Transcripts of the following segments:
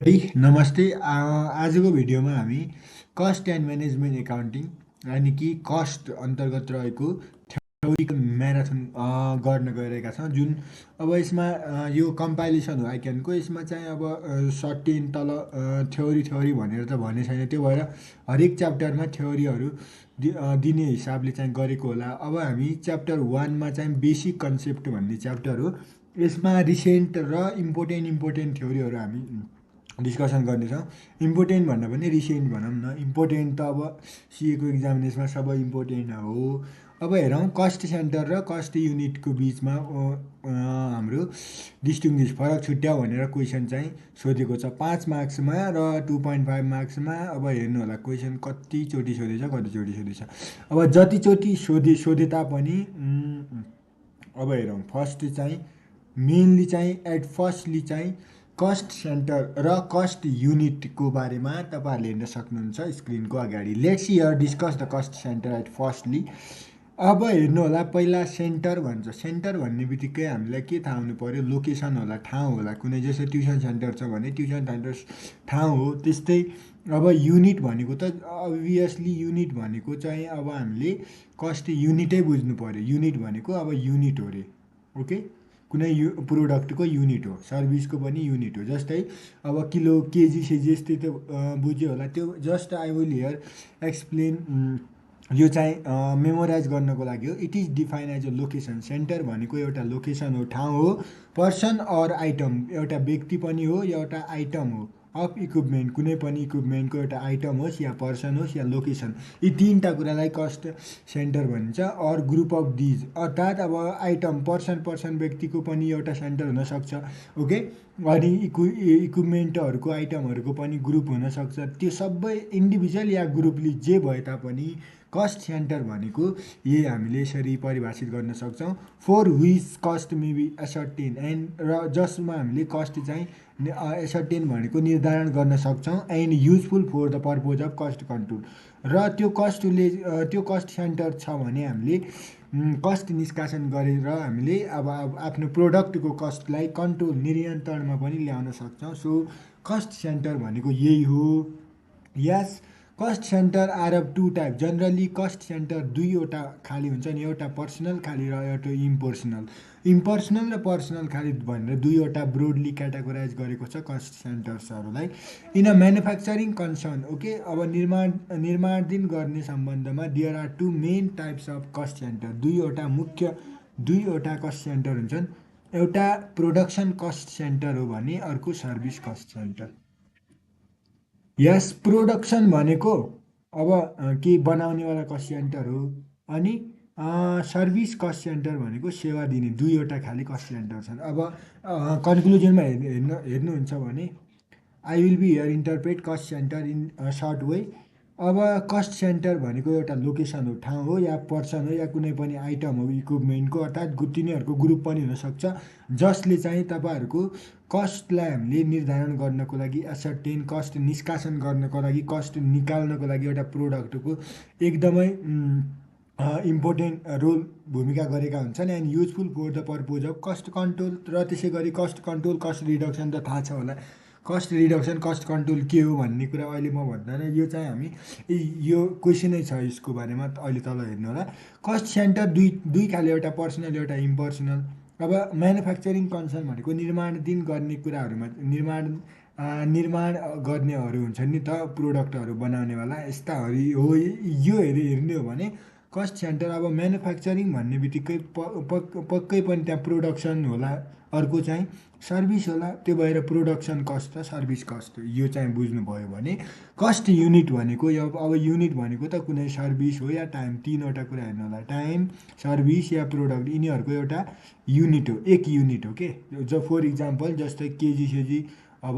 है नमस्ते आजको भिडियोमा हामी कस्ट एन्ड म्यानेजमेन्ट एकाउन्टिङ यानि कि कस्ट अन्तर्गत रहेको थ्योरिकल म्याराथन गर्न गइरहेका छौँ जुन अब यसमा यो कम्पाइलेसन हो आइक्यानको यसमा चाहिँ अब सर्टेन तल थ्योरी भनेर त भन्ने छैन त्यो भएर हरेक च्याप्टरमा थ्योरीहरू दिने हिसाबले चाहिँ गरेको होला। अब हामी च्याप्टर 1मा चाहिँ बेसिक कन्सेप्ट भन्ने च्याप्टर हो। यसमा रिसेन्ट र इम्पोर्टेन्ट थ्योरीहरू हामी डिस्कसन गर्नेछौँ। इम्पोर्टेन्ट भन्दा पनि रिसेन्ट भनौँ न, इम्पोर्टेन्ट त अब सिएको इक्जामिनेसनमा सबै इम्पोर्टेन्ट हो। अब हेरौँ कस्ट सेन्टर र कस्ट युनिटको बिचमा हाम्रो डिस्टिङ्ग्विस फरक छुट्याऊ भनेर क्वेसन चाहिँ सोधेको छ 5 मार्क्समा र 2.5 मार्क्समा। अब हेर्नु होला क्वेसन कतिचोटि सोधेछ। अब जतिचोटि सोधे तापनि अब हेरौँ फर्स्ट चाहिँ मेनली चाहिँ फर्स्टली चाहिँ कस्ट सेन्टर र कस्ट युनिटको बारेमा तपाईँहरूले हेर्न सक्नुहुन्छ स्क्रिनको अगाडि। Let's here discuss the cost centre at firstly. अब हेर्नु होला पहिला सेन्टर भन्छ। सेन्टर भन्ने बित्तिकै हामीलाई के थाहा हुनु पर्यो, लोकेसन होला, ठाउँ होला। कुनै जस्तो ट्युसन सेन्टर छ भने ट्युसन सेन्टर ठाउँ हो। त्यस्तै अब युनिट भनेको त अभियसली युनिट भनेको चाहिँ अब हामीले कस्ट युनिटै बुझ्नु पर्यो। युनिट भनेको अब युनिट हो रे, ओके। कुनै प्रोडक्टको युनिट हो, सर्भिसको पनि युनिट हो। जस्तै अब किलो केजी सेजी यस्तै त बुझ्यो होला। त्यो just I will here explain. यो चाहिँ मेमोराइज गर्नको लागि हो। It is define as a location. Centre भनेको एउटा लोकेसन हो, ठाउँ हो। पर्सन अर आइटम एउटा व्यक्ति पनि हो, एउटा आइटम हो अफ इक्विपमेन्ट। कुनै पनि इक्विपमेन्टको एउटा आइटम होस् या पर्सन होस् या लोकेसन, यी तिनवटा कुरालाई कस्ट सेन्टर भनिन्छ। अर ग्रुप अफ दिज अर्थात् अब आइटम पर्सन व्यक्तिको पनि एउटा सेन्टर हुनसक्छ, ओके। अनि इक्विपमेन्टहरूको आइटमहरूको पनि ग्रुप हुनसक्छ। त्यो सबै इन्डिभिजुअल या ग्रुपली जे भए तापनि कस्ट सेन्टर भनेको यही हामीले यसरी परिभाषित गर्न सक्छौँ। For which cost may be ascertain and र जसमा हामीले कस्ट चाहिँ एसर्टेन भनेको निर्धारण गर्न सक्छौँ। And useful for the purpose of cost control. र त्यो कस्ट सेन्टर छ भने हामीले कस्ट निष्कासन गरेर हामीले अब आफ्नो प्रोडक्टको कस्टलाई कन्ट्रोल नियन्त्रणमा पनि ल्याउन सक्छौँ। सो कस्ट सेन्टर भनेको यही हो। Yes, cost center are of two type. Generally cost center दुईवटा खाली हुन्छ नि, एउटा पर्सनल खाली र एउटा इम्पर्सनल। इम्पर्सनल र पर्सनल खाली भनेर दुईवटा ब्रोडली क्याटेगोराइज गरेको छ कस्ट सेन्टर्सहरूलाई। In a manufacturing concern, okay. अब निर्माणाधीन गर्ने सम्बन्धमा there are two main types of cost center. दुईवटा कस्ट सेन्टर हुन्छन्। एउटा प्रोडक्सन कस्ट सेन्टर हो भने अर्को service cost center. Yes, production भनेको अब केही बनाउनेवाला कस्ट सेन्टर हो। अनि सर्भिस कस्ट सेन्टर भनेको सेवा दिने। दुईवटा खालि कस्ट सेन्टर छन्। अब कन्क्लुजनमा हेर्नुहुन्छ भने I will be here interpret cost centre in short way. अब कस्ट सेन्टर भनेको एउटा लोकेसन हो, ठाउँ हो या पर्सन हो या कुनै पनि आइटम हो इक्विपमेन्टको, अर्थात् तिनीहरूको ग्रुप पनि हुनसक्छ जसले चाहिँ तपाईँहरूको कस्टलाई हामीले निर्धारण गर्नको लागि एसर्टेन कस्ट निष्कासन गर्नको लागि कस्ट निकाल्नको लागि एउटा प्रोडक्टको एकदमै इम्पोर्टेन्ट रोल भूमिका गरेका हुन्छन्। And useful for the purpose of cost control. र त्यसै गरी कस्ट कन्ट्रोल कस्ट रिडक्सन त थाहा छ होला। कस्ट रिडक्सन कस्ट कन्ट्रोल के हो भन्ने कुरा अहिले म भन्दैन, यो चाहिँ हामी यो क्वेसनै छ यसको बारेमा अहिले तल हेर्नु होला। कस्ट सेन्टर दुई खाले, एउटा पर्सनल एउटा इम्पर्सनल। अब म्यानुफ्याक्चरिङ कन्सर्न भनेको निर्माणाधीन गर्ने कुराहरूमा निर्माण गर्नेहरू हुन्छन् नि त, प्रोडक्टहरू बनाउनेवाला यस्ताहरू हो। यो हेर्ने हो भने कस्ट सेन्टर अब म्यानुफ्याक्चरिङ भन्ने बित्तिकै पक्कै पनि त्यहाँ प्रोडक्सन होला, अर्को चाहिँ सर्भिस होला। त्यो भएर प्रोडक्सन कस्ट र सर्भिस कस्ट यो चाहिँ बुझ्नुभयो भने कस्ट युनिट भनेको अब युनिट भनेको त कुनै सर्भिस हो या टाइम, तिनवटा कुरा हेर्नु होला, टाइम, सर्भिस या प्रोडक्ट, यिनीहरूको एउटा युनिट हो, एक युनिट हो के। फर इक्जाम्पल जस्तै केजी सेजी अब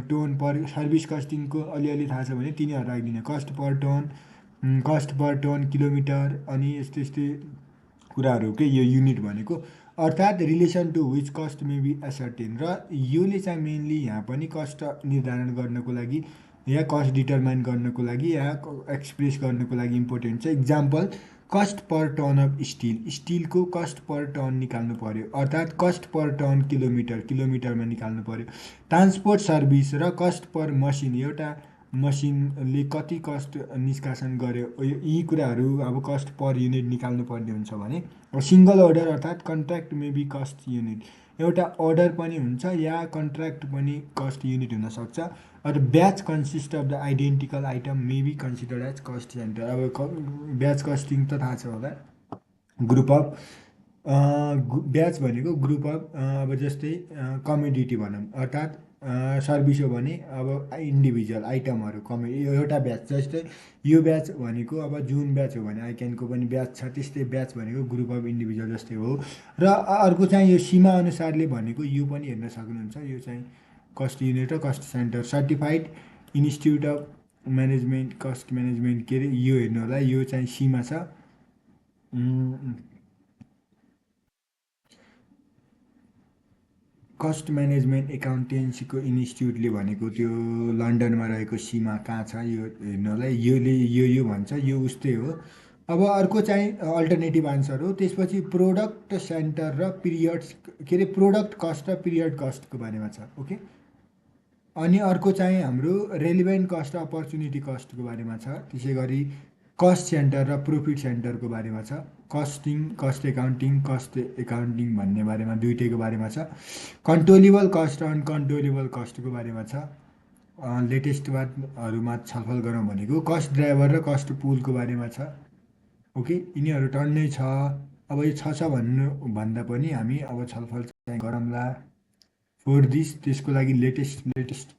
टोन पर सर्भिस कस्टिङको अलिअलि थाहा छ भने तिनीहरू राखिदिने, कस्ट पर टन किलोमिटर अनि यस्तै कुराहरू के यो युनिट भनेको। अर्थात् relation to which cost may be ascertain. र योले चाहिँ मेनली यहाँ पनि कस्ट निर्धारण गर्नको लागि या कस्ट डिटरमाइन गर्नको लागि या एक्सप्रेस गर्नको लागि इम्पोर्टेन्ट छ। Example cost per ton of स्टिलको कस्ट पर टन निकाल्नु पर्यो, अर्थात् कस्ट पर टन किलोमिटरमा निकाल्नु पर्यो। ट्रान्सपोर्ट सर्भिस र कस्ट पर मसिन, एउटा मसिनले कति कस्ट निष्कासन गर्यो, यी कुराहरू अब कस्ट पर युनिट निकाल्नु पर्ने हुन्छ भने सिङ्गल अर्डर अर्थात् contract may be cost unit, एउटा अर्डर पनि हुन्छ या कन्ट्र्याक्ट पनि कस्ट युनिट हुनसक्छ। र batch consist of the identical item may be considered as cost centre. अब ब्याच कस्टिङ त थाहा छ होला, ग्रुप अफ ब्याच भनेको ग्रुप अफ अब जस्तै कमोडिटी भनौँ, अर्थात् सर्भिस हो भने अब इन्डिभिजुअल आइटमहरू एउटा ब्याच, जस्तै यो ब्याच भनेको अब जुन ब्याच हो भने आइक्यानको पनि ब्याच छ, त्यस्तै ब्याच भनेको ग्रुप अफ इन्डिभिजुअल जस्तै हो। र अर्को चाहिँ यो सीमा अनुसारले भनेको यो पनि हेर्न सक्नुहुन्छ, यो चाहिँ कस्ट युनिट र cost centre. Certified institute of management cost management के अरे यो हेर्नु होला, यो चाहिँ सीमा छ। कस्ट म्यानेजमेन्ट एकाउन्टेन्सीको इन्स्टिट्युटले भनेको त्यो लन्डनमा रहेको सीमा कहाँ छ यो हेर्नु होला, यो भन्छ, यो उस्तै हो। अब अर्को चाहिँ अल्टरनेटिभ आन्सर हो। त्यसपछि प्रोडक्ट सेन्टर र पिरियड्स के अरे प्रोडक्ट कस्ट र पिरियड कस्टको बारेमा छ। ओके, अनि अर्को चाहिँ हाम्रो रेलिभेन्ट कस्ट र अपर्च्युनिटी कस्टको बारेमा छ। त्यसै गरी कस्ट सेन्टर र प्रोफिट सेन्टरको बारेमा छ। कस्ट एकाउन्टिङ भन्ने बारेमा दुइटैको बारेमा छ। कन्ट्रोलेबल कस्ट र अनकन्ट्रोलेबल कस्टको बारेमा छ। लेटेस्ट बातहरूमा छलफल गरौँ भनेको कस्ट ड्राइभर र कस्ट पुलको बारेमा छ। ओके, यिनीहरू टन्नै छ। अब यो छ भन्दा पनि हामी अब छलफल चाहिँ गरौँला फोर दिस, त्यसको लागि लेटेस्ट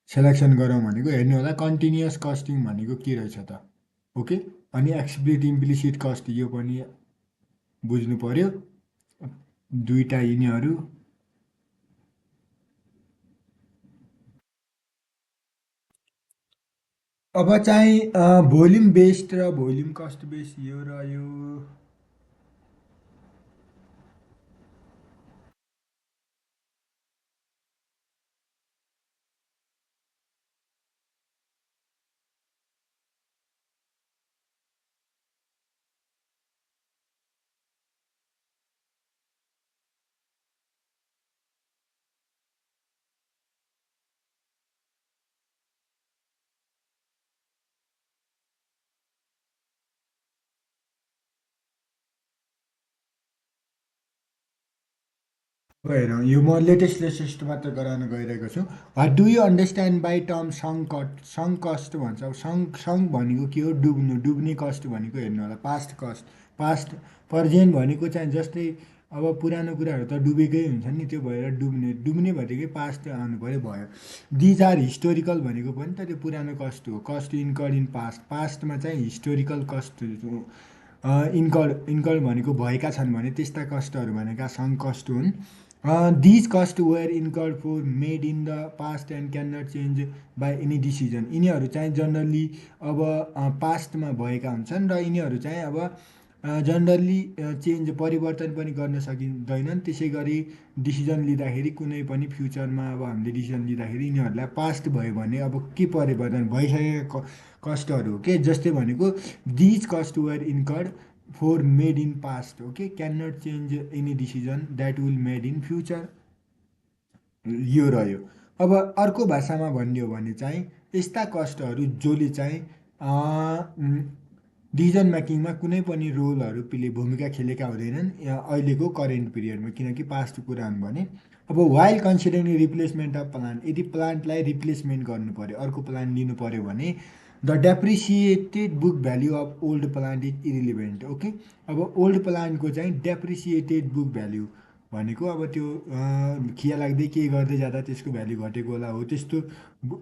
सेलेक्सन गरौँ भनेको हेर्नु होला कन्टिन्युअस कस्टिङ भनेको के रहेछ त। ओके, अनि एक्सप्लिट इम्प्लिसिट कस्ट यो पनि बुझ्नु पर्यो, दुईटा यिनीहरू। अब चाहिँ भोल्युम बेस्ड र भोल्युम कस्ट बेस्ड यो र यो हेरौँ, यो म लेटेस्ट मात्र गराउन गइरहेको छु। What do you understand by term sunk cost भन्छ। अब सङ्क भनेको के हो, डुब्ने कस्ट भनेको हेर्नु होला पास्ट कस्ट, पास्ट प्रेजेन्ट भनेको चाहिँ जस्तै अब पुरानो कुराहरू त डुबेकै हुन्छ नि, त्यो भएर डुब्ने भनेकै पास्ट आउनु पऱ्यो भयो। दिज आर हिस्टोरिकल भनेको पनि त त्यो पुरानो कस्ट हो, कस्ट इन्कर्ड इन पास्टमा चाहिँ हिस्टोरिकल कस्ट इन्कर्ड भनेको भएका छन् भने त्यस्ता कस्टहरू भनेका सङ्क कस्ट हुन्। These cost were incurred for made in the past and can not change by any decision. यिनीहरू चाहिँ जनरली अब पास्टमा भएका हुन्छन् र यिनीहरू चाहिँ अब जनरली परिवर्तन पनि गर्न सकिँदैनन्। त्यसै गरी डिसिजन लिँदाखेरि कुनै पनि फ्युचरमा अब हामीले डिसिजन लिँदाखेरि यिनीहरूलाई पास्ट भयो भने अब के परिवर्तन भइसकेको कस्टहरू हो के, जस्तै भनेको these cost were incurred for made in past, okay, can not change any decision that will made in future, यो रह्यो। अब अर्को भाषामा भन्ने हो भने चाहिँ यस्ता कस्टहरू जसले चाहिँ डिसिजन मेकिङमा कुनै पनि रोलहरू भूमिका खेलेका हुँदैनन् अहिलेको करेन्ट पिरियडमा, किनकि पास्ट कुरा हुन् भने। अब while considering replacement of plant, यदि प्लान्टलाई रिप्लेसमेन्ट गर्नु पऱ्यो, अर्को प्लान्ट लिनु पऱ्यो भने the depreciated book value of old plant is irrelevant. Okay, अब ओल्ड प्लान्टको चाहिँ डेप्रिसिएटेड बुक भ्याल्यु भनेको अब त्यो खिया लाग्दै के गर्दै जाँदा त्यसको भ्याल्यु घटेको होला हो, त्यस्तो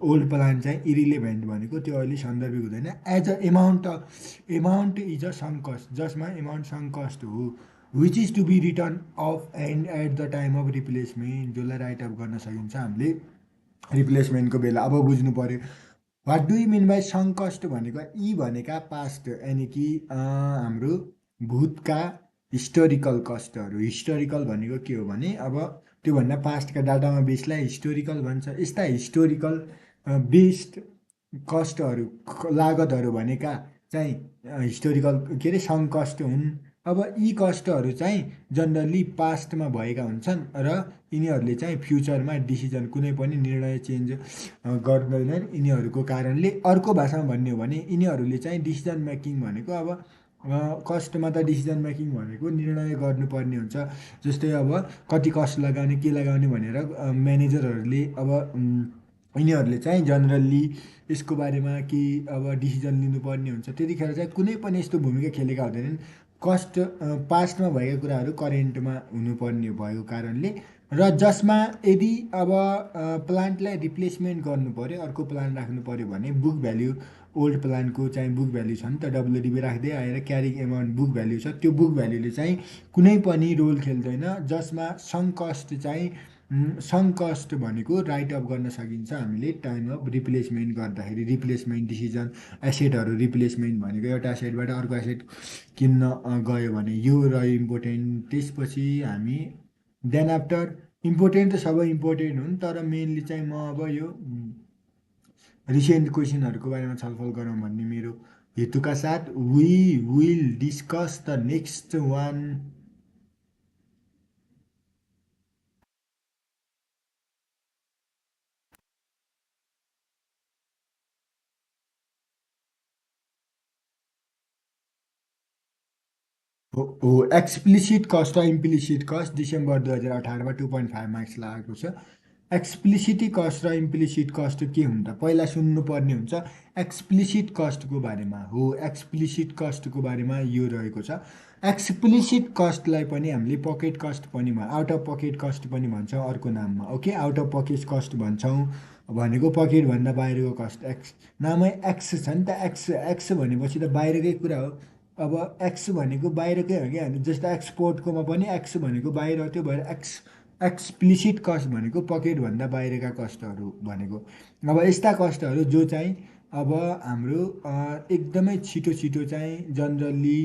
ओल्ड प्लान्ट चाहिँ इरिलेभेन्ट भनेको त्यो अहिले सन्दर्भिक हुँदैन। As a amount is a sunk cost, जसमा एमाउन्ट सङ्क कस्ट हो, which is to be return off and at the time of replacement, जसलाई राइट अफ गर्न सकिन्छ हामीले रिप्लेसमेन्टको बेला। अब बुझ्नु पऱ्यो what do you mean by sunk cost भनेको यी भनेका पास्ट यानि कि हाम्रो भूतका हिस्टोरिकल कस्टहरू। हिस्टोरिकल भनेको के हो भने अब त्योभन्दा पास्टका डाटामा बेसलाई हिस्टोरिकल भन्छ। यस्ता हिस्टोरिकल बेस्ड कस्टहरू लागतहरू भनेका चाहिँ हिस्टोरिकल के अरे सङ्क कस्ट हुन्। अब यी कस्टहरू चाहिँ जनरली पास्टमा भएका हुन्छन् र यिनीहरूले चाहिँ फ्युचरमा डिसिजन कुनै पनि निर्णय चेन्ज गर्दैनन् यिनीहरूको कारणले। अर्को भाषामा भन्ने हो भने यिनीहरूले चाहिँ डिसिजन मेकिङ भनेको अब कस्टमा त डिसिजन मेकिङ भनेको निर्णय गर्नुपर्ने हुन्छ। जस्तै अब कति कस्ट लगाउने के लगाउने भनेर म्यानेजरहरूले अब यिनीहरूले चाहिँ जनरल्ली यसको बारेमा कि अब डिसिजन लिनुपर्ने हुन्छ। त्यतिखेर चाहिँ कुनै पनि यस्तो भूमिका खेलेका हुँदैनन्। कस्ट पास्टमा भएका कुराहरू करेन्टमा हुनुपर्ने भएको कारणले र जसमा यदि अब प्लान्टलाई रिप्लेसमेन्ट गर्नु पऱ्यो अर्को प्लान्ट राख्नु पऱ्यो भने बुक भ्याल्यु ओल्ड प्लान्टको चाहिँ बुक भ्याल्यु छ नि त डब्लुडिबी राख्दै आएर क्यारिङ एमाउन्ट बुक भ्याल्यु छ त्यो बुक भ्याल्युले चाहिँ कुनै पनि रोल खेल्दैन। जसमा सङ्क कस्ट चाहिँ सङ्क कस्ट भनेको राइट अफ गर्न सकिन्छ हामीले टाइम अफ रिप्लेसमेन्ट गर्दाखेरि। रिप्लेसमेन्ट डिसिजन एसेटहरू रिप्लेसमेन्ट भनेको एउटा एसेटबाट अर्को एसेट किन्न गयो भने यो रह्यो इम्पोर्टेन्ट। त्यसपछि हामी देन आफ्टर इम्पोर्टेन्ट त सबै इम्पोर्टेन्ट हुन् तर मेनली चाहिँ म अब यो रिसेन्ट क्वेसनहरूको बारेमा छलफल गरौँ भन्ने मेरो हेतुका साथ we will discuss the next one. हो एक्सप्लिसिट कस्ट र इम्प्लिसिट कस्ट डिसेम्बर 2018मा 2.5 मार्क्स लागेको छ। एक्सप्लिसिटी कस्ट र इम्प्लिसिट कस्ट के हुन्छ पहिला सुन्नुपर्ने हुन्छ एक्सप्लिसिट कस्टको बारेमा। हो एक्सप्लिसिट कस्टको बारेमा यो रहेको छ। एक्सप्लिसिट कस्टलाई पनि हामीले पकेट कस्ट पनि आउट अफ पकेट कस्ट पनि भन्छौँ अर्को नाममा। Okay out of pocket cost भन्छौँ भनेको पकेटभन्दा बाहिरको कस्ट। एक्स नामै एक्स छ नि त एक्स एक्स भनेपछि त बाहिरकै कुरा हो। अब एक्स भनेको बाहिरकै हो क्या जस्तो एक्सपोर्टकोमा पनि एक्स भनेको बाहिर त्यो भएर एक्सप्लिसिट कस्ट भनेको पकेटभन्दा बाहिरका कस्टहरू भनेको। अब यस्ता कस्टहरू जो चाहिँ अब हाम्रो एकदमै छिटो छिटो चाहिँ जनरली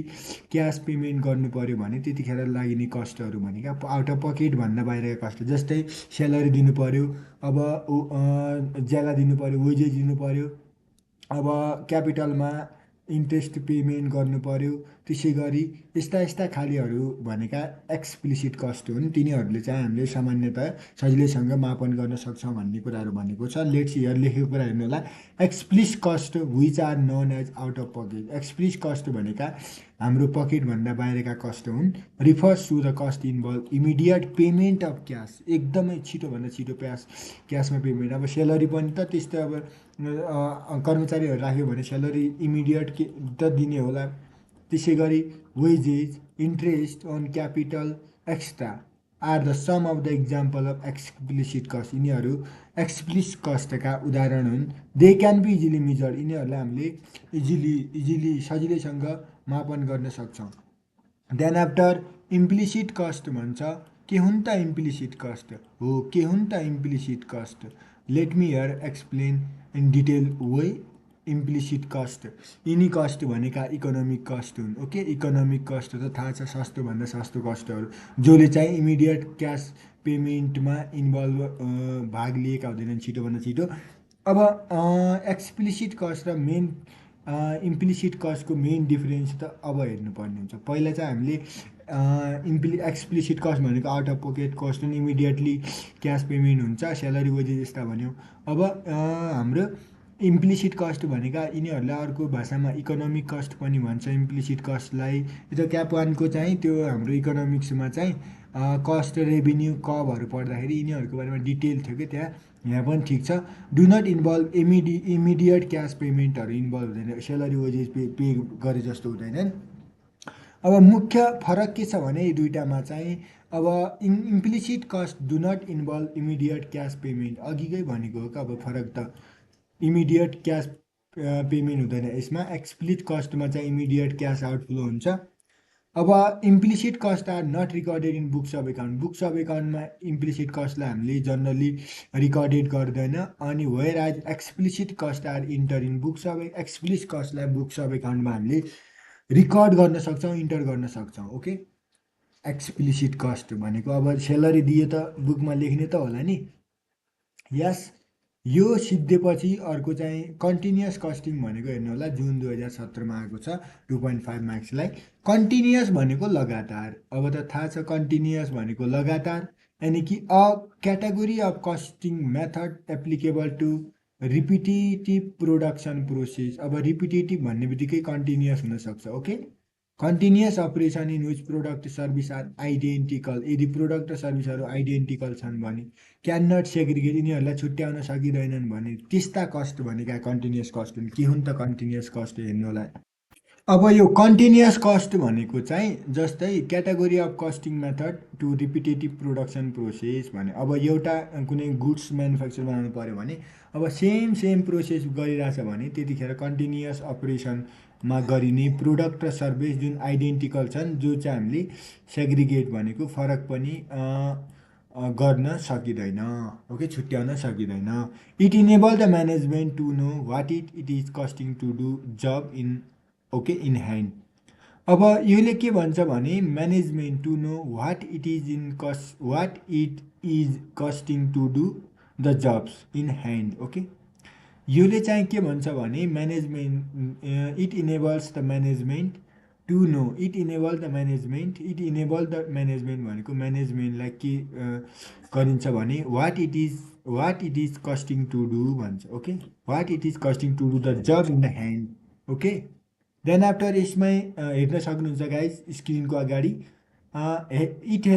क्यास पेमेन्ट गर्नु पऱ्यो भने त्यतिखेर लाग्ने कस्टहरू भनेको आउट अफ पकेटभन्दा बाहिरका कस्ट। जस्तै स्यालेरी दिनु पऱ्यो अब ज्याला दिनु पऱ्यो वेजेस दिनु पऱ्यो अब क्यापिटलमा इन्ट्रेस्ट पेमेन्ट गर्नु पऱ्यो। त्यसै गरी यस्ता यस्ता खालीहरू भनेका एक्सप्लिसिट कस्ट हुन्। तिनीहरूले चाहिँ हामीले सामान्यतया सजिलैसँग मापन गर्न सक्छौँ भन्ने कुराहरू भनेको छ। लेट्स हियर लेखेको कुरा हेर्नु होला। Explicit cost which are known as out of pocket. Explicit cost भनेका हाम्रो पकेटभन्दा बाहिरका कस्ट हुन्। Refers to the cost involve immediate payment of cash एकदमै छिटोभन्दा छिटो क्यासमा पेमेन्ट। अब सेलरी पनि त त्यस्तै अब कर्मचारीहरू राख्यो भने सेलरी इमिडिएट के त दिने होला। त्यसै गरी wages interest on capital extra are the some of the example of explicit cost. यिनीहरू एक्सप्लिसिट कस्टका उदाहरण हुन्। They can be easily measure. यिनीहरूलाई हामीले इजिली सजिलैसँग मापन गर्न सक्छौँ। देन आफ्टर इम्प्लिसिट कस्ट भन्छ के हुन् त इम्प्लिसिट कस्ट। हो के हुन् त implicit cost. Let me here explain in detail way implicit cost. यिनी कस्ट भनेका इकोनोमिक कस्ट हुन्। ओके इकोनोमिक कस्ट त थाहा छ सस्तोभन्दा सस्तो कस्टहरू जसले चाहिँ इमिडिएट क्यास पेमेन्टमा इन्भल्भ भाग लिएका हुँदैनन् छिटोभन्दा छिटो। अब एक्सप्लिसिट कस्ट र मेन इम्प्लिसिट कस्टको मेन डिफरेन्स त अब हेर्नुपर्ने हुन्छ। पहिला चाहिँ हामीले एक्सप्लिसिट कस्ट भनेको आउट अफ पकेट कस्ट हुन् इमिडिएटली क्यास पेमेन्ट हुन्छ सेलरी वेजेस यस्ता भन्यो। अब हाम्रो इम्प्लिसिट कस्ट भनेका यिनीहरूलाई अर्को भाषामा इकोनोमिक कस्ट पनि भन्छ। इम्प्लिसिट कस्टलाई त्यो क्याप वानको चाहिँ त्यो हाम्रो इकोनोमिक्समा चाहिँ कस्ट रेभिन्यू कबहरू पढ्दाखेरि यिनीहरूको बारेमा डिटेल थियो कि त्यहाँ यहाँ पनि ठिक छ। Do not involve immediate cash पेमेन्टहरू इन्भल्भ हुँदैन सेलरी वेजेस पे गरे जस्तो हुँदैनन्। अब मुख्य फरक के छ भने यी दुईटामा चाहिँ अब implicit cost do not involve immediate cash payment अघिकै भनेको हो कि अब फरक त इमिडिएट क्यास पेमेन्ट हुँदैन यसमा। एक्सप्लिसिट कस्टमा चाहिँ इमिडिएट क्यास आउटफ्लो हुन्छ। अब implicit cost are not recorded in books of account. Books of एकाउन्टमा इम्प्लिसिट कस्टलाई हामीले जनरली रिकर्डेड गर्दैन अनि where as explicit cost are enter in books of explicit कस्टलाई बुक्स अफ एकाउन्टमा हामीले रिकर्ड गर्न सक्छौँ इन्टर गर्न सक्छौँ। ओके एक्सप्लिसिट कस्ट भनेको अब सेलरी दिए त बुकमा लेख्ने त होला नि। यस यो सिद्धेपछि अर्को चाहिँ कन्टिन्युअस कस्टिङ भनेको हेर्नु होला, जुन 2017मा आएको छ 2.5 मार्क्सलाई। कन्टिन्युअस भनेको लगातार। अब त थाहा छ कन्टिन्युअस भनेको लगातार, यानि कि a category of costing method applicable to repetitive production process. अब रिपिटेटिभ भन्ने बित्तिकै कन्टिन्युअस हुनसक्छ। Okay, continuous operation in which product service are identical. यदि प्रोडक्ट र सर्भिसहरू आइडेन्टिकल छन् भने, क्यान नट सेग्रिगेट, यिनीहरूलाई छुट्याउन सकिँदैनन् भने, त्यस्ता कस्ट भनेका कन्टिन्युअस कस्ट हुन्। के हुन् त कन्टिन्युअस कस्ट हेर्नु होला। अब यो कन्टिन्युअस कस्ट भनेको चाहिँ जस्तै category of costing method to repetitive production process भने, अब एउटा कुनै गुड्स म्यानुफ्याक्चर बनाउनु पऱ्यो भने, अब सेम प्रोसेस गरिरहेछ भने त्यतिखेर कन्टिन्युअस अपरेसनमा गरिने प्रोडक्ट र सर्भिस जुन आइडेन्टिकल छन्, जो चाहिँ हामीले सेग्रिगेट भनेको फरक पनि गर्न सकिँदैन। ओके, छुट्याउन सकिँदैन। It enable the management to know what it is costing to do job in okay in hand. अब यसले के भन्छ भने management to know what it is costing to do the jobs in hand. Okay, यसले चाहिँ के भन्छ भने management it enables the management to know, it enable the management भनेको म्यानेजमेन्टलाई के गरिन्छ भने what it is costing to do भन्छ। Okay, what it is costing to do the job in the hand. Okay, then after यसमै हेर्न सक्नुहुन्छ guys स्क्रिनको अगाडि, it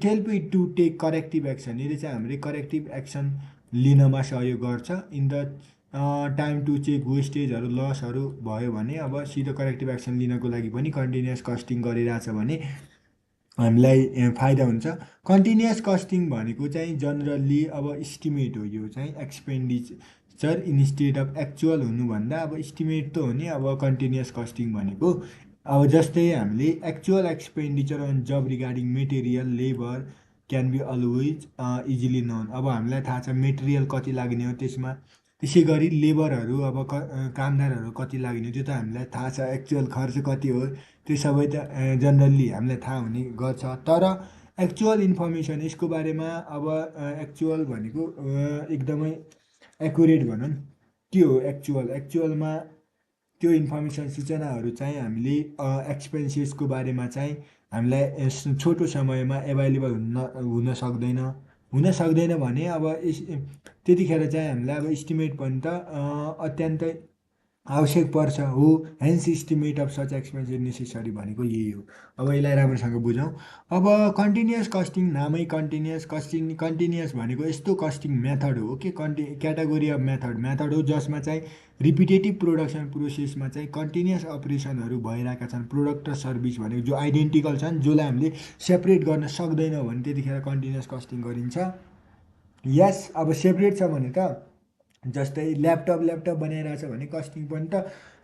help it to take corrective action. यसले चाहिँ हामीले करेक्टिभ एक्सन लिनमा सहयोग गर्छ। In the time to check वेस्टेजहरू लसहरू भयो भने, अब सिधो करेक्टिभ एक्सन लिनको लागि पनि कन्टिन्युअस कस्टिङ गरिरहेछ भने हामीलाई फाइदा हुन्छ। कन्टिन्युअस कस्टिङ भनेको चाहिँ जनरल्ली अब इस्टिमेट हो। यो चाहिँ एक्सपेन्डिचर इन्स्टेड अफ एक्चुअल हुनुभन्दा अब इस्टिमेट त हो नि। अब कन्टिन्युअस कस्टिङ भनेको अब जस्तै हामीले actual expenditure on job regarding material labour can be always easily known. अब हामीलाई थाहा छ मेटेरियल कति लाग्ने हो त्यसमा, त्यसै गरी लेबरहरू अब कामदारहरू कति लाग्ने हो त्यो त हामीलाई थाहा छ, एक्चुअल खर्च कति हो त्यो सबै त जनरल्ली हामीलाई थाहा हुने गर्छ। तर एक्चुअल इन्फर्मेसन यसको बारेमा अब एक्चुअल भनेको एकदमै एकुरेट भनौँ के हो एक्चुअलमा त्यो इन्फर्मेसन सूचनाहरू चाहिँ हामीले एक्सपेन्सेसको बारेमा चाहिँ हामीलाई छोटो समयमा एभाइलेबल हुन सक्दैन भने अब त्यतिखेर चाहिँ हामीलाई अब इस्टिमेट पनि त अत्यन्तै आवश्यक पर्छ हो। Hence estimate of such expenses necessary भनेको यही हो। अब यसलाई राम्रोसँग बुझौँ। अब कन्टिन्युअस कस्टिङ नामै कन्टिन्युअस भनेको यस्तो कस्टिङ मेथड हो कि क्याटेगोरी अफ मेथड हो जसमा चाहिँ रिपिटेटिभ प्रोडक्सन प्रोसेसमा चाहिँ कन्टिन्युअस अपरेसनहरू भइरहेका छन्। प्रोडक्ट र सर्भिस भनेको जो आइडेन्टिकल छन्, जसलाई हामीले सेपरेट गर्न सक्दैनौँ भने त्यतिखेर कन्टिन्युअस कस्टिङ गरिन्छ। यस, अब सेपरेट छ भने त जस्तै ल्यापटप बनाइरहेछ भने कस्टिङ पनि त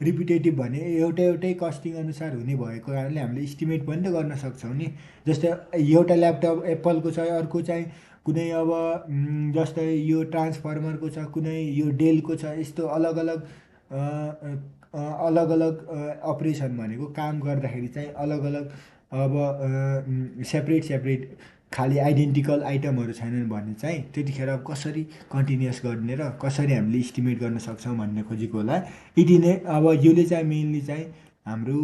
रिपिटेटिभ भने एउटै कस्टिङ अनुसार हुने भएको कारणले हामीले इस्टिमेट पनि त गर्न सक्छौँ नि। जस्तै एउटा ल्यापटप एप्पलको छ, अर्को चाहिँ कुनै अब जस्तै यो ट्रान्सफर्मरको छ, कुनै यो डेलको छ। यस्तो अलग अलग अपरेसन भनेको काम गर्दाखेरि चाहिँ अलग अलग अब सेपरेट खालि आइडेन्टिकल आइटमहरू छैनन् भने चाहिँ त्यतिखेर अब कसरी कन्टिन्युअस गर्ने र कसरी हामीले इस्टिमेट गर्न सक्छौँ भन्ने खोजेको होला। यदि नै अब यसले चाहिँ मेनली चाहिँ हाम्रो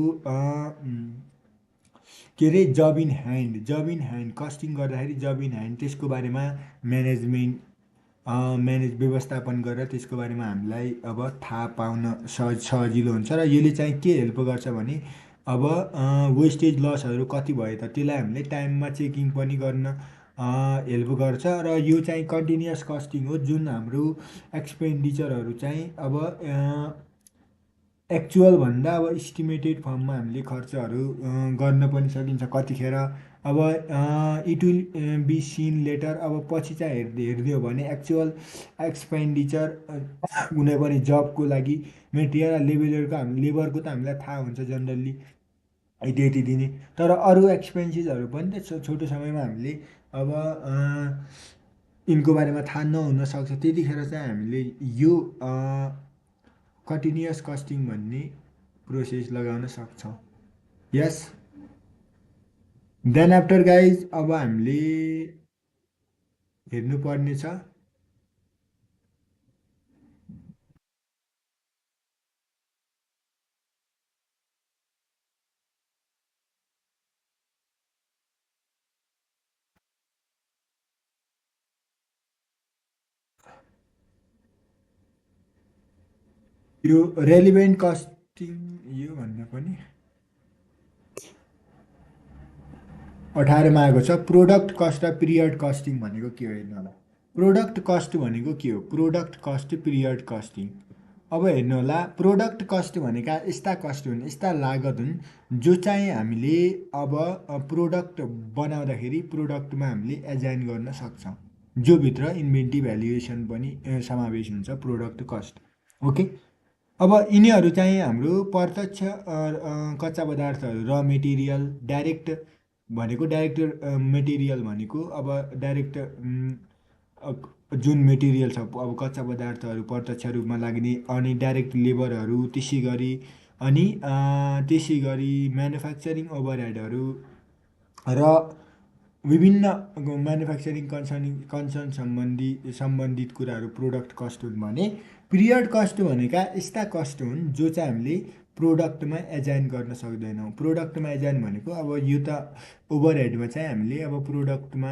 के अरे जब इन ह्यान्ड कस्टिङ गर्दाखेरि जब इन ह्यान्ड त्यसको बारेमा व्यवस्थापन गरेर त्यसको बारेमा हामीलाई अब थाहा पाउन सजिलो हुन्छ। र यसले चाहिँ के हेल्प गर्छ भने अब वेस्टेज लसहरू कति भयो त त्यसलाई हामीले टाइममा चेकिङ पनि गर्न हेल्प गर्छ। र यो चाहिँ कन्टिन्युअस कस्टिङ हो जुन हाम्रो एक्सपेन्डिचरहरू चाहिँ अब एक्चुअल भन्दा अब इस्टिमेटेड फर्ममा हामीले खर्चहरू गर्न पनि सकिन्छ कतिखेर। अब it will be seen later. अब पछि चाहिँ हेर्ने हो भने एक्चुअल एक्सपेन्डिचर कुनै पनि जबको लागि मेटेरियल लेबरको त हामीलाई थाहा हुन्छ जनरल्ली यति दिने। तर अरू एक्सपेन्सेसहरू पनि त छोटो समयमा हामीले अब यिनको बारेमा थाहा नहुन सक्छ। त्यतिखेर चाहिँ हामीले यो कन्टिन्युअस कस्टिङ भन्ने प्रोसेस लगाउन सक्छौँ। यस, देन आफ्टर गाइज अब हामीले हेर्नुपर्ने छ यो रेलिभेन्ट कस्टिङ यो भन्दा पनि 18मा आएको छ। प्रोडक्ट कस्ट र पिरियड कस्टिङ भनेको के हो हेर्नु होला। प्रोडक्ट कस्ट भनेको के हो? Product cost period costing. अब हेर्नु होला, प्रोडक्ट कस्ट भनेका यस्ता कस्ट हुन्, यस्ता लागत हुन् जो चाहिँ हामीले अब प्रोडक्ट बनाउँदाखेरि प्रोडक्टमा हामीले एजाइन गर्न सक्छौँ, जो भित्र इन्भेन्ट्री भ्यालुएसन पनि समावेश हुन्छ प्रोडक्ट कस्ट। ओके, अब यिनीहरू चाहिँ हाम्रो प्रत्यक्ष कच्चा पदार्थहरू, र मेटेरियल, डाइरेक्ट भनेको डाइरेक्ट मेटेरियल भनेको अब डाइरेक्ट जुन मेटेरियल छ, अब कच्चा पदार्थहरू प्रत्यक्ष रूपमा लाग्ने, अनि डाइरेक्ट लेबरहरू, त्यसै गरी म्यानुफ्याक्चरिङ ओभरहेडहरू र विभिन्न म्यानुफ्याक्चरिङ कन्सर्न सम्बन्धित कुराहरू प्रोडक्ट कस्ट हुन् भने पिरियड कस्ट भनेका यस्ता कस्ट हुन् जो चाहिँ हामीले प्रोडक्टमा एजाइन गर्न सक्दैनौँ। प्रोडक्टमा एजाइन भनेको अब यो त ओभरहेडमा चाहिँ हामीले अब प्रोडक्टमा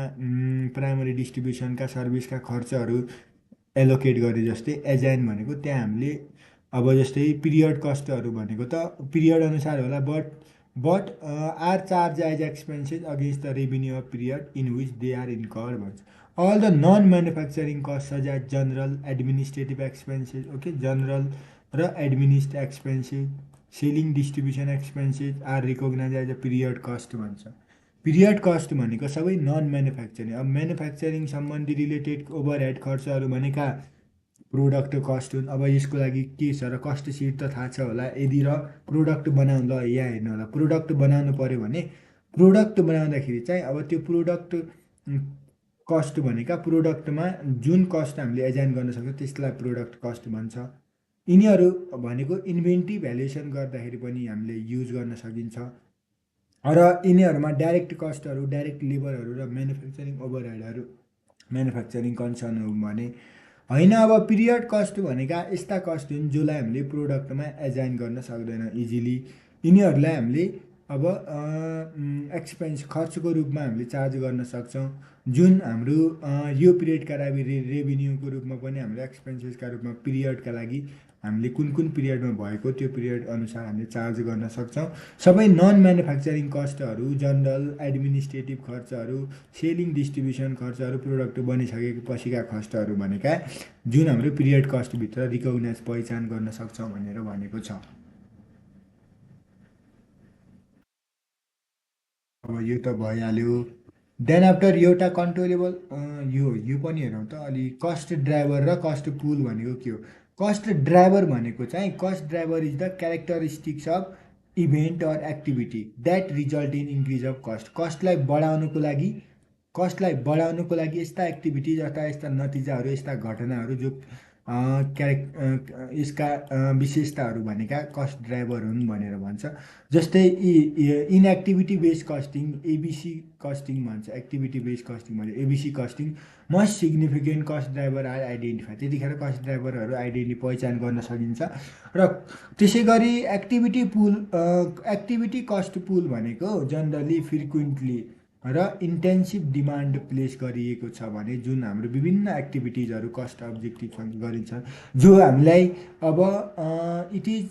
प्राइमरी डिस्ट्रिब्युसनका सर्भिसका खर्चहरू एलोकेट गरे जस्तै, एजाइन भनेको त्यहाँ हामीले अब जस्तै पिरियड कस्टहरू भनेको त पिरियड अनुसार होला, but are charge as expenses against the revenue of period in which they are incurred भन्छ। All the non manufacturing cost such as general administrative expenses, okay, general र administrative expenses, selling distribution expenses are recognize as a period cost भन्छ। Period cost भनेको सबै non manufacturing, अब manufacturing सम्बन्धी related overhead खर्चहरू भनेका product cost हुन्। अब यसको लागि के छ र कस्ट सिट त थाहा छ होला। यदि र प्रोडक्ट बनाउनु, ल यहाँ हेर्नु होला, प्रोडक्ट बनाउनु पऱ्यो भने प्रोडक्ट बनाउँदाखेरि चाहिँ अब त्यो प्रोडक्ट कस्ट भनेका प्रोडक्टमा जुन कस्ट हामीले एजाइन गर्न सक्छौँ त्यसलाई प्रोडक्ट कस्ट भन्छ। यिनीहरू भनेको इन्भेन्ट्री भ्यालुएसन गर्दाखेरि पनि हामीले युज गर्न सकिन्छ। र यिनीहरूमा डाइरेक्ट कस्टहरू, डाइरेक्ट लेबरहरू र म्यानुफ्याक्चरिङ ओभरहेडहरू म्यानुफ्याक्चरिङ कन्सर्न हो भने होइन। अब पिरियड कस्ट भनेका यस्ता कस्ट हुन् जसलाई हामीले प्रोडक्टमा एजाइन गर्न सक्दैन इजिली। यिनीहरूलाई हामीले अब एक्सपेन्स खर्चको रूपमा हामीले चार्ज गर्न सक्छौँ, जुन हाम्रो यो पिरियडका लागि रेभिन्यूको रूपमा पनि हामीले एक्सपेन्सेसका रूपमा पिरियडका लागि हामीले कुन कुन पिरियडमा भएको त्यो पिरियड अनुसार हामीले चार्ज गर्न सक्छौँ। सबै नन म्यानुफ्याक्चरिङ कस्टहरू, जनरल एडमिनिस्ट्रेटिभ खर्चहरू, सेलिङ डिस्ट्रिब्युसन खर्चहरू, प्रोडक्ट बनिसकेको पछिका खर्चहरू भनेका जुन हाम्रो पिरियड कस्टभित्र रिकग्नाइज पहिचान गर्न सक्छौँ भनेर भनेको छ। अब यो त भइहाल्यो। देन आफ्टर एउटा कन्ट्रोलेबल यो पनि हेरौँ त अलि। कस्ट ड्राइभर र कस्ट पुल भनेको के हो? कस्ट ड्राइभर भनेको चाहिँ cost driver is the characteristics of event or activity that result in increase of cost. कस्टलाई बढाउनुको लागि यस्ता एक्टिभिटिज अथवा यस्ता नतिजाहरू, यस्ता घटनाहरू जो यसका विशेषताहरू भनेका कस्ट ड्राइभर हुन् भनेर भन्छ। जस्तै in activity based costing, ABC costing भन्छ। एक्टिभिटी बेस्ड कस्टिङ भन्छ ABC costing. Most significant cost driver are identify. त्यतिखेर कस्ट ड्राइभरहरू पहिचान गर्न सकिन्छ। र त्यसै गरी एक्टिभिटी कस्ट पुल भनेको जनरली फ्रिक्वेन्टली र इन्टेन्सिभ डिमान्ड प्लेस गरिएको छ भने जुन हाम्रो विभिन्न एक्टिभिटिजहरू कस्ट अब्जेक्टिभसँग गरिन्छ, जो हामीलाई अब it is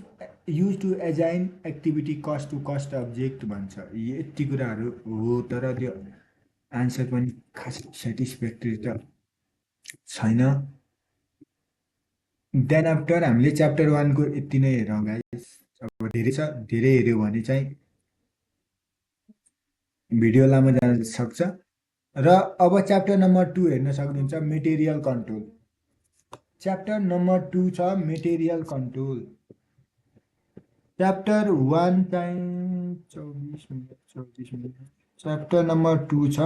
use to assign activity cost to cost object भन्छ। यति कुराहरू हो, तर त्यो आन्सर पनि खास सेटिस्फ्याक्ट्री त छैन। देन आफ्टर हामीले च्याप्टर 1 को यति नै हेरौँ गाइस। अब धेरै छ, धेरै हेऱ्यो भने चाहिँ भिडियो लामो जान सक्छ। र अब च्याप्टर नम्बर 2 हेर्न सक्नुहुन्छ, मेटेरियल कन्ट्रोल। च्याप्टर नम्बर 2 छ मेटेरियल कन्ट्रोल। च्याप्टर 1 चाहिँ 24 मिनट। च्याप्टर नम्बर 2 छ,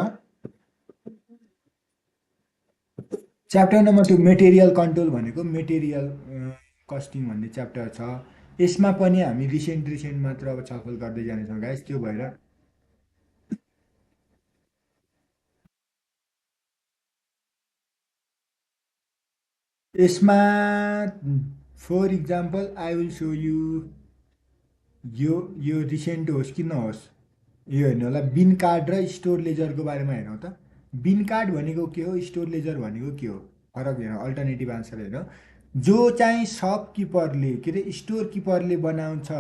च्याप्टर नम्बर 2 मेटेरियल कन्ट्रोल भनेको मेटेरियल कस्टिङ भन्ने च्याप्टर छ। यसमा पनि हामी रिसेन्ट मात्र अब छलफल गर्दै जानेछौँ गाइस। त्यो भएर यसमा for example I will show you, यो रिसेन्ट होस् कि नहोस्, यो हेर्नु होला। बिन कार्ड र स्टोर लेजरको बारेमा हेरौँ त। बिन कार्ड भनेको के हो, स्टोर लेजर भनेको के हो, फरक हेरौँ, अल्टरनेटिभ आन्सर हेरौँ। जो चाहिँ सपकिपरले के अरे स्टोर किपरले बनाउँछ,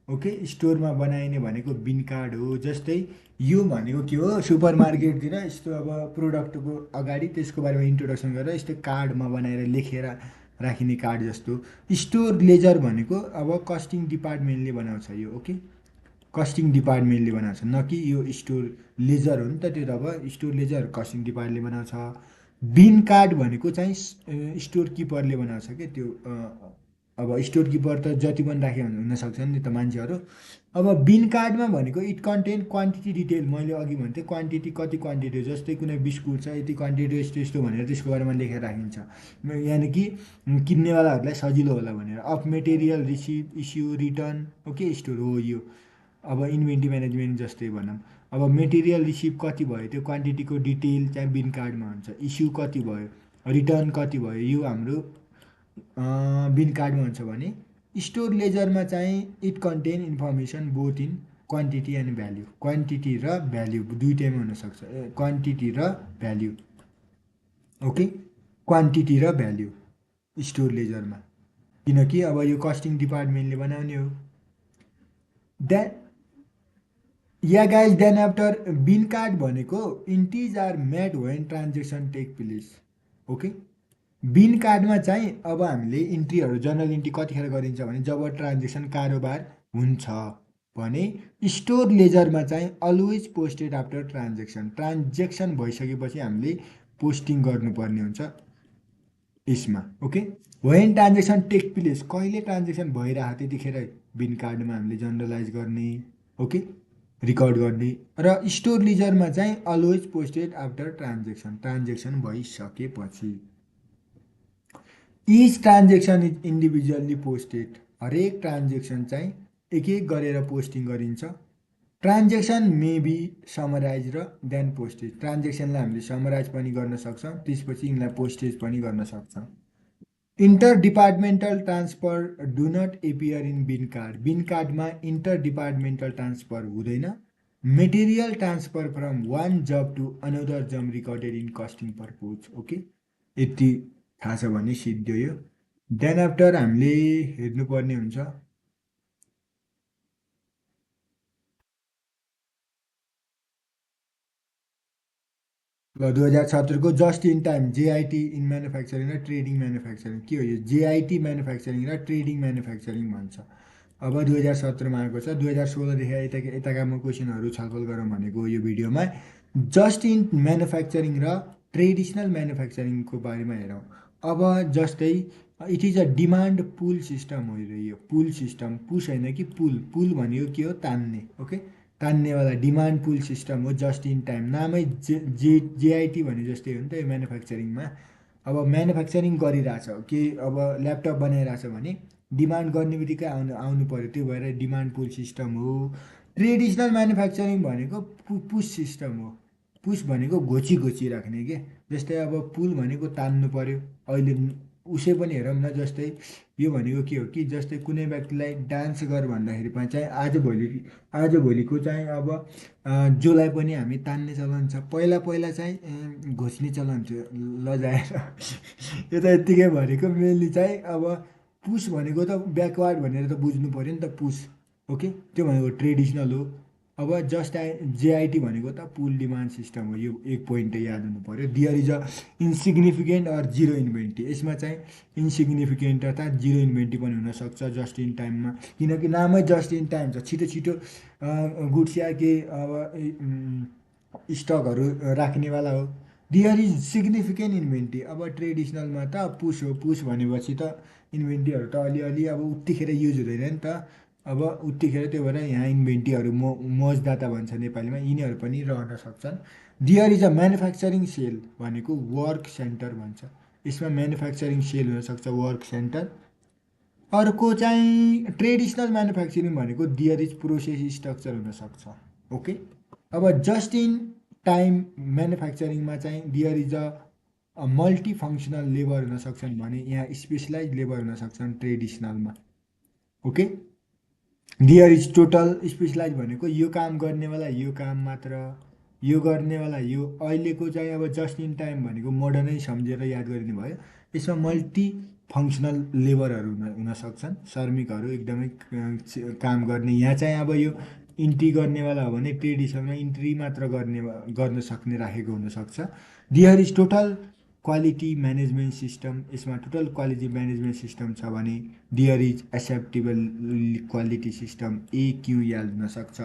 ओके, स्टोरमा बनाइने भनेको बिन कार्ड हो। जस्तै यो भनेको के हो, सुपर मार्केटतिर यस्तो अब प्रोडक्टको अगाडि त्यसको बारेमा इन्ट्रोडक्सन गरेर यस्तो कार्डमा बनाएर लेखेर राखिने कार्ड जस्तो। स्टोर लेजर भनेको अब कस्टिङ डिपार्टमेन्टले बनाउँछ यो, ओके, कस्टिङ डिपार्टमेन्टले बनाउँछ, न कि यो स्टोर लेजर हो नि त, त्यो त अब स्टोर लेजर कस्टिङ डिपार्टले बनाउँछ। बिन कार्ड भनेको चाहिँ स्टोर किपरले बनाउँछ क्या त्यो। अब स्टोर किपर त जति पनि राखे हुनसक्छ नि त मान्छेहरू। अब बिन कार्डमा भनेको इट कन्टेन क्वान्टिटी डिटेल, मैले अघि भन्थेँ क्वान्टिटी, कति क्वान्टिटी हो, जस्तै कुनै बिस्कुट छ यति क्वान्टिटी यस्तो यस्तो भनेर त्यसको बारेमा लेखेर राखिन्छ, यानि कि किन्नेवालाहरूलाई सजिलो होला भनेर। Of material receive issue return, okay, store हो यो। अब इन्भेन्ट्री म्यानेजमेन्ट जस्तै भनौँ, अब मेटेरियल रिसिभ कति भयो त्यो क्वान्टिटीको डिटेल चाहिँ बिन कार्डमा हुन्छ। इस्यु कति भयो, रिटर्न कति भयो, यो हाम्रो बिन कार्डमा हुन्छ भने स्टोर लेजरमा चाहिँ it contain information both in quantity and value, quantity र भ्याल्यु दुइटैमा हुनसक्छ, क्वान्टिटी र भ्याल्यु, ओके, क्वान्टिटी र भ्याल्यु स्टोर लेजरमा, किनकि अब यो कस्टिङ डिपार्टमेन्टले बनाउने हो। द्याट या guys, then after bin card भनेको entries are made when transaction take place, okay. Bin कार्डमा चाहिँ अब हामीले इन्ट्रीहरू जर्नल इन्ट्री कतिखेर गरिन्छ भने जब ट्रान्जेक्सन कारोबार हुन्छ भने। स्टोर लेजरमा चाहिँ always posted after transaction, transaction भइसकेपछि हामीले पोस्टिङ गर्नुपर्ने हुन्छ यसमा, okay. When transaction take place, कहिले ट्रान्जेक्सन भइरहेको त्यतिखेर बिन कार्डमा हामीले जनरलाइज गर्ने, ओके, रिकर्ड गर्ने। र स्टोर लेजरमा चाहिँ always posted after transaction, transaction भइसकेपछि। Each transaction is individually posted, हरेक ट्रान्जेक्सन चाहिँ एक एक गरेर पोस्टिङ गरिन्छ। ट्रान्जेक्सन मे बी समराइज र देन पोस्टेज, ट्रान्जेक्सनलाई हामीले समराइज पनि गर्न सक्छौँ, त्यसपछि यिनलाई पोस्टेज पनि गर्न सक्छौँ। Inter departmental transfer do not appear in bin card, bin कार्डमा इन्टर डिपार्टमेन्टल ट्रान्सफर हुँदैन। Material transfer from one job to another job recorded in costing purpose, okay, यति थाहा छ भने सिद्धियो यो। देन आफ्टर हामीले हेर्नुपर्ने हुन्छ ल 2017को just in time JIT in manufacturing र ट्रेडिङ म्यानुफ्याक्चरिङ, के हो यो जेआइटी म्यानुफ्याक्चरिङ र ट्रेडिङ म्यानुफ्याक्चरिङ भन्छ। अब 2017मा आएको छ, 2016देखि यताका म क्वेसनहरू छलफल गरौँ भनेको यो भिडियोमा जस्ट इन म्यानुफ्याक्चरिङ र ट्रेडिसनल म्यानुफ्याक्चरिङको बारेमा हेरौँ। अब जस्तै it is a demand pool system हो यो, पुल सिस्टम, पुस होइन कि पुल, पुल भनेको के हो, तान्ने, ओके, तान्नेवाला डिमान्ड पुल सिस्टम हो जस्ट इन टाइम। नामै जेआइटी भने जस्तै हो नि त यो म्यानुफ्याक्चरिङमा। अब म्यानुफ्याक्चरिङ गरिरहेछ के, अब ल्यापटप बनाइरहेछ भने डिमान्ड गर्ने बित्तिकै आउनु पऱ्यो, त्यो भएर डिमान्ड पुल सिस्टम हो। ट्रेडिसनल म्यानुफ्याक्चरिङ भनेको पुस सिस्टम हो, पुस भनेको घोची घोची राख्ने के, जस्तै अब पुल भनेको तान्नु पऱ्यो। अहिले उसै पनि हेरौँ न, जस्तै यो भनेको के हो कि जस्तै कुनै व्यक्तिलाई डान्स गर भन्दाखेरिमा चाहिँ आजभोलिको चाहिँ अब जसलाई पनि हामी तान्ने चलन छ। पहिला पहिला चाहिँ घोच्ने चलन थियो लजाएर यो त यत्तिकै भनेको, मेनली चाहिँ अब पुस भनेको त ब्याकवार्ड भनेर त बुझ्नु पऱ्यो नि त, पुस, ओके, त्यो भनेको ट्रेडिसनल हो। अब जस्ट जेआइटी भनेको त पुल डिमान्ड सिस्टम हो, यो एक पोइन्ट याद हुनु पऱ्यो। There is a insignificant or zero inventory, यसमा चाहिँ इन्सिग्निफिकेन्ट अर्थात् जिरो इन्भेन्ट्री पनि हुनसक्छ जस्ट इन टाइममा, किनकि नामै जस्ट इन टाइम छ, छिटो छिटो गुड्स या के अब स्टकहरू राख्नेवाला हो। दियर इज सिग्निफिकेन्ट इन्भेन्ट्री, अब ट्रेडिसनलमा त पुस हो, पुस भनेपछि त इन्भेन्ट्रीहरू त अलिअलि अब उतिखेर युज हुँदैन नि त, अब उतिखेर, त्यो भएर यहाँ इन्भेन्ट्रीहरू मजदाता भन्छ नेपालीमा, यिनीहरू पनि रहन सक्छन्। There is a manufacturing cell भनेको वर्क सेन्टर भन्छ, यसमा म्यानुफ्याक्चरिङ सेल हुनसक्छ, वर्क सेन्टर। अर्को चाहिँ ट्रेडिसनल म्यानुफ्याक्चरिङ भनेको दियर इज प्रोसेस स्ट्रक्चर हुनसक्छ, ओके। अब जस्ट इन टाइम म्यानुफ्याक्चरिङमा चाहिँ there is a multifunctional labour हुन सक्छन् भने यहाँ स्पेसलाइज लेबर हुन सक्छन् ट्रेडिसनलमा, okay. There is total specialize भनेको यो काम गर्नेवाला यो काम मात्र, यो गर्नेवाला यो अहिलेको चाहिँ अब जस्ट इन टाइम भनेको मोडर्नै सम्झेर याद गरिने भयो। यसमा मल्टी फङ्सनल लेबरहरू हुन सक्छन्, श्रमिकहरू एकदमै काम गर्ने। यहाँ चाहिँ अब यो इन्ट्री गर्नेवाला हो भने ट्रेडिसनमा इन्ट्री मात्र गर्न सक्ने राखेको हुनसक्छ। दियर is total quality management system, यसमा टोटल क्वालिटी म्यानेजमेन्ट सिस्टम छ भने दियर is acceptable quality system AQL हुनसक्छ।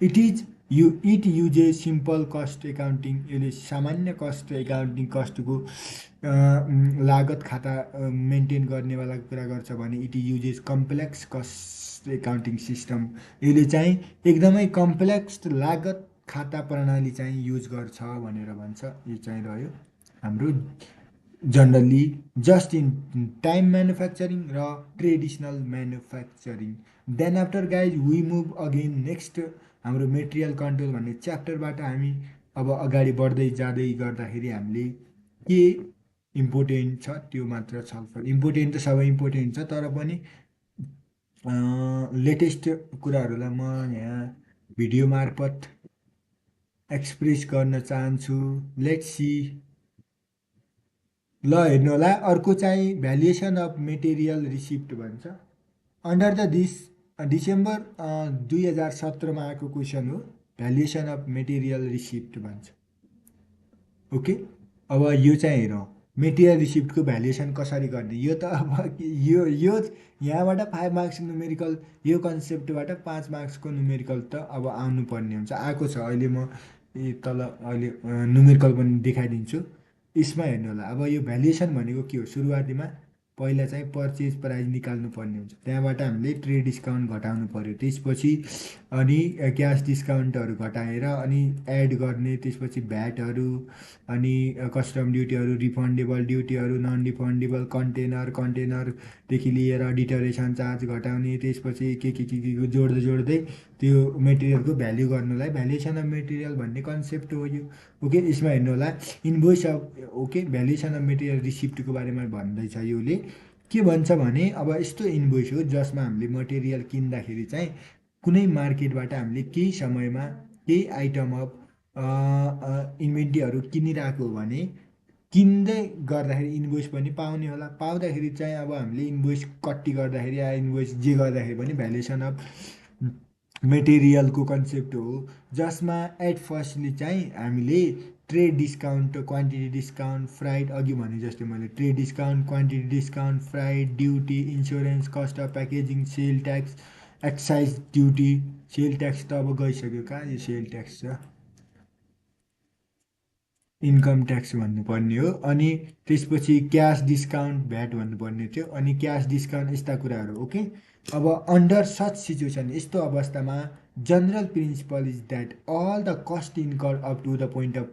It uses simple cost accounting, यसले सामान्य कस्ट एकाउन्टिङ कस्टको लागत खाता मेन्टेन गर्नेवाला कुरा गर्छ भने it uses complex cost accounting system, यसले चाहिँ एकदमै कम्प्लेक्स लागत खाता प्रणाली चाहिँ युज गर्छ भनेर भन्छ। यो चाहिँ रह्यो हाम्रो generally just in time manufacturing र traditional manufacturing. Then after guys we move again next हाम्रो मेटेरियल कन्ट्रोल भन्ने च्याप्टरबाट हामी अब अगाडि बढ्दै जाँदै गर्दाखेरि हामीले के इम्पोर्टेन्ट छ त्यो मात्र छलफल। इम्पोर्टेन्ट त सबै इम्पोर्टेन्ट छ, तर पनि लेटेस्ट कुराहरूलाई म यहाँ भिडियो मार्फत एक्सप्रेस गर्न चाहन्छु। Let's see. ल हेर्नु होला, अर्को चाहिँ भ्यालुएसन अफ मेटेरियल रिसिप्ट भन्छ। अन्डर द डिसेम्बर 2017मा आएको क्वेसन हो, भ्यालुएसन अफ मेटेरियल रिसिप्ट भन्छ। ओके, अब यो चाहिँ हेरौँ मेटेरियल रिसिप्टको भ्यालुएसन कसरी गर्ने। यो त अब यो यहाँबाट 5 मार्क्स न्युमेरिकल, यो कन्सेप्टबाट 5 मार्क्सको न्युमेरिकल त अब आउनुपर्ने हुन्छ, आएको छ। अहिले म तल अहिले न्युमेरिकल पनि देखाइदिन्छु। यसमा हेर्नु होला, अब यो भ्यालुएसन भनेको के हो। सुरुवातीमा पहिला चाहिँ पर्चेज प्राइस निकाल्नु पर्ने हुन्छ, त्यहाँबाट हामीले ट्रेड डिस्काउन्ट घटाउनु पर्यो, त्यसपछि अनि क्यास डिस्काउन्टहरू घटाएर अनि एड गर्ने, त्यसपछि भ्याटहरू अनि कस्टम ड्युटीहरू, रिफन्डेबल ड्युटीहरू, नन रिफन्डेबल कन्टेनरदेखि लिएर डिटरेसन चार्ज घटाउने, त्यसपछि के जोड्दै त्यो मेटेरियलको भ्याल्यु गर्नुलाई भ्यालुएसन अफ मेटेरियल भन्ने कन्सेप्ट हो यो। ओके, यसमा हेर्नु होला invoice of, okay, valuation of material रिसिप्टको बारेमा भन्दैछ। योले के भन्छ भने अब यस्तो इन्भोइस हो जसमा हामीले मटेरियल किन्दाखेरि चाहिँ कुनै मार्केटबाट हामीले केही समयमा केही आइटम अफ इन्भेन्ट्रीहरू किनिरहेको हो भने किन्दै गर्दाखेरि इन्भोइस पनि पाउने होला। पाउँदाखेरि चाहिँ अब हामीले इन्भोइस कट्टी गर्दाखेरि या इन्भोइस जे गर्दाखेरि पनि भ्यालुएसन अफ मेटेरियलको कन्सेप्ट हो, जसमा एट फर्स्टली चाहिँ हामीले trade discount, quantity discount, freight, अघि भने जस्तै मैले trade discount, quantity discount, freight, duty, insurance, cost of packaging, sale tax, excise duty. Sale tax त अब गइसक्यो, कहाँ यो सेल ट्याक्स छ, इन्कम ट्याक्स भन्नुपर्ने हो। अनि त्यसपछि क्यास डिस्काउन्ट, भ्याट भन्नुपर्ने थियो, अनि क्यास डिस्काउन्ट, यस्ता कुराहरू। ओके, अब अन्डर सच सिचुएसन, यस्तो अवस्थामा general principle is that all the cost incurred up to the point of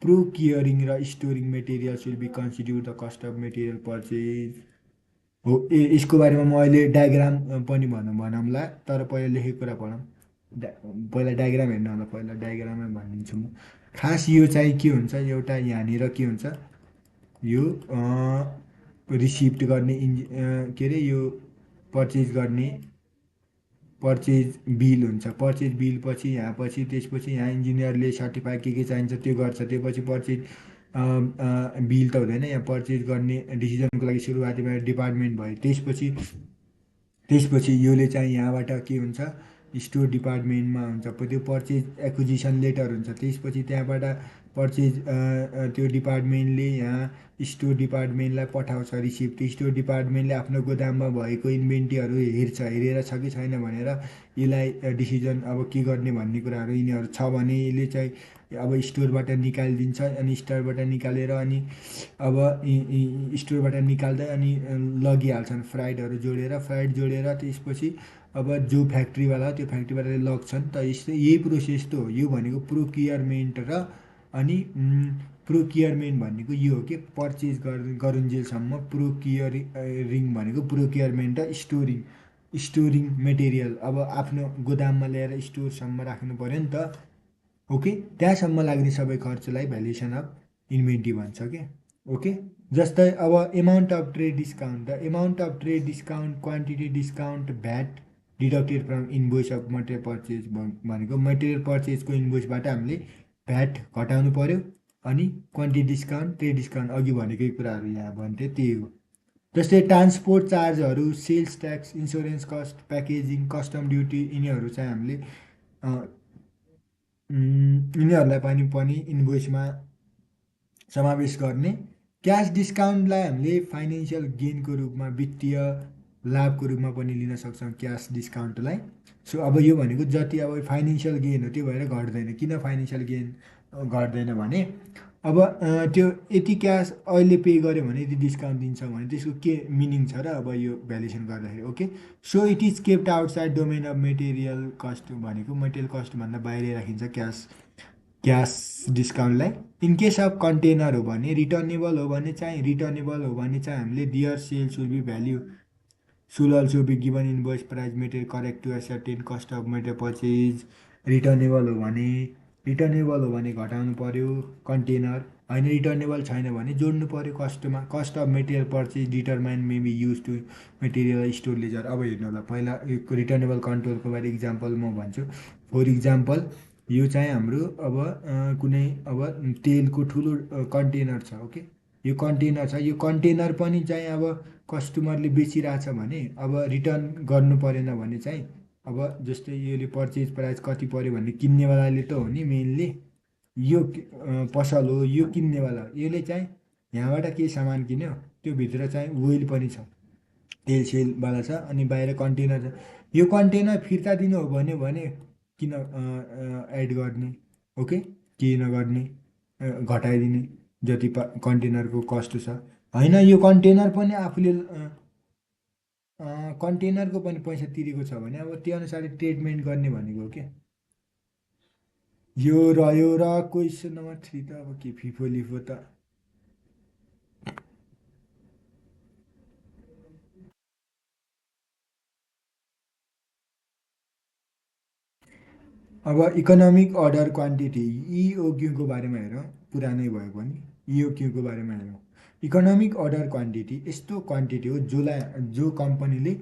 procuring र storing materials will be considered the cost of material purchase हो। यसको बारेमा म अहिले डायग्राम पनि भनौँला, तर पहिला लेखेको कुरा पढौँ। पहिला डायग्राम हेर्नु होला, पहिला डायग्राममा भनिदिन्छु म। खास यो चाहिँ के हुन्छ, एउटा यहाँनिर के हुन्छ, यो रिसिप्ट गर्ने के अरे यो पर्चेज गर्ने पर्चेज बिल हुन्छ। पर्चेज बिल पछि यहाँ पछि त्यसपछि यहाँ इन्जिनियरले सर्टिफाई के चाहिन्छ त्यो गर्छ, त्योपछि पर्चेज बिल त हुँदैन, यहाँ पर्चेज गर्ने डिसिजनको लागि सुरुवातीमा डिपार्टमेन्ट भयो, त्यसपछि योले चाहिँ यहाँबाट के हुन्छ, स्टोर डिपार्टमेन्टमा हुन्छ, त्यो पर्चेज एक्विजिसन लेटर हुन्छ, त्यसपछि त्यहाँबाट पर्चेज त्यो डिपार्टमेन्टले यहाँ स्टोर डिपार्टमेन्टलाई पठाउँछ रिसिप्ट। स्टोर डिपार्टमेन्टले आफ्नो गोदाममा भएको इन्भेन्ट्रीहरू हेरेर छ कि छैन भनेर यसलाई डिसिजन अब के गर्ने भन्ने कुराहरू यिनीहरू छ भने यसले चाहिँ अब स्टोरबाट निकालिदिन्छ। अनि स्टोरबाट निकालेर अनि अब स्टोरबाट निकाल्दै अनि लगिहाल्छन् फ्राइडहरू जोडेर त्यसपछि अब जो फ्याक्ट्रीवाला त्यो फ्याक्ट्रीबाट लग्छन्। त यस्तै यही प्रोसेस त हो। यो भनेको प्रोक्योरमेन्ट र अनि प्रोक्योरमेन्ट भनेको यो हो कि पर्चेज गरुन्जेलसम्म प्रोक्योरिङ भनेको प्रोक्योरमेन्ट र स्टोरिङ मेटेरियल अब आफ्नो गोदाममा ल्याएर स्टोरसम्म राख्नु पऱ्यो नि त। ओके, त्यहाँसम्म लाग्ने सबै खर्चलाई भ्यालुएसन अफ इन्भेन्ट्री भन्छ के। ओके, जस्तै अब amount of trade discount, the amount of trade discount, quantity discount, VAT deducted from invoice of material purchase भनेको मटेरियल पर्चेजको इन्भोइसबाट हामीले भ्याट घटाउनु पर्यो अनि क्वान्टिटी डिस्काउन्ट ट्रेड डिस्काउन्ट अघि भनेकै कुराहरू यहाँ भन्थे त्यही हो। जस्तै ट्रान्सपोर्ट चार्जहरू sales tax insurance cost packaging custom duty यिनीहरू चाहिँ हामीले यिनीहरूलाई पनि इन्भोइसमा समावेश गर्ने। क्यास डिस्काउन्टलाई हामीले फाइनेन्सियल गेनको रूपमा वित्तीय लाभको रूपमा पनि लिन सक्छौँ क्यास डिस्काउन्टलाई। सो अब यो भनेको जति अब फाइनेन्सियल गेन हो त्यो भएर घट्दैन। किन फाइनेन्सियल गेन घट्दैन भने अब त्यो यति क्यास अहिले पे गर्यो भने यति डिस्काउन्ट दिन्छ भने त्यसको के मिनिङ छ र अब यो भ्यालुएसन गर्दाखेरि okay. So it is kept outside domain of material cost भनेको मेटेरियल कस्टभन्दा बाहिर राखिन्छ क्यास क्यास डिस्काउन्टलाई। इन केस अफ कन्टेनर हो भने रिटर्नेबल हो भने चाहिँ हामीले there sale should be value shall also be given invoice price material correct to certain cost of material purchase. Returnable हो भने घटाउनु पर्यो कन्टेनर होइन रिटर्नेबल छैन भने जोड्नु पर्यो कस्टमा। Cost of material purchase determine may be use to material store ledger. अब हेर्नु होला पहिला रिटर्नेबल कन्ट्रोलको बारे इक्जाम्पल म भन्छु। फर इक्जाम्पल यो चाहिँ हाम्रो अब कुनै अब तेलको ठुलो कन्टेनर छ ओके। यो कन्टेनर छ यो कन्टेनर पनि चाहिँ अब कस्टमरले बेचिरहेछ भने अब रिटर्न गर्नु परेन भने चाहिँ अब जस्तै यसले पर्चेज प्राइस कति पऱ्यो भने किन्नेवालाले त हो नि मेनली यो पसल हो यो किन्नेवाला यसले चाहिँ यहाँबाट केही सामान किन्यो त्यो भित्र चाहिँ ओइल पनि छ तेल सेलवाला छ अनि बाहिर कन्टेनर छ। यो कन्टेनर फिर्ता दिनु हो भने किन एड गर्ने ओके के नगर्ने घटाइदिने जति कन्टेनरको कस्ट छ होइन। यो कन्टेनर पनि आफूले कन्टेनरको पनि पैसा तिरेको छ भने अब त्यो अनुसारले ट्रिटमेन्ट गर्ने भनेको हो क्या। यो रह्यो र क्वेसन नम्बर 3 त अब के फिफो लिफो त अब इकोनोमिक अर्डर क्वान्टिटी इओक्यूको बारेमा हेरौँ। पुरानै भए पनि इओक्यूको बारेमा हेरौँ। इकोनोमिक अर्डर क्वान्टिटी यस्तो क्वान्टिटी हो जो कम्पनीले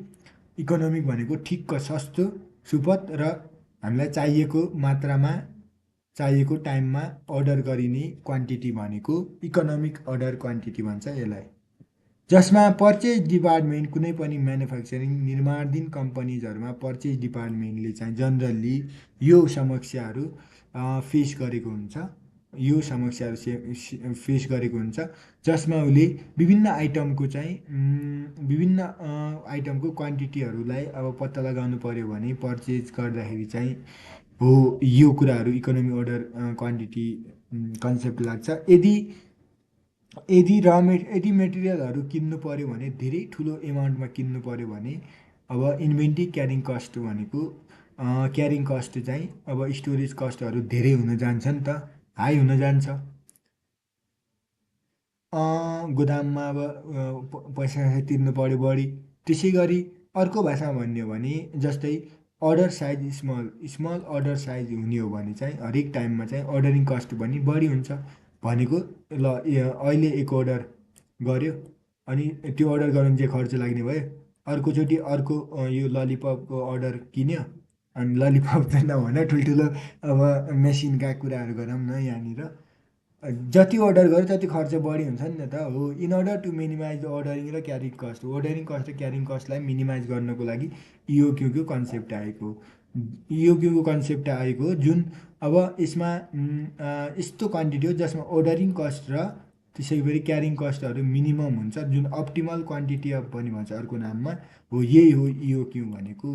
इकोनोमिक भनेको ठिक्क सस्तो सुपथ र हामीलाई चाहिएको मात्रामा चाहिएको टाइममा अर्डर गरिने क्वान्टिटी भनेको इकोनोमिक अर्डर क्वान्टिटी भन्छ यसलाई। जसमा पर्चेज डिपार्टमेन्ट कुनै पनि म्यानुफ्याक्चरिङ निर्माणाधीन कम्पनीजहरूमा पर्चेज डिपार्टमेन्टले चाहिँ जनरली यो समस्याहरू फेस गरेको हुन्छ जसमा उसले विभिन्न आइटमको क्वान्टिटीहरूलाई अब पत्ता लगाउनु पर्यो भने पर्चेज गर्दाखेरि चाहिँ हो यो कुराहरू इकोनोमिक अर्डर क्वान्टिटी कन्सेप्ट लाग्छ। यदि मेटेरियलहरू किन्नु पर्यो भने धेरै ठुलो एमाउन्टमा किन्नु पर्यो भने अब इन्भेन्ट्री क्यारिङ कस्ट भनेको क्यारिङ कस्ट चाहिँ अब स्टोरेज कस्टहरू धेरै हुन जान्छ नि त हाई हुन जान्छ। गोदाममा अब पैसा तिर्नु पर्यो बढी। त्यसै गरी अर्को भाषामा भन्ने हो भने जस्तै order size small order size हुने हो भने चाहिँ हरेक टाइममा चाहिँ अर्डरिङ कस्ट पनि बढी हुन्छ भनेको। ल अहिले एक अर्डर गऱ्यो अनि त्यो अर्डर गर्नु चाहिँ खर्च लाग्ने भयो अर्कोचोटि अर्को यो ललिपपको अर्डर किन्यो अनि ललिपप चाहिँ नभन ठुल्ठुलो अब मेसिनका कुराहरू गरौँ न यहाँनिर जति अर्डर गर्यो त्यति खर्च बढी हुन्छ नि त हो। In order to minimize ordering र क्यारिङ कस्ट अर्डरिङ कस्ट र क्यारिङ कस्टलाई मिनिमाइज गर्नको लागि इओक्यूको कन्सेप्ट आएको जुन अब यसमा यस्तो क्वान्टिटी हो जसमा अर्डरिङ कस्ट र त्यसै गरी क्यारिङ कस्टहरू मिनिमम हुन्छ जुन अप्टिमल क्वान्टिटी अफ पनि भन्छ अर्को नाममा हो यही हो इओक्यू भनेको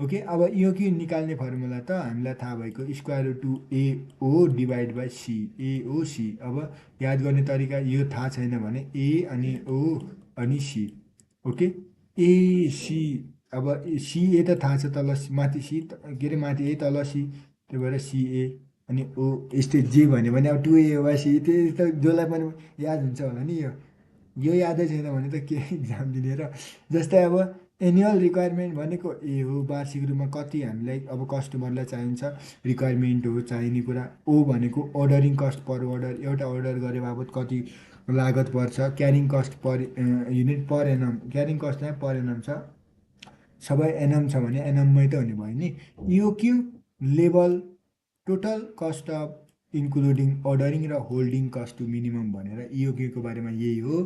ओके। अब इओक्यू निकाल्ने फर्मुला त हामीलाई थाहा भएको square root two AO divide by C AOC. अब याद गर्ने तरिका यो थाहा छैन भने ए अनि ओ अनि सी ओके। एसी अब सिए त थाहा छ तल माथि सी के अरे माथि ए तल सी त्यही भएर सिए अनि ओ यस्तै जे भन्यो भने अब 2A वा सी त्यही त जसलाई पनि याद हुन्छ होला नि यो यादै छैन भने त के इक्जाम दिने र। जस्तै अब एनुअल रिक्वायरमेन्ट भनेको ए हो वार्षिक रूपमा कति हामीलाई अब कस्टमरलाई चाहिन्छ रिक्वायरमेन्ट हो चाहिने कुरा। ओ भनेको अर्डरिङ कस्ट पर अर्डर एउटा अर्डर गरे बापत कति लागत पर्छ। Carrying cost per unit per annum carrying cost चाहिँ पर एनम छ सबै एनम छ भने एनममै त हुने भयो नि। EOQ level total cost of including ordering र होल्डिङ कस्ट टु मिनिमम भनेर इओकेको बारेमा यही हो।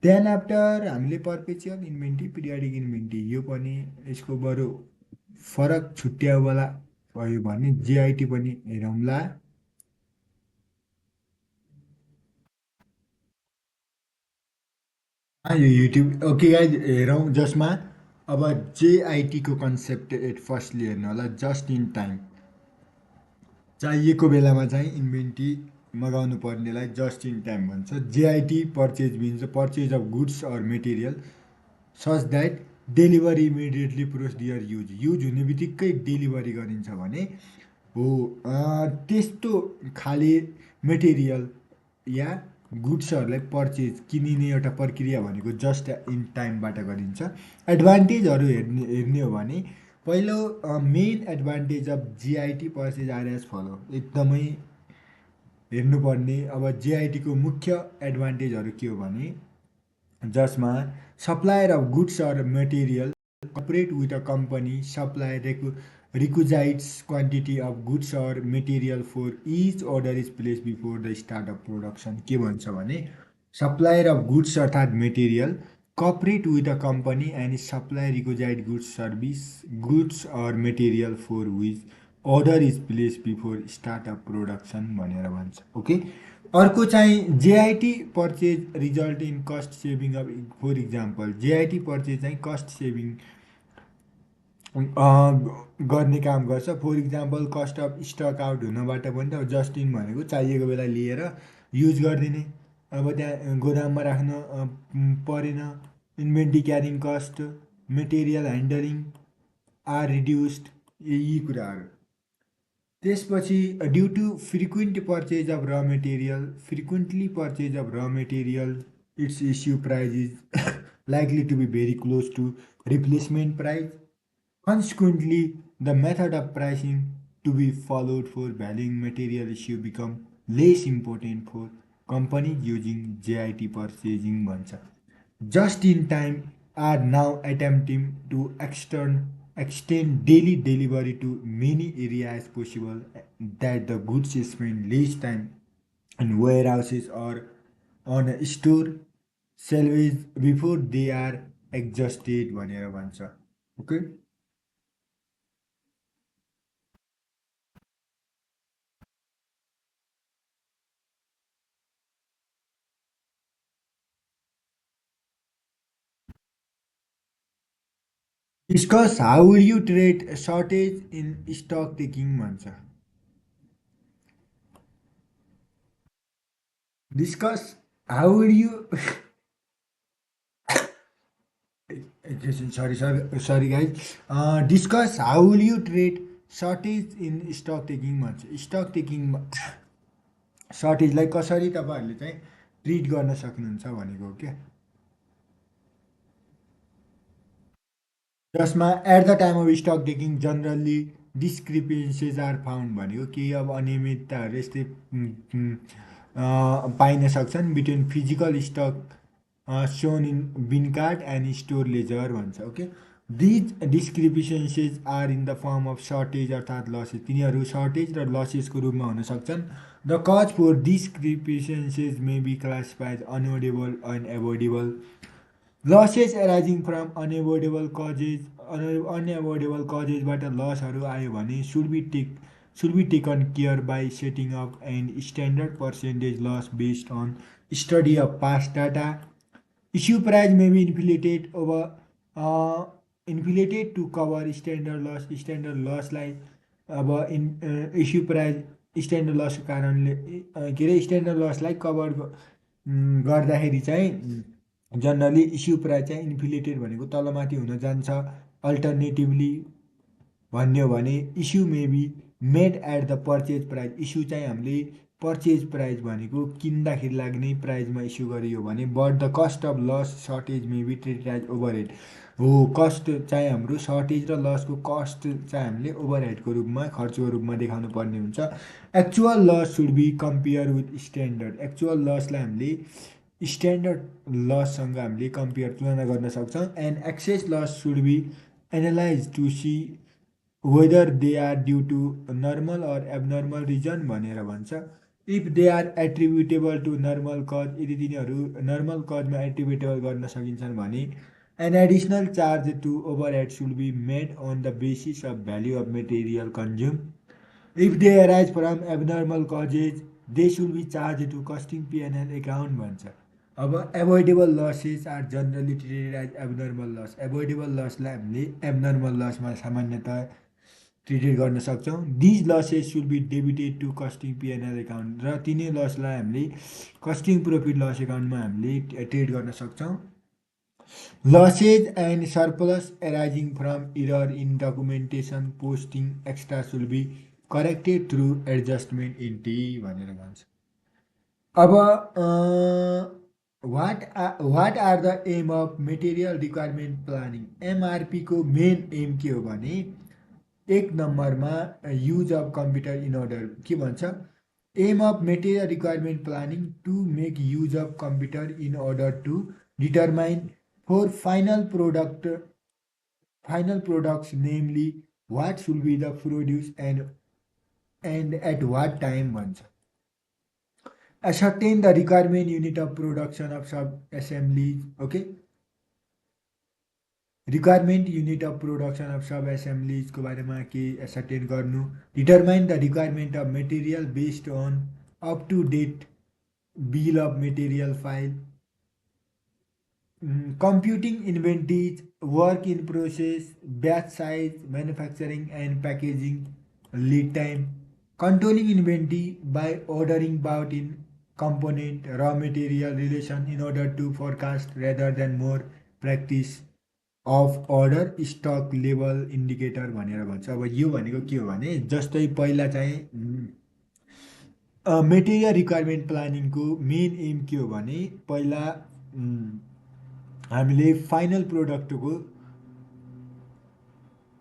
देन आफ्टर हामीले पर्पेचुअल इन्भेन्ट्री पिरियडिक इन्भेन्ट्री यो पनि यसको बरु फरक छुट्याउला भयो भने जेआइटी पनि हेरौँला। यो युट्युब ओके गाइज हेरौँ जसमा अब जेआइटीको कन्सेप्ट एट फर्स्टली हेर्नु होला जस्ट इन टाइम चाहिएको बेलामा चाहिँ इन्भेन्ट्री मगाउनु पर्नेलाई जस्ट इन टाइम भन्छ। JIT purchase means purchase of goods or material such that delivery immediately pros their use हुने बित्तिकै डेलिभरी गरिन्छ भने हो त्यस्तो खाले मेटेरियल या गुड्सहरूलाई पर्चेज किनिने एउटा प्रक्रिया भनेको जस्ट इन टाइमबाट गरिन्छ। एडभान्टेजहरू हेर्ने हो भने पहिलो main advantage of JIT purchase are as follow एकदमै हेर्नुपर्ने अब जिआइटीको मुख्य एडभान्टेजहरू के हो भने जसमा supplier of goods or material cooperate with a company supply requisites quantity of goods or material for each order is placed before the start of production के भन्छ भने supplier of goods अर्थात् material cooperate with a company and supply requisite goods or material for which order is placed before start of production भनेर भन्छ। Okay अर्को चाहिँ JIT purchase result in cost saving of for example JIT purchase चाहिँ cost saving गर्ने काम गर्छ। For example cost of stock out हुनबाट पनि त जस्ट इन भनेको चाहिएको बेला लिएर युज गरिदिने अब त्यहाँ गोदाममा राख्न परेन। Inventory carrying cost material handling are reduced यी कुराहरू। त्यसपछि due to frequent purchase of र मेटेरियल फ्रिक्वेन्टली पर्चेज अफ र material its issue price is likely to be very close to replacement price. Consequently, the method of pricing to be followed for valuing material issue become less important for companies using JIT purchasing भन्छ। Just in time are now attempting to extend daily delivery to many areas possible that the goods spend less time in warehouses or on a store shelves before they are exhausted भनेर भन्छ। Okay discuss how will you trade shortage in stock taking भन्छ। Discuss how will you sorry guys discuss how will you trade shortage in stock taking भन्छ। Stock टेकिङमा सर्टेजलाई कसरी तपाईँहरूले चाहिँ treat गर्न सक्नुहुन्छ भनेको क्या। जसमा at the time of stock taking generally discrepancies are found भनेको केही अब अनियमितताहरू यस्तै पाइन सक्छन् between physical stock shown in bin card and store ledger भन्छ। Okay these discrepancies are in the form of shortage अर्थात् लसेस तिनीहरू सर्टेज र लसेसको रूपमा हुन सक्छन्। The cause for discrepancies may be classified अनएभोइडेबल and एभोइडेबल losses arising from अनएभोइडेबल कजेसबाट लसहरू आयो भने should be taken care by setting up an standard percentage loss based on study of past data. Issue price may be inflated to cover standard loss. Standard loss like अब issue price standard लसको कारणले के अरे standard लसलाई cover गर्दाखेरि चाहिँ generally issue price चाहिँ inflated भनेको तलमाथि हुन जान्छ। अल्टरनेटिभली भन्ने हो भने issue may be made at the purchase price issue चाहिँ हामीले पर्चेज प्राइस भनेको किन्दाखेरि लाग्ने प्राइजमा इस्यु गरियो भने but the cost of loss shortage may be treated as overhead हो। कस्ट चाहिँ हाम्रो सर्टेज र लसको कस्ट चाहिँ हामीले ओभरहेडको रूपमा खर्चको रूपमा देखाउनु पर्ने हुन्छ। Actual loss should be compare with standard actual लसलाई हामीले स्ट्यान्डर्ड लससँग हामीले कम्पेयर तुलना गर्न सक्छौँ। And excess loss should be analyse to see whether they are due to normal or abnormal reason भनेर भन्छ. If they are attributable to normal cause, यदि तिनीहरू normal cause मा attributable गर्न सकिन्छन् भने an additional charge to overhead should be made on the basis of value of material consumed. If they arise from abnormal causes, they should be charged to costing P&L account भन्छ. अब avoidable losses are generally treated as abnormal loss. Avoidable loss लाई हामीले abnormal loss मा सामान्यतः treated गर्न सक्छौँ. These losses should be debited to costing PNL account र तिनै लसलाई हामीले कस्टिङ प्रफिट लस एकाउन्टमा हामीले ट्रेड गर्न सक्छौँ. Losses and surplus arising from error in documentation posting extra should be corrected through adjustment in T भनेर भन्छ. अब what are the aim of material requirement planning. एमआरपीको मेन एम के हो भने एक नम्बरमा use of computer in order के भन्छ. Aim of material requirement planning to make use of computer in order to determine for final products namely what should be the produce and at what time भन्छ. ascertain the requirement unit of production of sub assemblies. Okay, requirement unit of production of sub एसेम्ब्लिजको बारेमा के ascertain गर्नु. Determine the requirement of material based on up to date bill of material file. Computing inventories, work in process, batch size, manufacturing and packaging, lead time. Controlling inventory by ordering bought in component, raw material relation in order to forecast rather than more practice of order stock level indicator भनेर भन्छ. अब यो भनेको के हो भने जस्तै पहिला चाहिँ मेटेरियल रिक्वायरमेन्ट प्लानिङको मेन एम के हो भने पहिला हामीले फाइनल प्रोडक्टको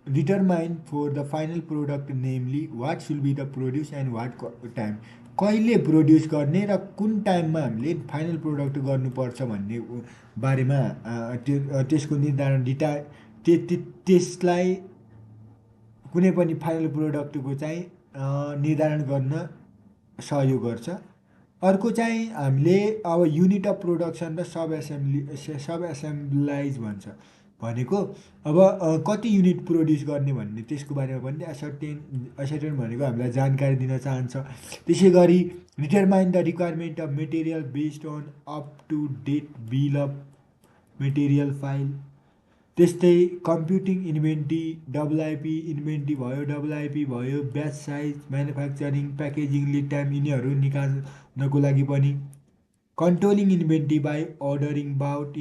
determine for the final product namely what should be the produce and what time. कहिले प्रोड्युस गर्ने र कुन टाइममा हामीले फाइनल प्रोडक्ट गर्नुपर्छ भन्ने बारेमा त्यसको निर्धारण त्यसलाई कुनै पनि फाइनल प्रोडक्टको चाहिँ निर्धारण गर्न सहयोग गर्छ. अर्को चाहिँ हामीले अब युनिट अफ प्रोडक्सन र सब एसेम्ब्लाइज भन्छ भनेको अब कति युनिट प्रोड्युस गर्ने भन्ने त्यसको बारेमा पनि असर्टेन भनेको हामीलाई जानकारी दिन चाहन्छ. त्यसै गरी determine the requirement of material based on up to date bill of material file. त्यस्तै कम्प्युटिङ इन्भेन्ट्री, डब्लुआइपी इन्भेन्ट्री भयो, डब्लुआइपी भयो, batch size, manufacturing, packaging, lead time यिनीहरू निकाल्नको लागि पनि controlling inventory by ordering bought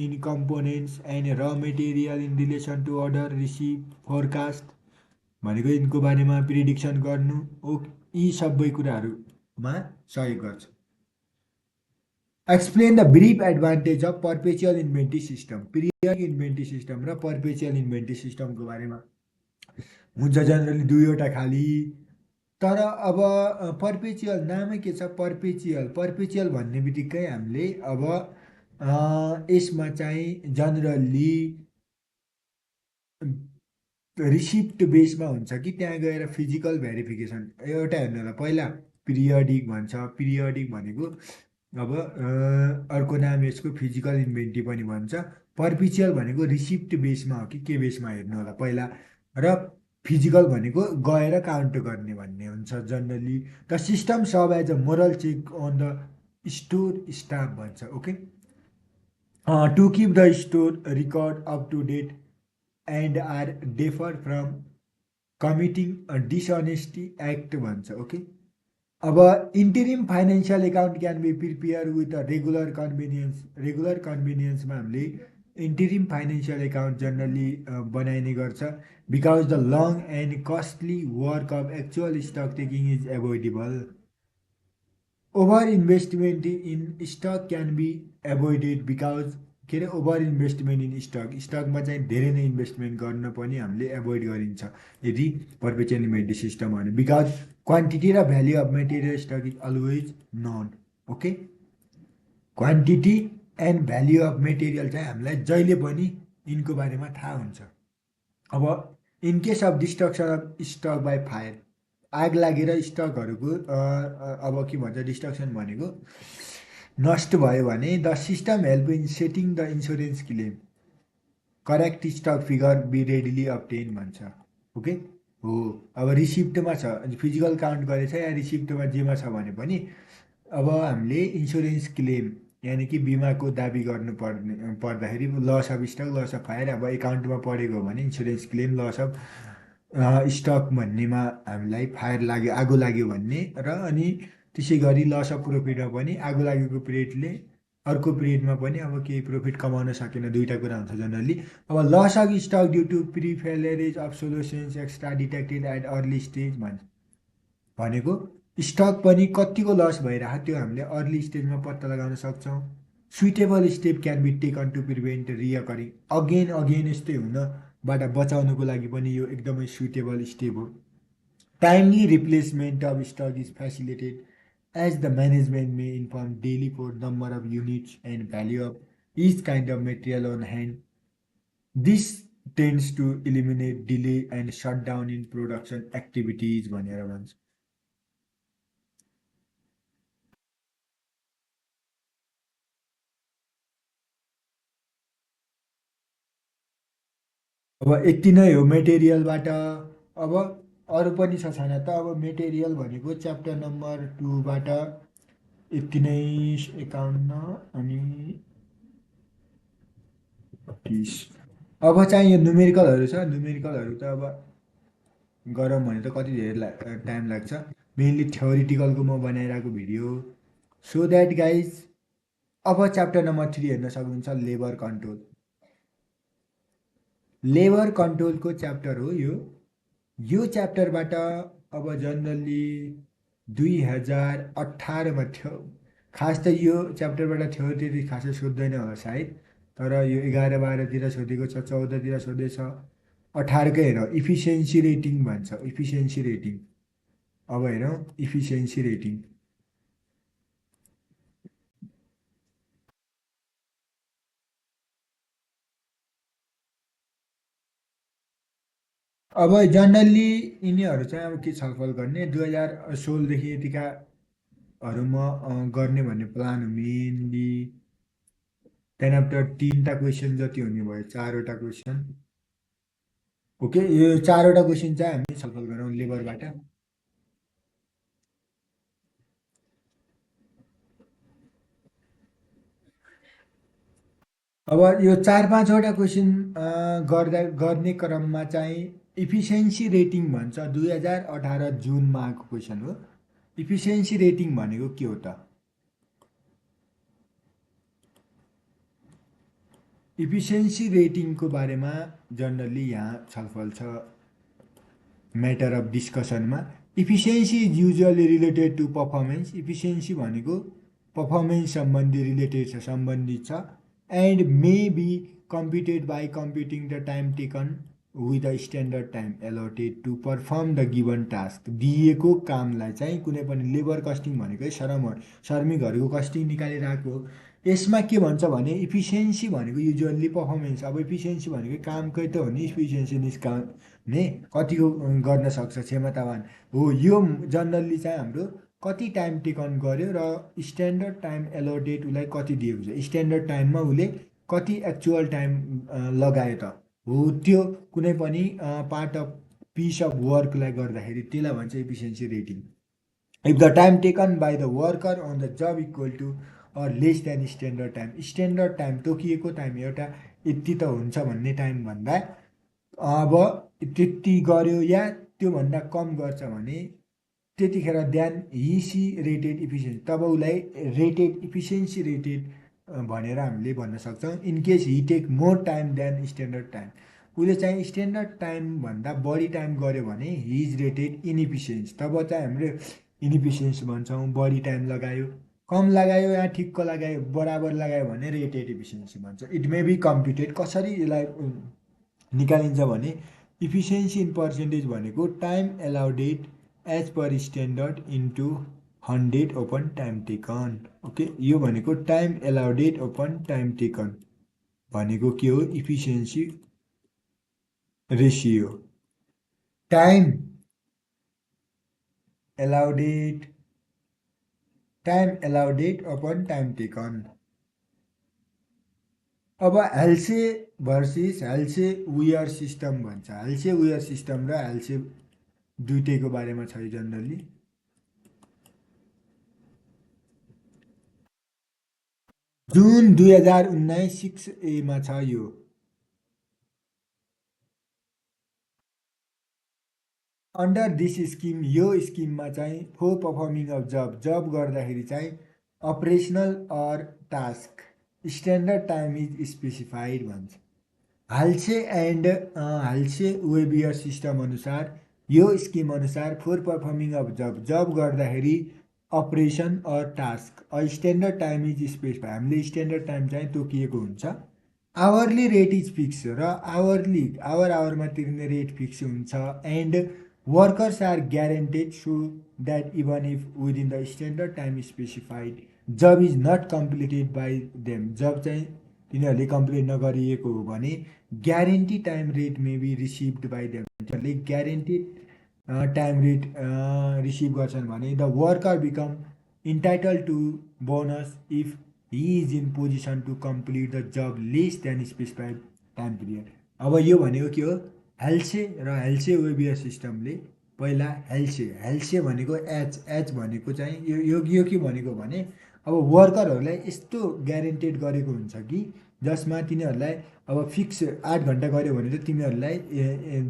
in components and र material in relation to order receive forecast भनेको यिनको बारेमा प्रिडिक्सन गर्नु यी सबै कुराहरूमा सहयोग गर्छ. Explain the brief advantage of perpetual inventory system. Periodic inventory system र पर्पेचुअल इन्भेन्ट्री सिस्टमको बारेमा हुन्छ जनरली दुईवटा खाली. तर अब पर्पेचुअल नामै के छ पर्पेचुअल भन्ने बित्तिकै हामीले अब यसमा चाहिँ जनरली रिसिप्ट बेसमा हुन्छ कि त्यहाँ गएर फिजिकल भेरिफिकेसन एउटा हेर्नु होला. पहिला पिरियडिक भन्छ. पिरियडिक भनेको अब अर्को नाम यसको फिजिकल इन्भेन्ट्री पनि भन्छ. पर्पेचुअल भनेको रिसिप्ट बेसमा हो कि के बेसमा हेर्नु होला पहिला. र फिजिकल भनेको गएर काउन्ट गर्ने भन्ने हुन्छ generally. The system serve as a moral check on the store staff भन्छ. Okay, to keep the store record up to date and are defer from committing dishonesty act भन्छ. ओके, अब interim financial account can be prepare with a regular कन्भिनियन्समा हामीले interim financial account generally बनाइने गर्छ. Because the long and costly work of actual stock taking is avoidable. Over investment in stock can be एभोइडेड because के अरे over investment in स्टकमा चाहिँ धेरै नै इन्भेस्टमेन्ट गर्न पनि हामीले एभोइड गरिन्छ यदि पर्पेचुअल इन्भेन्ट्री सिस्टम हो भने. बिकज क्वान्टिटी र value of material stock is always known. Okay, quantity and value of material चाहिँ हामीलाई जहिले पनि यिनको बारेमा थाहा हुन्छ. अब in case of destruction of stock by fire, आग लागेर स्टकहरूको अब के भन्छ डिस्ट्रक्सन भनेको नष्ट भयो भने the system help in setting the insurance claim, correct stock figure be readily obtain भन्छ। ओके हो, अब रिसिप्टमा छ, फिजिकल काउन्ट गरेछ या रिसिप्टमा जेमा छ भने पनि अब हामीले इन्सुरेन्स क्लेम यानि कि बिमाको दाबी गर्नु पर्दाखेरि loss of stock loss of fire, अब एकाउन्टमा पढेको हो भने insurance claim loss of stock भन्नेमा हामीलाई फायर लाग्यो आगो लाग्यो भन्ने र अनि त्यसै गरी लस अफ प्रोफिटमा पनि आगो लागेको पिरियडले अर्को पिरियडमा पनि अब केही प्रोफिट कमाउन सकेन, दुईवटा कुरा हुन्छ जनरली। अब loss of stock due to pilferage of solutions extra detected at early stage भन्छ, भनेको स्टक पनि कतिको लस भइरहेको त्यो हामीले अर्ली स्टेजमा पत्ता लगाउन सक्छौँ। Suitable step can be taken to prevent recurring, again again यस्तै हुनबाट बचाउनुको लागि पनि यो एकदमै सुइटेबल स्टेप हो। Timely replacement of stock is facilitated as the management may inform daily for number of units and value of each kind of material on hand, this tends to eliminate delay and shut down in production activities भनेर भन्छ। अब यति नै हो मेटेरियलबाट। अब अरू पनि छ छैन त, अब मेटेरियल भनेको च्याप्टर नम्बर 2बाट यति नै, 51 अनि 30। अब चाहिँ यो न्युमेरिकलहरू छ, न्युमेरिकलहरू त अब गरौँ भने त कति धेरै टाइम लाग्छ, मेनली थ्योरिटिकलको म बनाइरहेको भिडियो, सो द्याट गाइज। अब च्याप्टर नम्बर 3 हेर्न सक्नुहुन्छ, लेबर कन्ट्रोल। लेबर कन्ट्रोलको च्याप्टर हो यो च्याप्टरबाट अब जनरली 2018मा थियो, खास त यो च्याप्टरबाट थियो त्यति खासै सोध्दैन होला सायद, तर यो 11-12तिर सोधेको छ, 14तिर सोधेछ, 18कै हेरौँ, इफिसियन्सी रेटिङ भन्छ, इफिसियन्सी रेटिङ। अब हेरौँ इफिसियन्सी रेटिङ। अब जनरली यिनीहरू चाहिँ अब के छलफल गर्ने 2016देखि यतिकाहरूमा गर्ने भन्ने प्लान हो मेनली। त्यहाँदेखि आफ्टर 3टा क्वेसन जति हुने भयो, 4वटा क्वेसन। ओके, यो 4वटा क्वेसन चाहिँ हामी छलफल गरौँ लेबरबाट। अब यो 4-5वटा क्वेसन गर्ने क्रममा चाहिँ इफिसियन्सी रेटिङ भन्छ, 2018 जुनमा आएको क्वेसन हो। इफिसियन्सी रेटिङ भनेको के हो त? इफिसियन्सी रेटिङको बारेमा जनरली यहाँ छलफल छ म्याटर अफ डिस्कसनमा। Efficiency is usually related to performance, efficiency भनेको पर्फर्मेन्स सम्बन्धी रिलेटेड छ, सम्बन्धित छ। And may be computed by computing the time taken with a standard time allotted to perform the given task, दिएको कामलाई चाहिँ कुनै पनि लेबर कस्टिङ भनेकै श्रमिकहरूको कस्टिङ निकालिरहेको। यसमा के भन्छ भने इफिसियन्सी भनेको युजुअल्ली पर्फर्मेन्स, अब इफिसियन्सी भनेको कामकै त हो नि, इफिसियन्सी निस्काउने कतिको गर्न सक्छ क्षमतावान हो। यो जनरली चाहिँ हाम्रो कति टाइम टेकन गर्यो र स्ट्यान्डर्ड टाइम एलोटेड उसलाई कति दिएको छ, स्ट्यान्डर्ड टाइममा उसले कति एक्चुअल टाइम लगायो त हो, त्यो कुनै पनि पार्ट अफ पिस अफ वर्कलाई गर्दाखेरि त्यसलाई भन्छ efficiency rating. If the time taken by the worker on the job equal to or less than standard time, standard time तोकिएको टाइम एउटा यति त हुन्छ भन्ने टाइम भन्दा अब त्यति गर्यो या त्योभन्दा कम गर्छ भने त्यतिखेर then he see rated efficiency, तब उसलाई रेटेड इफिसियन्सी रेटेड भनेर हामीले भन्न सक्छौँ। In case he take more time than standard time, उसले चाहिँ स्ट्यान्डर्ड टाइमभन्दा बढी टाइम गर्यो भने हि इज रेटेड इनइफिसियन्स, तब चाहिँ हामीले इनइफिसियन्स भन्छौँ। बढी टाइम लगायो, कम लगायो या ठिक्क लगायो, बराबर लगायो भने रेटेड इफिसियन्सी भन्छ। इट मे बी कम्प्युटेड, कसरी यसलाई निकालिन्छ भने इफिसियन्सी इन पर्सेन्टेज भनेको time allowed as per standard into 100 upon time taken. Okay, यो भनेको time allowed upon time taken भनेको के हो, efficiency ratio. Time allowed it, time allowed it upon time taken. अब Halsey versus Halsey Weir system भन्छ। Halsey Weir system र हेल्से दुइटैको बारेमा छ यो जनरली। जुन 2019 6A छ यो। अन्डर दिस स्किम यो स्किममा चाहिँ फोर पर्फर्मिङ अफ जब गर्दाखेरि चाहिँ operational or task standard time is specified भन्छ। हाल्से एन्ड हाल्से वेबियर सिस्टम अनुसार यो स्किम अनुसार फोर पर्फर्मिङ अफ जब गर्दाखेरि operation or task standard time is specify हामीले स्ट्यान्डर्ड टाइम चाहिँ तोकिएको हुन्छ। आवरली रेट इज फिक्स र आवरमा तिर्ने रेट फिक्स हुन्छ। And workers are guaranteed so that even if within the standard time specified job is not completed by them job चाहिँ तिनीहरूले कम्प्लिट नगरिएको हो भने guarantee time rate may be received by them तिनीहरूले guaranteed time rate receive गर्छन् भने the worker become entitle to bonus if he is in position to complete the job less than specified time period. अब यो भनेको के हो हेल्से र हेल्से वेबियर सिस्टमले पहिला हेल्से हेल्से भनेको एच भनेको चाहिँ यो के भनेको भने अब वर्करहरूलाई यस्तो ग्यारेन्टेड गरेको हुन्छ कि जसमा तिनीहरूलाई अब फिक्स 8 घन्टा गऱ्यो भने त तिमीहरूलाई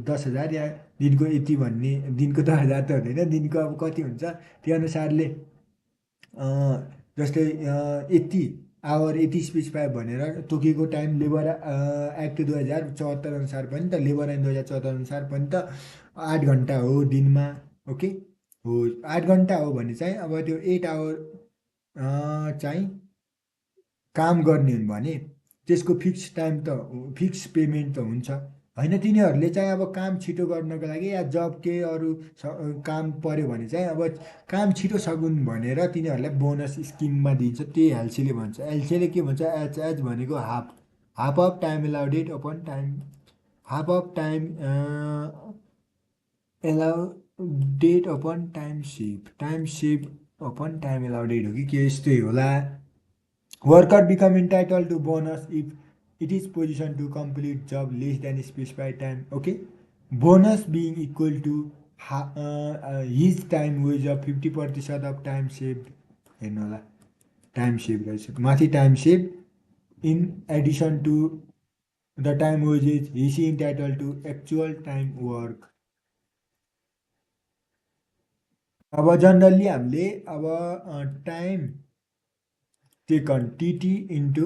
10,000 या दिनको यति भन्ने दिनको 10,000 त हुँदैन दिनको अब कति हुन्छ त्यो अनुसारले जस्तै यति आवर यति स्पेसिफाई भनेर तोकिएको टाइम लेबर एक्ट 2074 अनुसार पनि त लेबर ऐन 2074 अनुसार पनि त 8 घन्टा हो दिनमा। ओके हो 8 घन्टा हो भने चाहिँ अब त्यो 8 आवर चाहिँ काम गर्ने हुन् भने त्यसको फिक्स टाइम त फिक्स पेमेन्ट त हुन्छ होइन। तिनीहरूले चाहिँ अब काम छिटो गर्नको लागि या जब के अरू काम पऱ्यो भने चाहिँ अब काम छिटो सकुन् भनेर तिनीहरूलाई बोनस स्किममा दिन्छ त्यही हेल्सेले भन्छ। हेल्सेले के भन्छ एच भनेको half of time allowed upon time half of time allowed upon time save upon time allowed हो कि के यस्तै होला। Worker become entitled to bonus if it is positioned to complete job less than specified time. Okay, bonus being equal to his time wage of 50% of time saved. हेर्नु होला time save रहेछ माथि time save in addition to the time wages his entitle to actual time work. अब generally हामीले अब time taken TT into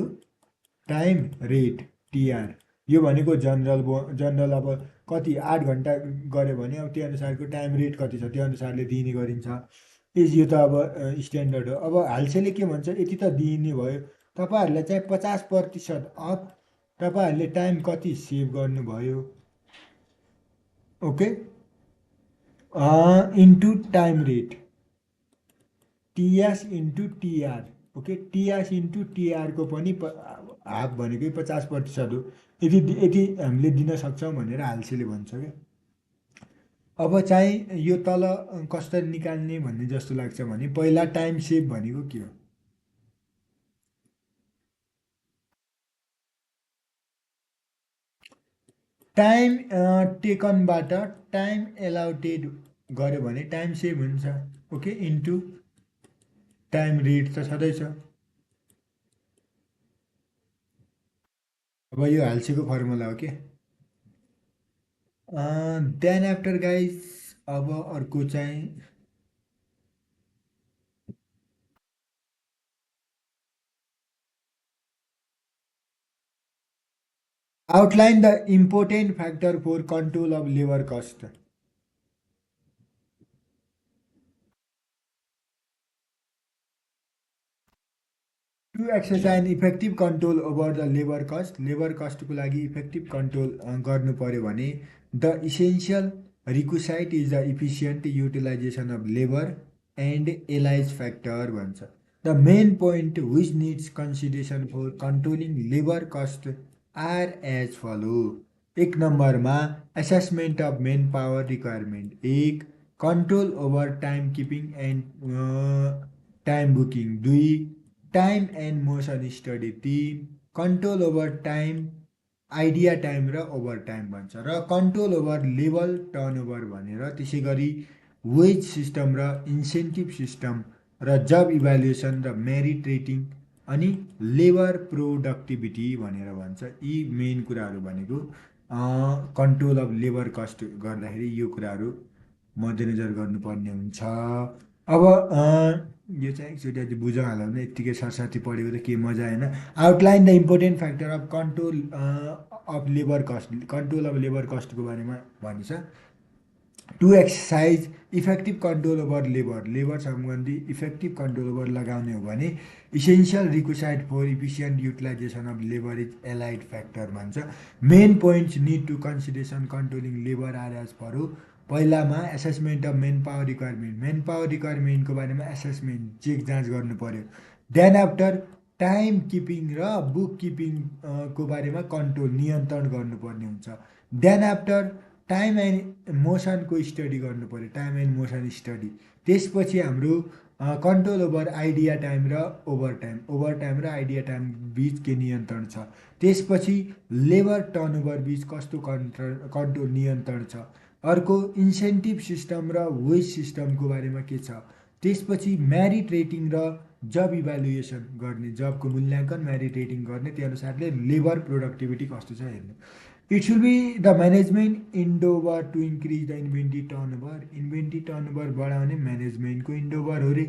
time rate TR यो भनेको general अब कति 8 घन्टा गऱ्यो भने अब त्यो अनुसारको टाइम रेट कति छ त्यो अनुसारले दिने गरिन्छ। यो त अब स्ट्यान्डर्ड हो। अब हालसेले के भन्छ यति त दिने भयो तपाईँहरूलाई चाहिँ 50% अफ तपाईँहरूले टाइम कति सेभ गर्नुभयो। Okay into time rate TS into TR. Okay TS into टिआरको पनि हाफ भनेकै 50% हो यदि यदि हामीले दिन सक्छौँ भनेर हालसेले भन्छ क्या। अब चाहिँ यो तल कसरी निकाल्ने भन्ने जस्तो लाग्छ भने पहिला टाइम सेभ भनेको के हो टाइम टेकनबाट टाइम एलाउटेड गऱ्यो भने टाइम सेभ हुन्छ। ओके इन्टु टाइम रेट त छँदैछ। अब यो हालसेको फर्मुला हो के। देन आफ्टर गाइज अब अर्को चाहिँ outline the important factor for control of labour cost. To exercise effective control over the labour कस्टको लागि इफेक्टिभ कन्ट्रोल गर्नु पऱ्यो भने the essential requisite is the efficient utilisation of labour and allies factor भन्छ। The main point which needs consideration for controlling labour cost are as follow. एक नम्बरमा assessment of manpower requirement, एक control over time keeping and time booking, दुई time and motion study, तिन control over time idea time र over time भन्छ र control over level turnover भनेर, त्यसै गरी वेज सिस्टम र इन्सेन्टिभ सिस्टम र जब इभ्यालुएसन र मेरिट रेटिङ अनि लेबर प्रोडक्टिभिटी भनेर भन्छ। यी मेन कुराहरू भनेको कन्ट्रोल अफ लेबर कस्ट गर्दाखेरि यो कुराहरू मध्यनजर गर्नुपर्ने हुन्छ। अब यो चाहिँ एकचोटि अझै बुझौँ हालौँ न, यत्तिकै सरसाथी पढेको त के मजा आएन। Outline the important factor of control of labour cost, control of labour कस्टको बारेमा भनिन्छ। To exercise effective control over labour, labour सम्बन्धी इफेक्टिभ कन्ट्रोल ओभर लगाउने हो भने essential requisite for efficient utilisation of labour is allied factor भन्छ। Main points need to consideration controlling labour are as follow. पहिलामा assessment of manpower requirement, manpower रिक्वायरमेन्टको बारेमा assessment check जाँच गर्नु पर्यो। देन आफ्टर टाइम किपिङ र book किपिङको बारेमा कन्ट्रोल नियन्त्रण गर्नुपर्ने हुन्छ। देन आफ्टर टाइम एन्ड मोसनको स्टडी गर्नु पर्यो, टाइम एन्ड मोसन स्टडी। त्यसपछि हाम्रो कन्ट्रोल ओभर आइडिया टाइम र ओभर टाइम र आइडिया टाइम बिच के नियन्त्रण छ। त्यसपछि लेबर टर्नओभर बिच कस्तो कन्ट्रोल नियन्त्रण छ। अर्को इन्सेन्टिभ सिस्टम र वेज सिस्टमको बारेमा के छ। त्यसपछि मेरिट रेटिङ र जब इभ्यालुएसन गर्ने, जबको मूल्याङ्कन मेरिट रेटिङ गर्ने, त्यो अनुसारले लेबर प्रोडक्टिभिटी कस्तो छ हेर्नु। It should be the management endeavour to increase the inventory turnover, inventory turnover बढाउने म्यानेजमेन्टको इन्डोभर हो रे।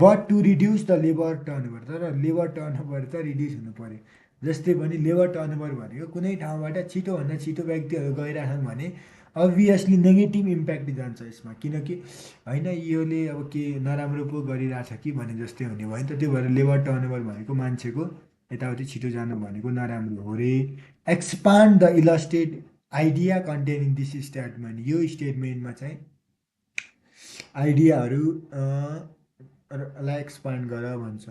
But to reduce the labour turnover, तर लेबर टर्नओभर त रिड्युस हुनु पर्यो। जस्तै पनि लेबर टर्नओभर भनेको कुनै ठाउँबाट छिटोभन्दा छिटो व्यक्तिहरू गइरहेछन् भने अभियसली नेगेटिभ इम्प्याक्ट जान्छ यसमा, किनकि होइन योले अब के नराम्रो पो गरिरहेछ कि भने जस्तै हुने भयो नि त। त्यो भएर लेबर टर्नओभर भनेको मान्छेको यताउति छिटो जानु भनेको नराम्रो हो रे। Expand the illustrate idea contain in this statement, यो स्टेटमेन्टमा चाहिँ आइडियाहरू लाई एक्सपान्ड गर भन्छ।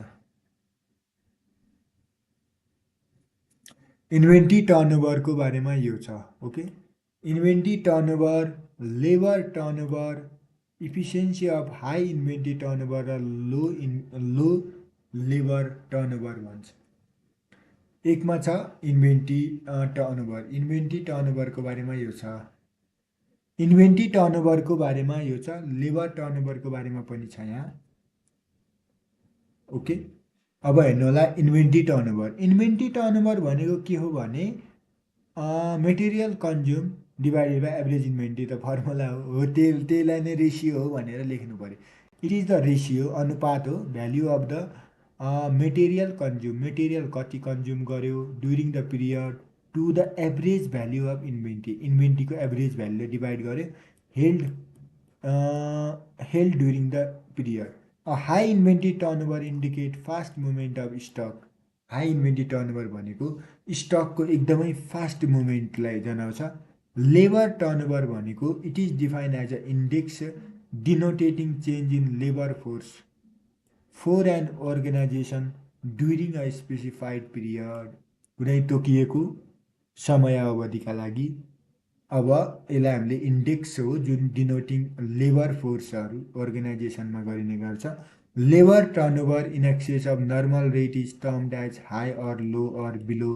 इन्भेन्ट्री टर्नओभरको बारेमा यो छ। Okay, inventory turnover, labour turnover, efficiency of high inventory turnover र लो लेबर टर्नओभर भन्छ। एकमा छ इन्भेन्ट्री टर्नओभर, इन्भेन्ट्री टर्नओभरको बारेमा यो छ। इन्भेन्ट्री टर्नओभरको बारेमा यो छ, लेबर टर्नओभरको बारेमा पनि छ यहाँ। ओके, अब हेर्नु होला इन्भेन्ट्री टर्नओभर। इन्भेन्ट्री टर्नओभर भनेको के हो भने material consume divided by average inventory, त फर्मुला हो, त्यसलाई नै रेसियो हो भनेर लेख्नु पर्यो। इट इज द रेसियो, अनुपात हो, value of the material consume, मेटेरियल कति कन्ज्युम गर्यो during the period to the average value of inventory, इन्भेन्ट्रीको एभरेज भ्याल्युले डिभाइड गर्यो held during the period. High inventory turnover indicate fast movement of stock, high inventory turnover भनेको स्टकको एकदमै fast मुभमेन्टलाई जनाउँछ। लेबर टर्नओभर भनेको it is defined as a index denoting change in labour force for an organisation during a specified period, कुनै तोकिएको समय अवधिका लागि। अब यसलाई हामीले इन्डेक्स हो जुन डिनोटिङ लेबर फोर्सहरू अर्गनाइजेसनमा गरिने गर्छ। Labour turnover in excess of normal rate is termed as high or low or below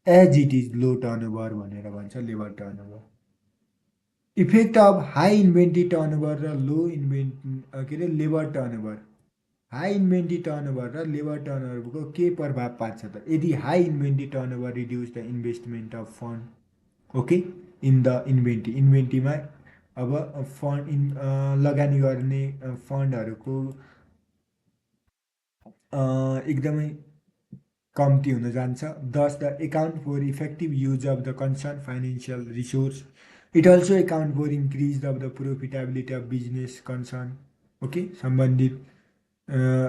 as it is low turnover भनेर भन्छ labour turnover. Effect of high inventory turnover र लो के अरे labour turnover, high inventory turnover र labour टर्नओभरको के प्रभाव पार्छ त। यदि high inventory turnover reduce the investment of fund, okay, in the inventory, इन्भेन्ट्रीमा अब फन्ड लगानी गर्ने फन्डहरूको एकदमै कम्ती हुन जान्छ। Thus the account for effective use of the concern financial resource, it also account for increase of the profitability of business concern. Okay, सम्बन्धित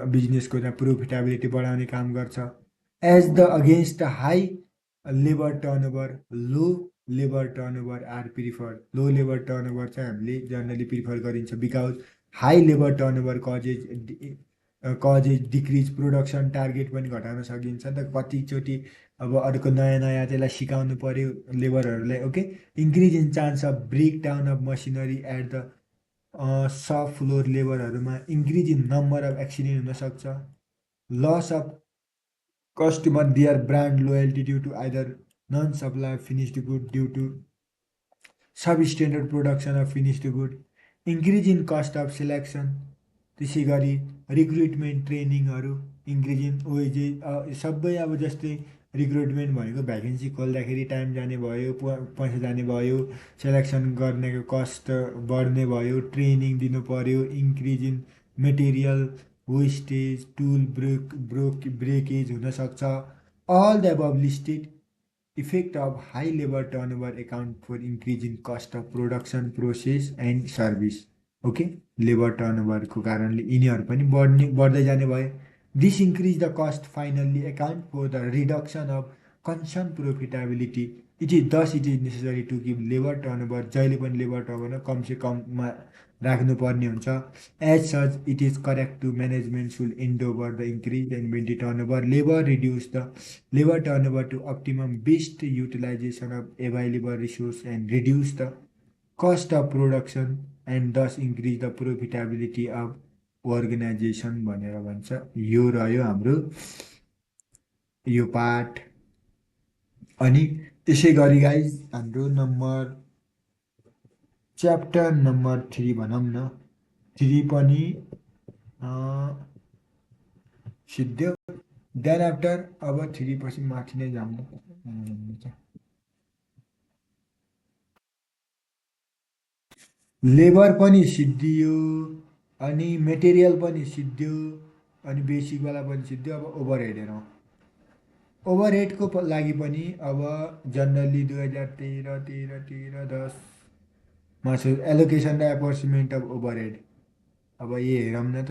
बिजनेसको चाहिँ प्रोफिटेबिलिटी बढाउने काम गर्छ। As the against the high labour turnover, low labour turnover are preferred, low labour turnover चाहिँ हामीले generally prefer गरिन्छ because high labour turnover causes decrease production target पनि घटाउन सकिन्छ। त कतिचोटि अब अर्को नयाँ नयाँ त्यसलाई सिकाउनु पर्यो लेबरहरूलाई okay. Increase in chance of breakdown of machinery at the shop floor लेबरहरूमा increase in number of accident हुनसक्छ। Loss of customer their brand loyalty due to either non supply finished good due to substandard production of finished good. Increase in cost of selection, त्यसै गरी recruitment ट्रेनिङहरू, increase in wages सबै अब जस्तै recruitment भनेको vacancy खोल्दाखेरि time जाने भयो, पैसा जाने भयो, सेलेक्सन गर्नेको कस्ट बढ्ने भयो, ट्रेनिङ दिनु पर्यो, increase in material wastage, tool breakage हुनसक्छ। All the above listed effect of high labour turnover account for increase in cost of production process and service okay. Labour टर्नओभरको कारणले यिनीहरू पनि बढ्दै जाने भयो। This increase the cost finally account for the reduction of concern profitability. It is necessary to keep labour turnover, जहिले पनि labour turnover कमसे कममा राख्नुपर्ने हुन्छ। As such it is correct to management should endeavour the increase inventory turnover labour reduce the labor turnover to optimum best utilization of available resource and reduce the cost of production and thus increase the profitability of organization भनेर भन्छ। यो रह्यो हाम्रो यो part. अनि त्यसै गरी guys हाम्रो च्याप्टर नम्बर 3 भनौँ न, 3 पनि सिद्धियो। देन आफ्टर अब 3 पछि माथि नै जाऊँ। लेबर पनि सिद्धियो, अनि मेटेरियल पनि सिद्धियो, अनि बेसिकवाला पनि सिद्धियो। अब ओभरहेड हेरौँ। ओभरहेडको लागि पनि अब जनरली 2013 एलोकेसन र एपोर्समेन्ट अफ ओभरहेड। अब यो हेरौँ न त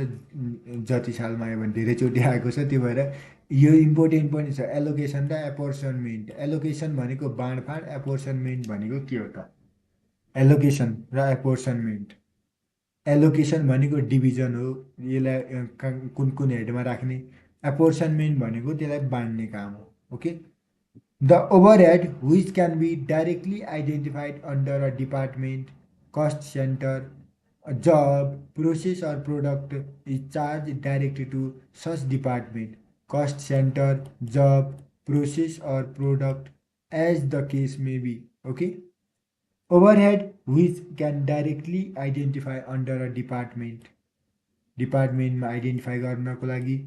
जति सालमा आयो भने धेरैचोटि आएको छ, त्यो भएर यो इम्पोर्टेन्ट पनि छ। एलोकेसन र एपोर्सनमेन्ट। एलोकेसन भनेको बाँडफाँड, एपोर्सनमेन्ट भनेको के हो त? एलोकेसन र एपोर्सनमेन्ट। एलोकेसन भनेको डिभिजन हो, यसलाई कुन कुन हेडमा राख्ने। एपोर्सनमेन्ट भनेको त्यसलाई बाँड्ने काम हो okay. The overhead which can be directly identified under a department, cost centre, job, process or product is charged directly to such department, cost center, job, process or product as the case may be. Okay. Overhead which can directly identify under a department, डिपार्टमेन्टमा identify गर्नको लागि,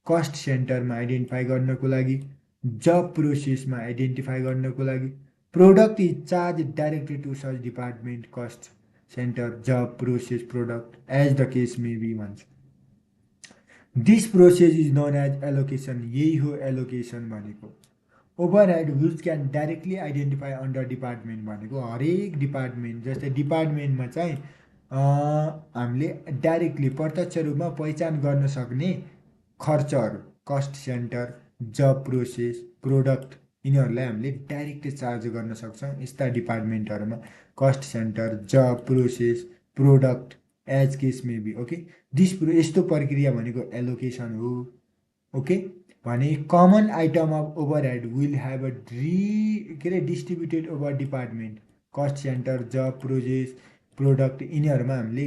cost सेन्टरमा identify गर्नको लागि, जब प्रोसेसमा identify गर्नको लागि, product is charge directly to such department, cost centre, job process, product as the case may be भन्छ। This process is known as allocation. यही हो एलोकेसन भनेको। Overhead which can directly identify under department भनेको हरेक department, जस्तै डिपार्टमेन्टमा चाहिँ हामीले directly प्रत्यक्ष रूपमा पहिचान गर्न सक्ने खर्चहरू, cost centre, job process, product, यिनीहरूलाई हामीले डाइरेक्ट चार्ज गर्न सक्छौँ यस्ता डिपार्टमेन्टहरूमा। Cost centre, job process, product as case may be okay. यस्तो प्रक्रिया भनेको एलोकेसन हो ओके। भने common item of overhead will have a distributed over department, cost centre, job process, product, यिनीहरूमा हामीले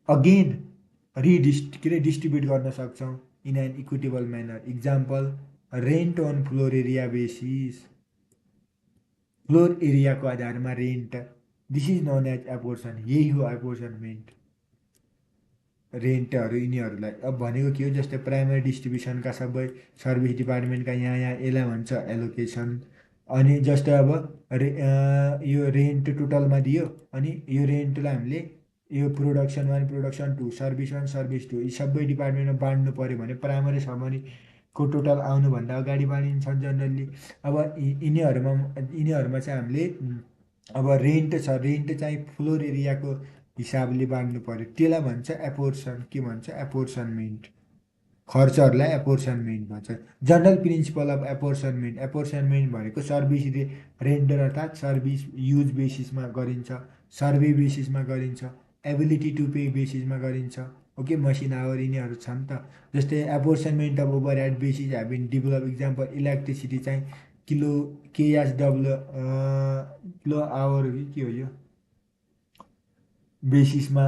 अगेन डिस्ट्रिब्युट गर्न सक्छौँ in an equitable manner. Example rent on floor area basis, floor एरियाको आधारमा rent. This is known as apportion. यही हो एपोर्सनमेन्ट। रेन्टहरू यिनीहरूलाई अब भनेको के हो, जस्तै प्राइमरी डिस्ट्रिब्युसनका सबै सर्भिस डिपार्टमेन्टका यहाँ यसलाई भन्छ एलोकेसन। अनि जस्तै अब यो रेन्ट टोटलमा दियो, अनि यो रेन्टलाई हामीले यो प्रोडक्सन 1, प्रोडक्सन 2, सर्भिस 1, सर्भिस 2 यी सबै डिपार्टमेन्टमा बाँड्नु पऱ्यो भने प्राइमरी समरीको टोटल आउनुभन्दा अगाडि बाँडिन्छ जनरली। अब यिनीहरूमा चाहिँ हामीले अब रेन्ट छ, रेन्ट चाहिँ फ्लोर एरियाको हिसाबले बाँड्नु पऱ्यो, त्यसलाई भन्छ एपोर्सन। के भन्छ? एपोर्सनमेन्ट। खर्चहरूलाई एपोर्सनमेन्ट भन्छ। General principle of apportionment. Apportionment भनेको सर्भिस रेन्डर अर्थात् सर्भिस युज बेसिसमा गरिन्छ, सर्वे बेसिसमा गरिन्छ, एबिलिटी टु पे बेसिसमा गरिन्छ ओके मसिन आवर यिनीहरू छन् त। जस्तै apportionment of overhead basis have been develop example electricity चाहिँ किलो केएसडब्लु किलो आवर हो कि के हो यो बेसिसमा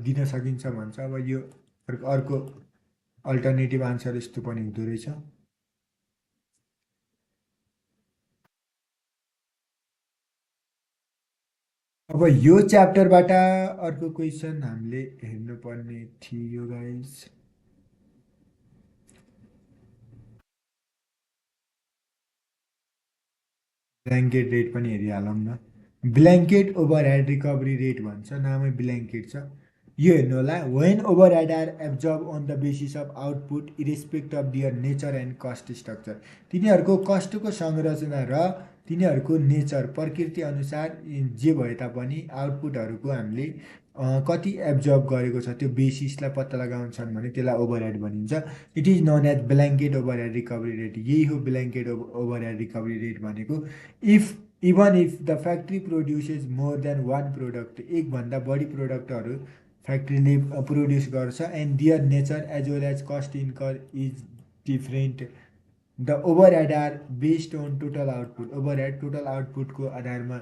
दिन सकिन्छ भन्छ। अब यो अर्को अल्टरनेटिभ आन्सर यस्तो पनि हुँदो रहेछ। अब यो च्याप्टरबाट अर्को क्वेसन हामीले हेर्नुपर्ने थियो गाइस। ब्ल्याङ्केट रेट पनि हेरिहालौँ न। Blanket overhead recovery rate भन्छ, नामै ब्ल्याङ्केट छ। यो हेर्नु होला, when overhead are absorb on the basis of output irrespective of their nature and cost structure. तिनीहरूको कस्टको संरचना र तिनीहरूको नेचर प्रकृति अनुसार जे भए तापनि आउटपुटहरूको हामीले कति एब्जर्ब गरेको छ त्यो बेसिसलाई पत्ता लगाउँछन् भने त्यसलाई ओभरहेड भनिन्छ। It is known as blanket overhead recovery rate. यही हो ब्ल्याङ्केट ओभरहेड रिकभरी रेट भनेको। If even if the factory produces more than one product, एकभन्दा बढी प्रोडक्टहरू फ्याक्ट्रीले प्रोड्युस गर्छ and their nature as well as cost incur is different, the overhead are based on total output. Overhead total आउटपुटको आधारमा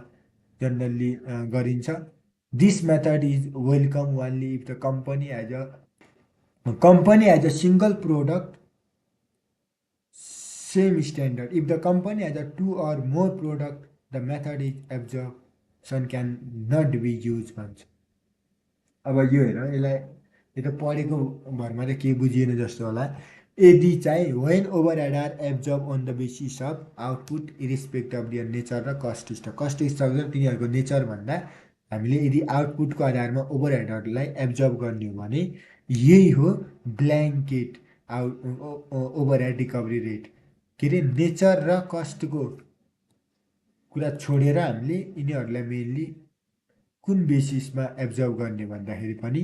generally गरिन्छ। This method is welcome only if the company has a single product same standard. If the company has a two or more product, the method is absorption cannot be used भन्छ। अब यो हेर, यसलाई यो त पढेको भरमा त केही बुझिएन जस्तो होला। यदि चाहिँ when overhead are absorb on the basis of output irrespective of their nature र कस्ट स्ट्रक्चर तिनीहरूको नेचर भन्दा हामीले यदि आउटपुटको आधारमा ओभरहेडहरूलाई एब्जर्ब गर्ने हो भने यही हो ब्ल्याङ्केट ओभरहेड रिकभरी रेट। के अरे नेचर र कस्टको कुरा छोडेर हामीले यिनीहरूलाई मेनली कुन बेसिसमा एब्जर्ब गर्ने भन्दाखेरि पनि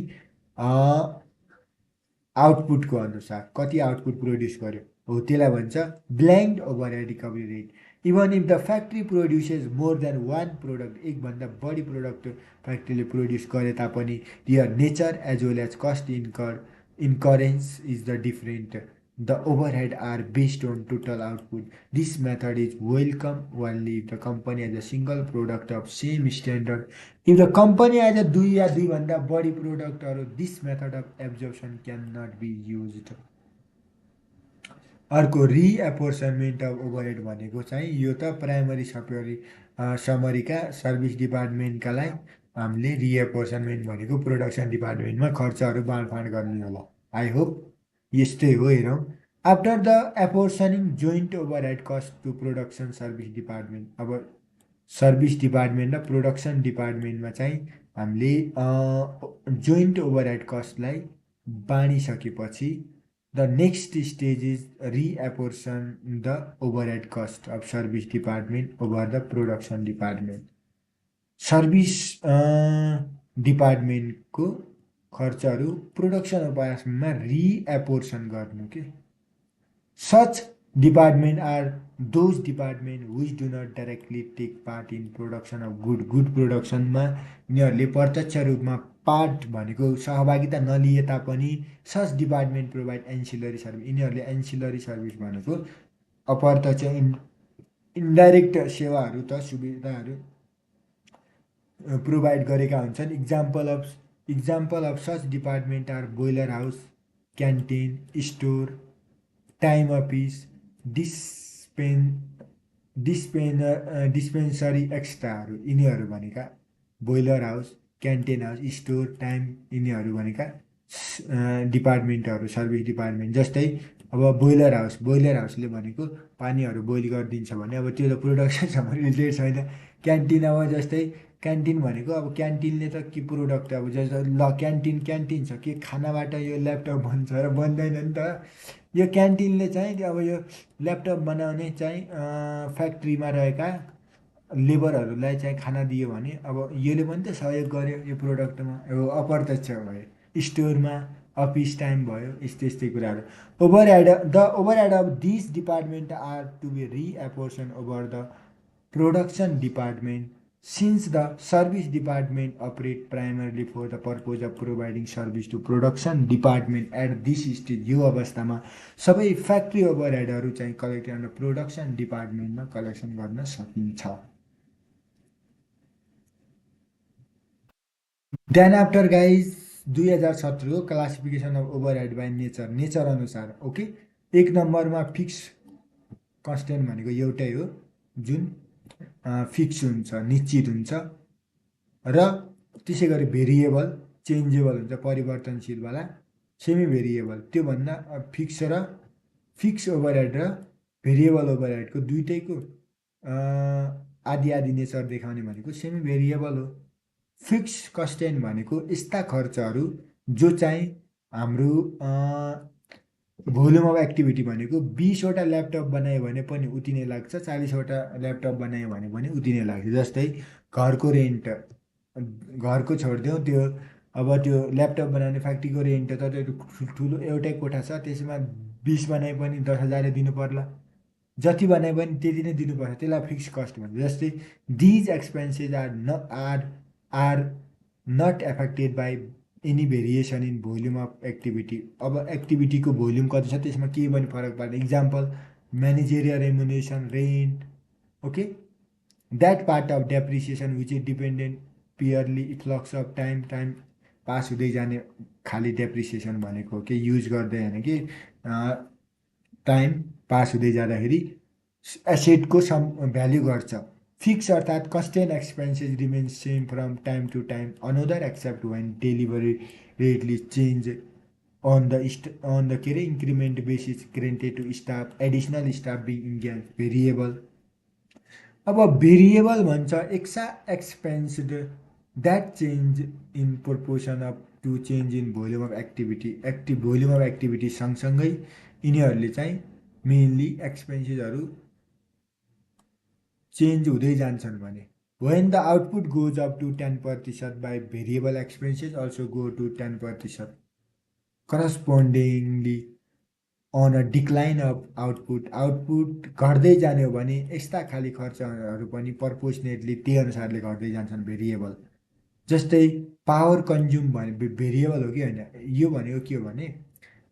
आउटपुटको अनुसार कति आउटपुट प्रोड्युस गर्यो हो त्यसलाई भन्छ blanket overhead recovery rate. Even if the factory produces more than one product, एकभन्दा बढी प्रोडक्ट फ्याक्ट्रीले प्रोड्युस गरे तापनि their nature as well as cost incurrence is the different, the overhead are based on total output. This method is welcome only if the company has a single product of same standard. If the company has a दुई या दुईभन्दा बढी प्रोडक्टहरू, this method of absorption can not be use. अर्को reapportionment of overhead भनेको चाहिँ यो त प्राइमरी समरीका सर्भिस डिपार्टमेन्टकालाई हामीले रिएपोर्सनमेन्ट भनेको प्रोडक्सन डिपार्टमेन्टमा खर्चहरू बाँडफाँड गर्ने होला। आई होप यस्तै हो। हेरौँ, after the apportioning joint overhead cost to production service department. अब सर्भिस डिपार्टमेन्ट र प्रोडक्सन डिपार्टमेन्टमा चाहिँ हामीले जोइन्ट ओभरहेड कस्टलाई बाँडिसकेपछि the next stage is reapportion the overhead cost of service department over the production department. Service डिपार्टमेन्टको खर्चहरू production उपयासमा रिएपोर्सन गर्नु के। Such department are those department which do not directly take part in production of good प्रोडक्सनमा यिनीहरूले प्रत्यक्ष रूपमा part भनेको सहभागिता नलिए तापनि सच डिपार्टमेन्ट प्रोभाइड एन्सिलरी सर्भिस। यिनीहरूले एन्सिलरी सर्भिस भनेको अप्रत्यक्ष इन्डाइरेक्ट सेवाहरू त सुविधाहरू प्रोभाइड गरेका हुन्छन्। Example of such department are boiler house, canteen, store, time office, dispensary एक्स्ट्राहरू यिनीहरू भनेका boiler house, canteen house, store, time यिनीहरू भनेका डिपार्टमेन्टहरू सर्भिस डिपार्टमेन्ट। जस्तै अब बोइलर हाउसले भनेको पानीहरू बोइल गरिदिन्छ भने अब त्यो त प्रोडक्सनसँग रिलेटेड छैन। क्यान्टिन अब जस्तै क्यान्टिन भनेको अब क्यान्टिनले त के प्रोडक्ट अब जस्तो ल क्यान्टिन छ के खानाबाट यो ल्यापटप बन्छ र बन्दैन नि त। यो क्यान्टिनले चाहिँ अब यो ल्यापटप बनाउने चाहिँ फ्याक्ट्रीमा रहेका लेबरहरूलाई चाहिँ खाना दियो भने अब यसले पनि त सहयोग गर्यो यो प्रोडक्टमा, अब अप्रत्यक्ष भयो। स्टोरमा अफिस टाइम भयो, यस्तै कुराहरू। The overhead of this department are to be reapportion over the production department Since the service department operate primarily for the purpose of providing service to production department at this stage, यो अवस्थामा सबै factory ओभरहेडहरू चाहिँ collect गर्न production डिपार्टमेन्टमा collection गर्न सकिन्छ। Then after guys 2017 हो classification of overhead by nature अनुसार। Okay, एक नम्बरमा फिक्स कन्स्टेन्ट भनेको एउटै हो जुन फिक्स हुन्छ, निश्चित हुन्छ, र त्यसै गरी भेरिएबल चेन्जेबल हुन्छ, परिवर्तनशीलवाला सेमी भेरिएबल। त्योभन्दा फिक्स ओभरहेड र भेरिएबल ओभरहेडको दुइटैको आदि आदि नेचर देखाउने भनेको सेमी भेरिएबल हो। फिक्स कस्टेन्ट भनेको यस्ता खर्चहरू जो चाहिँ हाम्रो भोल्युम अफ एक्टिभिटी भनेको 20वटा ल्यापटप बनायो भने पनि उति नै लाग्छ, 40वटा ल्यापटप बनायो भने पनि उति नै लाग्छ। जस्तै घरको रेन्ट, घरको छोडिदिउँ, त्यो अब त्यो ल्यापटप बनाउने फ्याक्ट्रीको रेन्ट त त्यो ठुलो एउटै कोठा छ, त्यसमा 20 बनाए पनि 10,000 दिनु पर्ला, जति बनाए पनि त्यति नै दिनुपर्छ, त्यसलाई फिक्स कस्ट भन्छ। जस्तै these expenses are not affected by any variation in volume of activity. अब एक्टिभिटीको भोल्युम कति छ त्यसमा केही पनि फरक पर्दैन। Example managerial remuneration, rent. Okay, that part of depreciation which is dependent purely flux of time pass हुँदै जाने खालि डेप्रिसिएसन भनेको हो कि युज गर्दै होइन कि टाइम पास हुँदै जाँदाखेरि एसेटको भ्याल्यु घट्छ। फिक्स अर्थात् constant expenses remains same from time to time another except when delivery greatly change on the के अरे increment basis granted to staff, additional staff being engage. Variable, अब भेरिएबल भन्छ expenses that change in proportion of to change in volume of activity. Volume of activity सँगसँगै यिनीहरूले चाहिँ mainly एक्सपेन्सेसहरू change हुँदै जान्छन् भने। When the output goes up to 10% by variable expenses also go to 10%। Correspondingly on a decline of output घट्दै जाने हो भने यस्ता खाली खर्चहरू पनि पर्पोर्सनेटली त्यही अनुसारले घट्दै जान्छन् भेरिएबल। जस्तै पावर कन्ज्युम भने भेरिएबल हो कि होइन, यो भनेको के हो भने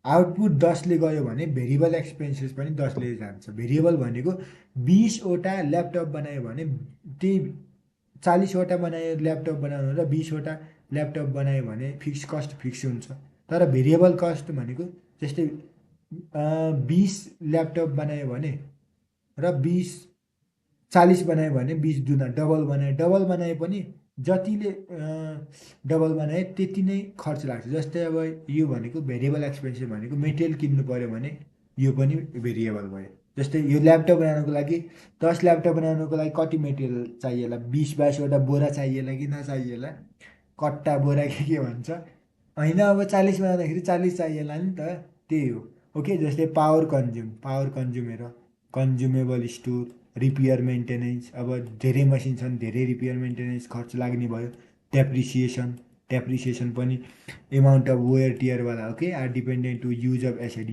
आउटपुट 10ले गयो भने भेरिएबल एक्सपेन्सेस पनि 10ले जान्छ। भेरिएबल भनेको 20वटा ल्यापटप बनायो भने त्यही 40वटा बनायो ल्यापटप बनाउनु र 20वटा ल्यापटप बनायो भने फिक्स कस्ट फिक्स हुन्छ। तर भेरिएबल कस्ट भनेको जस्तै 20 ल्यापटप बनायो भने र 40 बनायो भने 20 दुना डबल बनाए पनि जतिले डबल बनाए त्यति नै खर्च लाग्छ। जस्तै अब यो भनेको भेरिएबल एक्सपेन्सेस भनेको मेटेरियल किन्नु पऱ्यो भने यो पनि भेरिएबल भयो। जस्तै यो ल्यापटप बनाउनुको लागि 10 ल्यापटप बनाउनुको लागि कति मेटेरियल चाहिएला, 20-22वटा बोरा चाहिएला कि नचाहिएला, कट्टा बोरा के भन्छ होइन। अब 40 बनाउँदाखेरि 40 चाहिएला नि त, त्यही हो। ओके, जस्तै पावर कन्ज्युम हेर, कन्ज्युमेबल स्टोर, रिपेयर मेन्टेनेन्स, अब धेरै मसिन छन् धेरै रिपेयर मेन्टेनेन्स खर्च लाग्ने भयो। डेप्रिसिएसन पनि एमाउन्ट अफ वेयर टियरवाला okay are dependent to use of asset.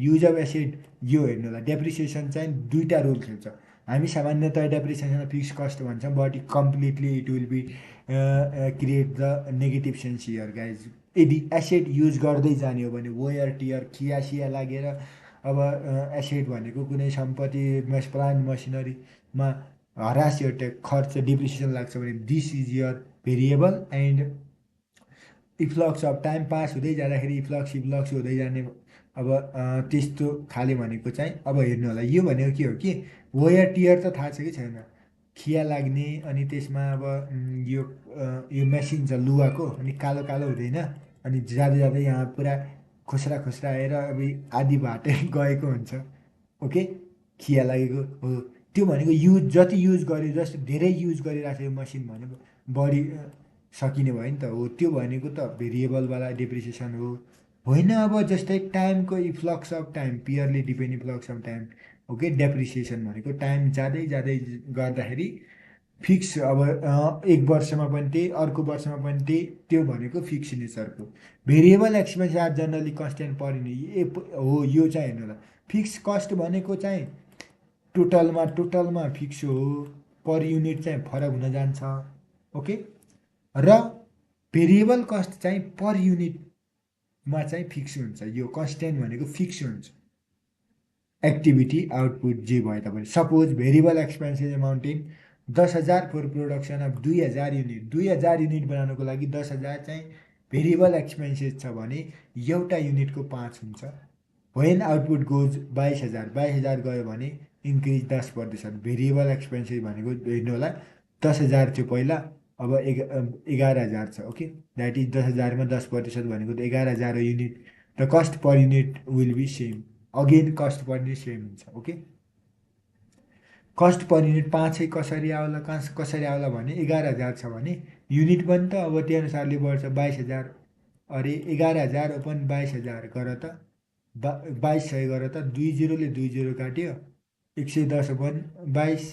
यो हेर्नु होला, डेप्रिसिएसन चाहिँ दुईवटा रोल खेल्छ। हामी सामान्यतः डेप्रिसिएसन फिक्स कस्ट भन्छौँ, but completely it will be create the negative sense here guys. यदि एसेट युज गर्दै जाने हो भने वेयर टियर खियासिया लागेर, अब एसेट भनेको कुनै सम्पत्ति प्लान्ट मसिनरीमा हरास एउटा खर्च डिप्रिसिएसन लाग्छ भने this is your variable. And efflux of time pass हुँदै जाँदाखेरि इफ्लक्स हुँदै जाने, अब त्यस्तो खाले भनेको चाहिँ अब हेर्नु होला। यो भनेको के हो कि वेयर टियर त थाहा छ कि छैन, खिया लाग्ने, अनि त्यसमा अब यो मेसिन छ लुगाको, अनि कालो कालो हुँदैन, अनि जाँदै जाँदै यहाँ पुरा खोस्रा आएर अब आधी भाटै गएको हुन्छ। ओके, खिया लागेको हो त्यो भनेको जति युज गर्यो, जस्तो धेरै युज गरिरहेको छ यो मसिन भनेको बढी सकिने भयो नि त हो, त्यो भनेको त भेरिएबलवाला डेप्रिसिएसन हो होइन। अब जस्तै टाइमको efflux of time purely depend efflux of time. Okay, depreciation भनेको टाइम जाँदै गर्दाखेरि फिक्स, अब एक वर्षमा पनि त्यही, अर्को वर्षमा पनि त्यही, त्यो भनेको फिक्स नेचरको। Variable expense are generally constant per unit हो। यो चाहिँ हेर्नु होला, फिक्स कस्ट भनेको चाहिँ टोटलमा फिक्स हो, पर युनिट चाहिँ फरक हुन जान्छ। ओके। र भेरिएबल कस्ट चाहिँ पर युनिटमा चाहिँ फिक्स हुन्छ। यो कन्स्टेन्ट भनेको फिक्स हुन्छ। एक्टिभिटी आउटपुट जे भयो तपाईँ suppose variable expenses amounting 10,000 for production of 2,000 unit बनाउनको लागि 10,000 चाहिँ भेरिएबल एक्सपेन्सेस छ भने एउटा युनिटको 5 हुन्छ। वेन आउटपुट गोज 22,000 गयो भने इन्क्रिज 10%। भेरिएबल एक्सपेन्सेस भनेको हेर्नु होला 10,000 थियो पहिला, अब 11,000 छ। ओके, द्याट इज 10,000मा 10% भनेको त 11,000 युनिट। र cost per unit will be same. Again cost per unit same हुन्छ। ओके, कस्ट पर युनिट 5 कसरी आउला कसरी आउला भने 11,000 छ भने युनिट पनि त अब त्यो अनुसारले बढ्छ 22,000। अरे 11,000 ओपन 22,000 गर त 2200 गर त 20ले 20 काट्यो 110 ओपन 22।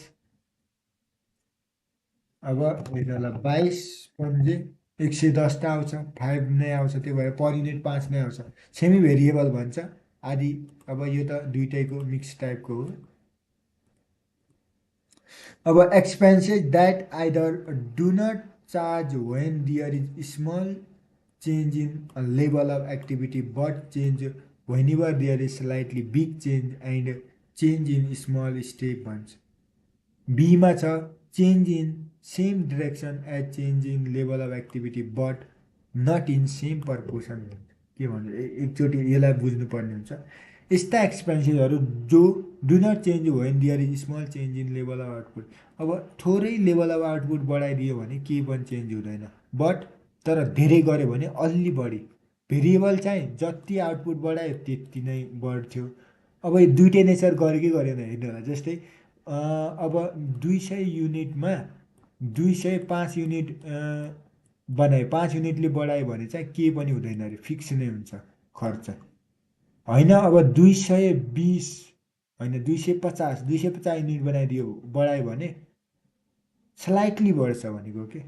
अब हेर्नु होला 22 पन्जे 110 त आउँछ, 5 नै आउँछ। त्यो भएर पर युनिट 5 नै आउँछ। सेमी भेरिएबल भन्छ आदि। अब यो त दुइटैको मिक्स टाइपको हो। अब expenses that either do not charge when there is small change in level of activity but change whenever there is slightly big change and change in small step भन्छ। बीमा छ change in same direction as change in level of activity but not in same proportion. के भन्छ एकचोटि यसलाई बुझ्नुपर्ने हुन्छ। यस्ता एक्सपेन्सेसहरू जो do not change when there is small change in level of output. अब थोरै लेभल अफ आउटपुट बढाइदियो भने केही पनि चेन्ज हुँदैन, बट तर धेरै गऱ्यो भने अलि बढी। भेरिएबल चाहिँ जति आउटपुट बढायो त्यति नै बढ्थ्यो। अब यो दुइटै नेचर गरेकै गरेन हेर्नु होला। जस्तै अब 200 युनिटमा 205 युनिट बनायो, 5 युनिटले बढायो भने चाहिँ केही पनि हुँदैन अरे, फिक्स नै हुन्छ खर्च होइन। अब 220 होइन 250 युनिट बनाइदियो बढायो भने स्लाइटली बढ्छ भनेको के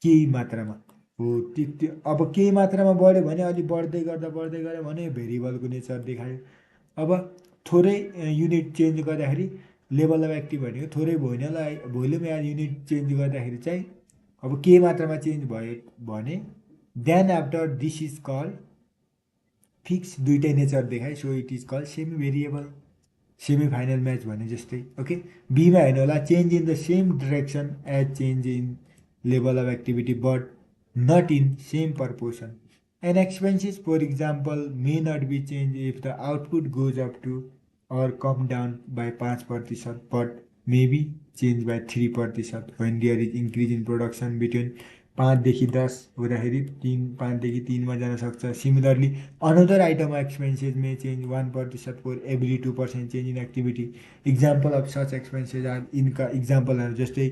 केही मात्रामा हो। त्यो अब केही मात्रामा बढ्यो भने अलि बढ्दै गऱ्यो भने भेरिएबलको नेचर देखायो। अब थोरै युनिट चेन्ज गर्दाखेरि लेभल अफ एक्टिभ भनेको थोरै भोल्युम या युनिट चेन्ज गर्दाखेरि चाहिँ अब केही मात्रामा चेन्ज भयो भने then after this is called fix. दुइटै नेचर देखाए so it is called semi variable. Semi final match भने जस्तै। ओके, बीमा हेर्नु होला change in the same direction as change in level of activity but not in same proportion. An expenses, for example, may not be changed if the output goes up to or come down by 5% but may be changed by 3% when there is increase in production between 5देखि 10 हुँदाखेरि 5देखि 3मा जान सक्छ। Similarly another item expenses may change 1% for every 2% change in activity. Example of such expenses are इनका इक्जाम्पलहरू जस्तै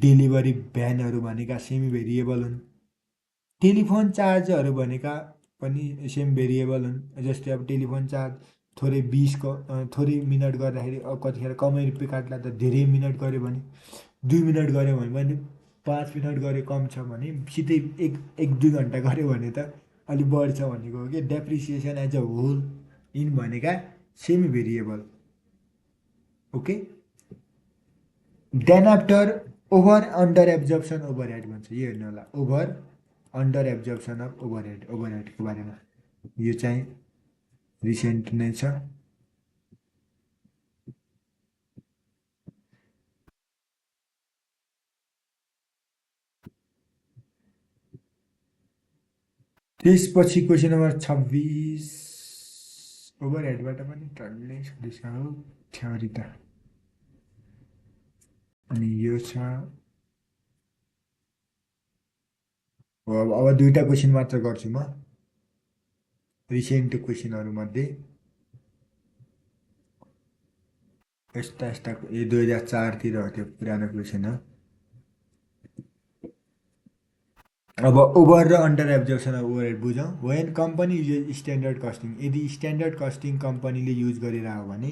delivery भ्यानहरू भनेका सेमी भेरिएबल हुन्। टेलिफोन चार्जहरू भनेका पनि सेम भेरिएबल हुन्। जस्तै अब टेलिफोन चार्ज थोरै 20को थोरै मिनट गर्दाखेरि कतिखेर कमै रुपियाँ काट्ला त धेरै मिनट गऱ्यो भने 2 मिनट गऱ्यो भने पनि 5 मिनट गऱ्यो कम छ भने सिधै 1-2 घन्टा गऱ्यो भने त अलिक बढ्छ भनेको हो कि। Depreciation as a whole in भनेका semi variable. Okay, then after over under absorption overhead भन्छ। यो हेर्नु होला ओभर अन्डर एब्जर्प्सन अफ ओभरहेडको बारेमा। यो चाहिँ रिसेन्ट नै छ। त्यसपछि क्वेसन नम्बर 26 ओभरहेडबाट पनि टन्नै सोधेछ हो थ्योरी त। अनि यो छ अब दुईवटा क्वेसन मात्र गर्छु म रिसेन्ट क्वेसनहरूमध्ये। यस्ता 2004तिर हो त्यो पुरानो क्वेसन हो। अब ओभर र अन्डर एब्जर्प्सन अफ ओभरहेड बुझौँ। When company use standard costing, यदि स्ट्यान्डर्ड कस्टिङ कम्पनीले युज गरिरह्यो भने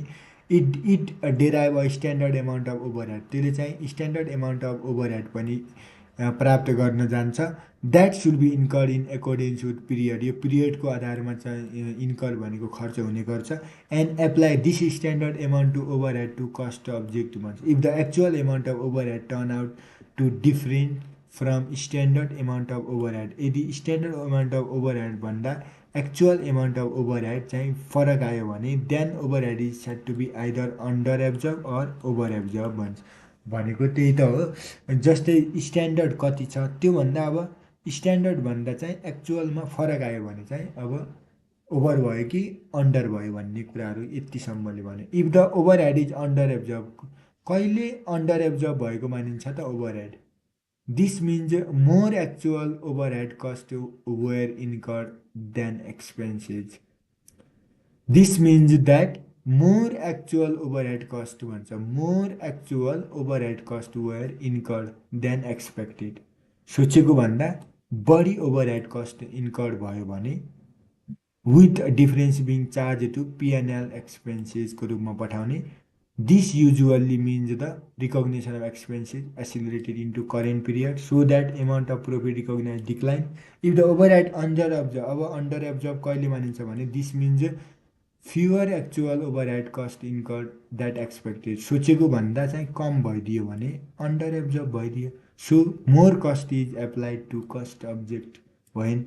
it derive a standard amount of overhead. त्यसले चाहिँ स्ट्यान्डर्ड एमाउन्ट अफ ओभरहेड पनि प्राप्त गर्न जान्छ। That should be incur in accordance with period. यो पिरियडको आधारमा चाहिँ इन्कर भनेको खर्च हुने गर्छ। And apply this standard amount to overhead to cost object भन्छ। If the actual amount of overhead turn out to different from standard amount of overhead. यदि स्ट्यान्डर्ड एमाउन्ट अफ ओभरहेड भन्दा एक्चुअल एमाउन्ट अफ ओभरहेड चाहिँ फरक आयो भने then overhead is said to be either under absorb or over absorb भन्छ। भनेको त्यही त हो। जस्तै स्ट्यान्डर्ड कति छ त्योभन्दा अब स्ट्यान्डर्ड भन्दा चाहिँ एक्चुअलमा फरक आयो भने चाहिँ अब ओभर भयो कि अन्डर भयो भन्ने कुराहरू यतिसम्मले भन्यो। If the overhead is under absorb, कहिले अन्डर एब्जर्ब भएको मानिन्छ त overhead. This means more actual overhead cost were incurred than expenses. This means that more actual overhead cost भन्छ, more actual overhead cost were incurred than expected. सोचेको भन्दा बढी overhead cost incurred भयो भने with difference being charge to PNL एक्सपेन्सेसको रूपमा पठाउने। This usually means the recognition of expenses accelerated into current period so that amount of profit recognize decline. If the overhead under absorb, अब under absorb कहिले मानिन्छ भने this means fewer actual overhead cost incurred that expected. सोचेको भन्दा चाहिँ कम भइदियो भने अन्डर एब्जर्ब भइदियो। So more cost is applied to cost object when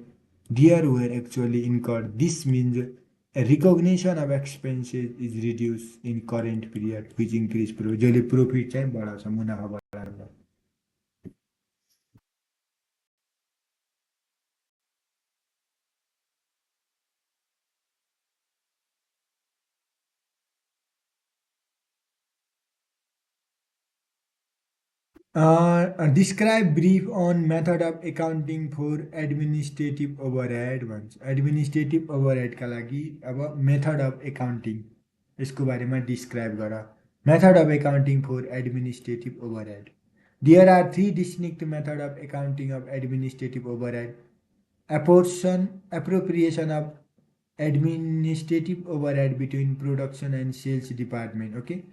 dear were actually incurred. This means recognition of expenses is reduced in current period which increase profit, जसले profit चाहिँ बढाउँछ, मुनाफा बढाउँछ। Describe brief on method of accounting for administrative overhead भन्छ। Administrative ओभरहेडका लागि अब method of accounting यसको बारेमा डिस्क्राइब गर। Method of accounting for administrative overhead. There are three distinct method of accounting of administrative overhead. appropriation of administrative overhead between production and sales department. Okay,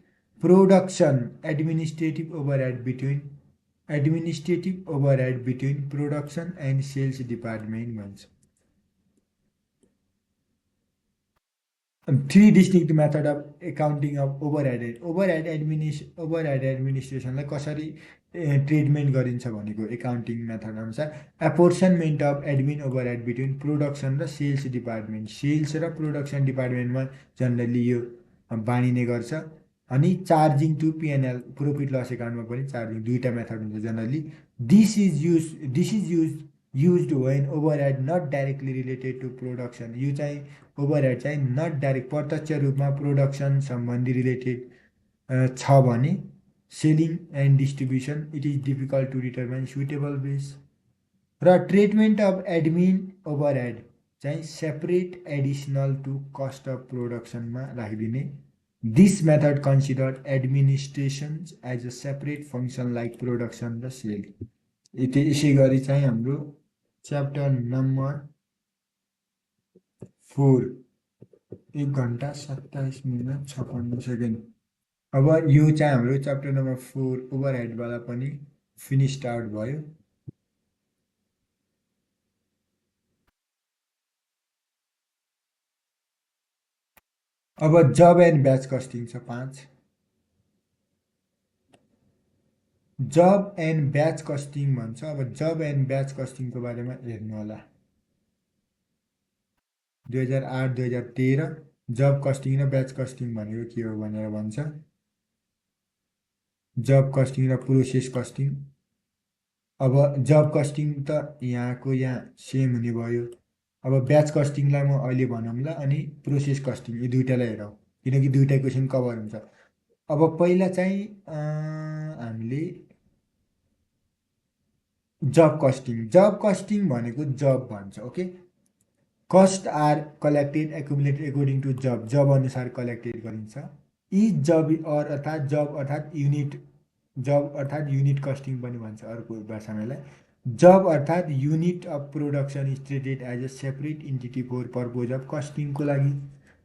production administrative overhead between production and sales department भन्छ। Three distinct method of accounting of overhead. Overhead एडमिनिस्ट्रेसनलाई कसरी treatment गरिन्छ भनेको accounting method अनुसार apportionment of admin overhead between production र sales department. Sales र production डिपार्टमेन्टमा generally यो बाँडिने गर्छ। अनि charging to PNL profit loss एकाउन्टमा पनि चार्जिङ, दुईटा मेथड हुन्छ generally. This is used when overhead not directly related to production. यो चाहिँ ओभरहेड चाहिँ नट डाइरेक्ट प्रत्यक्ष रूपमा प्रोडक्सन सम्बन्धी रिलेटेड छ भने selling and distribution it is difficult to determine suitable base. र ट्रिटमेन्ट अफ एडमिन ओभरहेड चाहिँ separate additional to cost of प्रोडक्सनमा राखिदिने। This method consider administration as a separate function like production र sale. यसै गरी चाहिँ हाम्रो च्याप्टर नम्बर 4 1 घन्टा 27 मिनट 56 सेकेन्ड। अब यो चाहिँ हाम्रो च्याप्टर नम्बर 4 ओभरहेडवाला पनि फिनिस्ड आउट भयो। अब जब एन्ड ब्याच कस्टिङ छ 5। जब एन्ड ब्याच कस्टिङ भन्छ। अब जब एन्ड ब्याच कस्टिङको बारेमा हेर्नु होला। 2008-2013 जब कस्टिङ र ब्याच कस्टिङ भनेको के हो भनेर भन्छ। जब कस्टिङ र प्रोसेस कस्टिङ। अब जब कस्टिङ त यहाँको यहाँ सेम हुने भयो। अब ब्याच कस्टिङलाई म अहिले भनौँला अनि प्रोसेस कस्टिङ यो दुईटालाई हेरौँ किनकि दुईटा क्वेसन कभर हुन्छ। अब पहिला चाहिँ हामीले जब कस्टिङ भनेको जब भन्छ। Okay, cost are collected accumulated according to job अनुसार कलेक्टेड गरिन्छ। इज जब अर्थात् जब अर्थात् युनिट कस्टिङ पनि भन्छ अर्को भाषामा यसलाई। जब अर्थात् unit of production is treated as a separate entity for purpose of कस्टिङको लागि।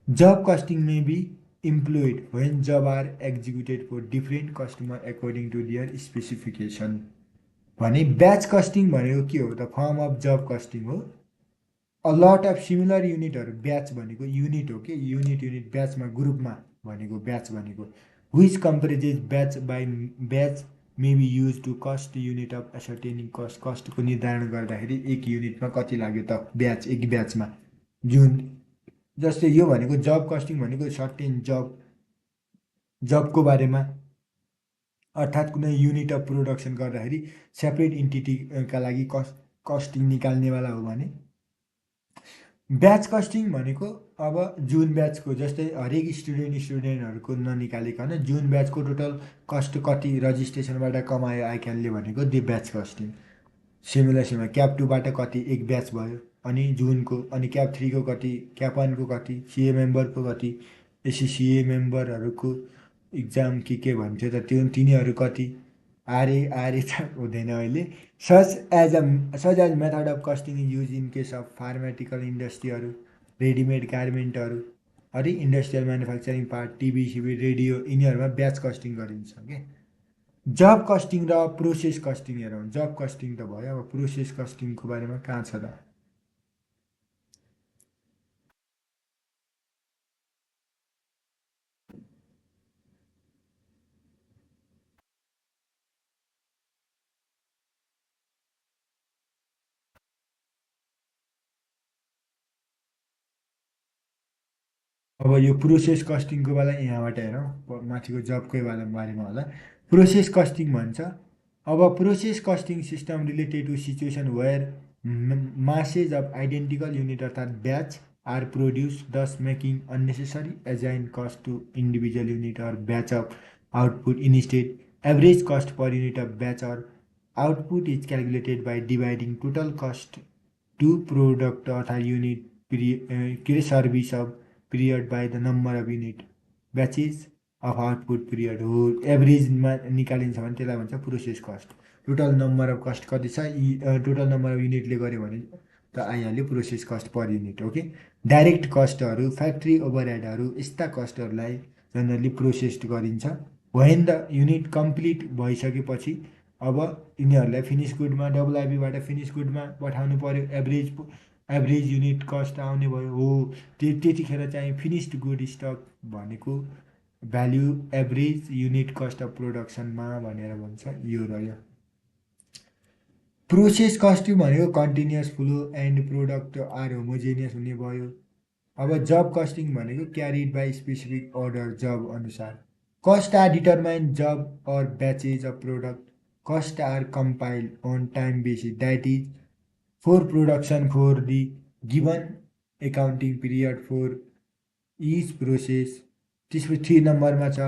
Job costing may be employed when job are executed for different customer according to their specification. भने batch costing भनेको के हो त form of job costing हो। A lot of similar युनिटहरू batch भनेको युनिट हो कि युनिट ब्याचमा ग्रुपमा भनेको ब्याच भनेको which comprises batch by batch may be use to cost unit of ascertaining cost कस्टको निर्धारण गर्दाखेरि एक युनिटमा कति लाग्यो त ब्याच एक ब्याचमा जुन जस्तै यो भनेको जब कस्टिङ भनेको सर्टेन जबको बारेमा अर्थात् कुनै युनिट अफ प्रोडक्सन गर्दाखेरि सेपरेट इन्टिटीका लागि कस्टिङ निकाल्नेवाला हो भने ब्याच कस्टिङ भनेको अब जुन ब्याचको जस्तै हरेक स्टुडेन्टहरूको ननिकालिकन जुन ब्याचको टोटल कस्ट कति रजिस्ट्रेसनबाट कमायो आइक्यानले भनेको त्यो ब्याच कस्टिङ सिमुलेसनमा क्याप टूबाट कति एक ब्याच भयो अनि जुनको अनि क्याप थ्रीको कति क्याप वानको कति सिए मेम्बरको कति एससिसिए मेम्बरहरूको इक्जाम के भन्थ्यो त त्यो तिनीहरू कति आरए त हुँदैन अहिले such as method of costing is use in case of pharmaceutical इन्डस्ट्रीहरू रेडिमेड गार्मेन्टहरू अरे industrial manufacturing part TV CV radio यिनीहरूमा ब्याच कस्टिङ गरिन्छ क्या जब कस्टिङ र प्रोसेस कस्टिङ हेरौँ जब कस्टिङ त भयो अब प्रोसेस कस्टिङको बारेमा कहाँ छ त अब यो प्रोसेस कस्टिङको बेला यहाँबाट हेरौँ माथिको जबकै बारेमा होला प्रोसेस कस्टिङ भन्छ अब process costing system related to situation where masses of identical unit अर्थात् batch are produce thus making unnecessary assign cost to individual unit or batch of output instead average cost per unit of batch or output is calculated by dividing total cost to product अर्थात् unit के are service of period by the number of unit batches of output period हो एभरेजमा निकालिन्छ भने त्यसलाई भन्छ process cost total number of cost कति छ टोटल नम्बर अफ युनिटले गऱ्यो भने त आइहाल्यो process cost per unit okay direct कस्टहरू फ्याक्ट्री ओभरहेडहरू यस्ता कस्टहरूलाई जनरली प्रोसेस्ड गरिन्छ वेन द युनिट कम्प्लिट भइसकेपछि अब यिनीहरूलाई फिनिस गुडमा डब्लुआइबीबाट फिनिस गुडमा पठाउनु पऱ्यो एभरेज युनिट कस्ट आउने भयो हो त्यतिखेर चाहिँ फिनिस्ड गुड स्टक भनेको value average unit cost of प्रोडक्सनमा भनेर भन्छ यो रह्यो प्रोसेस कस्टिङ भनेको continuous flow and product are homogeneous हुने भयो अब जब कस्टिङ भनेको carried by specific order job अनुसार cost are determine job or batches of product cost are compiled on time basis that is for production for the given accounting period for each process त्यसपछि 3 नम्बरमा छ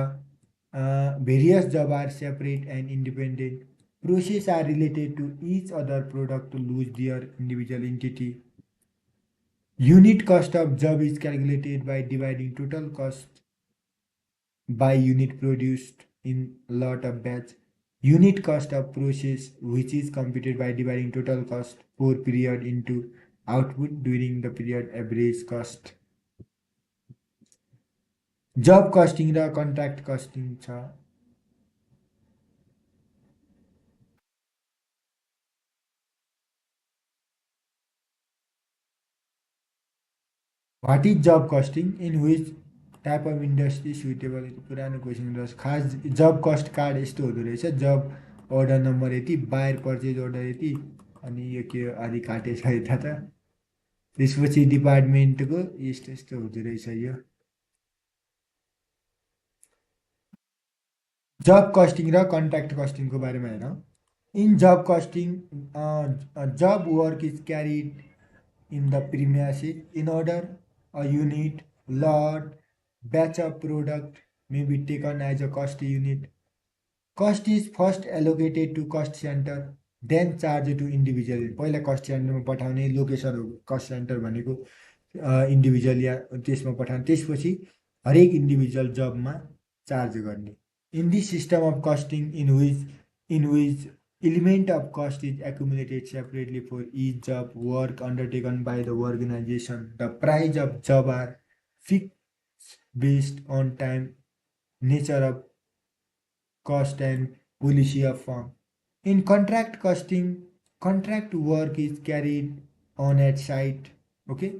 various job are separate and independent process are related to each other product to lose their individual entity unit cost of job is calculated by dividing total cost by unit produced in lot of batch unit cost of process which is computed by dividing total cost for period into output during the period average cost job costing र contract costing छ what is job costing in which type of industry suitable पुरानो question रहेछ खास जब cost card यस्तो हुँदो रहेछ जब order number यति buyer purchase order यति अनि यो के आदि काटेछ यता त त्यसपछि डिपार्टमेन्टको यस्तो यस्तो हुँदो रहेछ यो जब कस्टिङ र कन्ट्र्याक्ट कस्टिङको बारेमा हेरौँ in job costing job work is carried in the premises in order a unit lot batch of product may be taken as a cost unit cost is first allocated to cost center then charged to individual पहिला cost centerमा पठाउने location हो cost center भनेको individual या त्यसमा पठाउने त्यसपछि हरेक individual जबमा charge गर्ने in this system of costing in which element of cost is accumulated separately for each job work undertaken by the organization. The price of job are fixed based on time, nature of cost and policy of firm. In contract costing, contract work is carried on at site. Okay,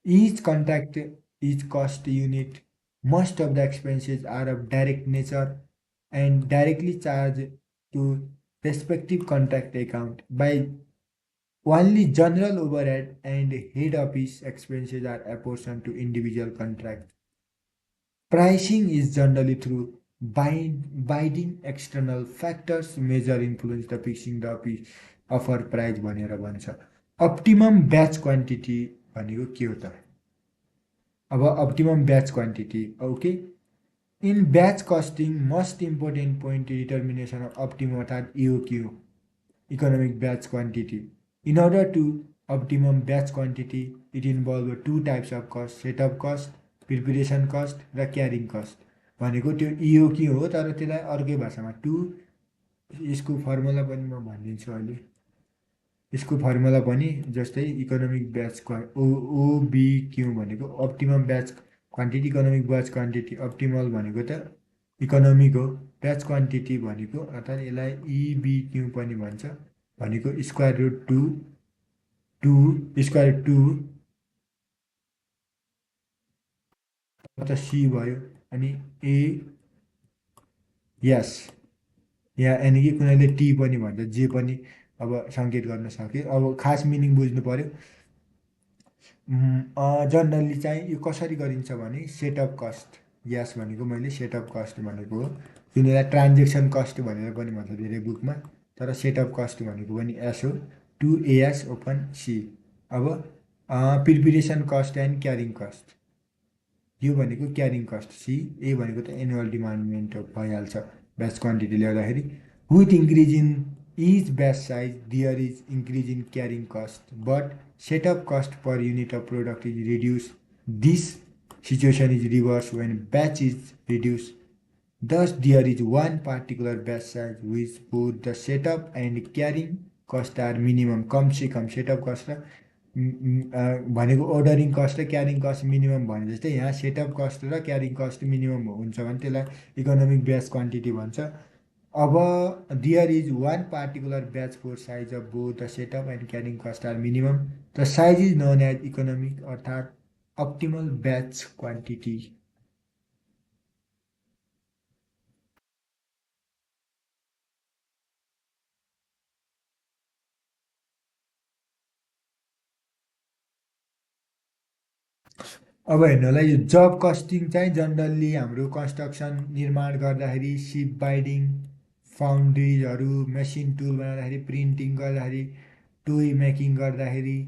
each contract is cost unit. Most of the expenses are of direct nature and directly charged to respective contract account. By only general overhead and head office expenses are apportioned to individual contracts. Pricing is generally through binding external factors measure influence the fixing the offer price भनेर भन्छ. Optimum batch quantity भनेको के हो त? अब optimum batch quantity, okay? In batch costing, most important point determination of optimum अर्थात् EOQ, economic batch quantity. In order to optimum batch quantity, it involves two types of cost, setup cost, preparation cost र carrying cost. भनेको त्यो EOQ हो तर त्यसलाई अर्कै भाषामा to यसको फर्मुला पनि म भनिदिन्छु अहिले. यसको फर्मुला पनि जस्तै इकोनोमिक ब्याच ओबिक्यू भनेको optimum batch quantity, economic batch quantity. Optimal भनेको त इकोनोमिक हो, ब्याच क्वान्टिटी भनेको अर्थात् यसलाई इबिक्यू पनि भन्छ भनेको square root two square two त सी भयो अनि ए यस यहाँ यानि कि कुनैले टी पनि भन्छ, जे पनि अब सङ्केत गर्न सक्यो. अब खास मिनिङ बुझ्नु पर्यो. जनरली चाहिँ यो कसरी गरिन्छ भने सेटअप कस्ट, यस भनेको मैले सेटअप कस्ट भनेको हो, जुन यसलाई ट्रान्जेक्सन कस्ट भनेर पनि भन्छ धेरै बुकमा, तर सेटअप कस्ट भनेको पनि एस हो, टु एएस ओपन सी. अब preparation cost and carrying cost, यो भनेको क्यारिङ कस्ट सी. ए भनेको त एनुअल डिमान्डमेन्ट भइहाल्छ ब्याच क्वान्टिटी ल्याउँदाखेरि. With increase in each batch size, there is increase in carrying cost, but setup cost per unit of product is reduced. This situation is reversed when batch is reduced. Thus, there is one particular batch size which both the setup and carrying cost are minimum. Com say com setup cost र भनेको ordering cost र carrying cost minimum भने जस्तै यहाँ setup cost र carrying cost minimum हुन्छ भने त्यसलाई इकोनोमिक ब्याच क्वान्टिटी भन्छ. अब there is one particular batch for size of both the setup and carrying cost are minimum. The size is known as economic अर्थात् optimal batch quantity. अब हेर्नु होला, यो जब कस्टिङ चाहिँ जनरली हाम्रो कन्स्ट्रक्सन निर्माण गर्दाखेरि, सिप बाइडिङ, फाउन्ड्रिजहरू, मेसिन टुल बनाउँदाखेरि, प्रिन्टिङ गर्दाखेरि, टोय मेकिङ गर्दाखेरि,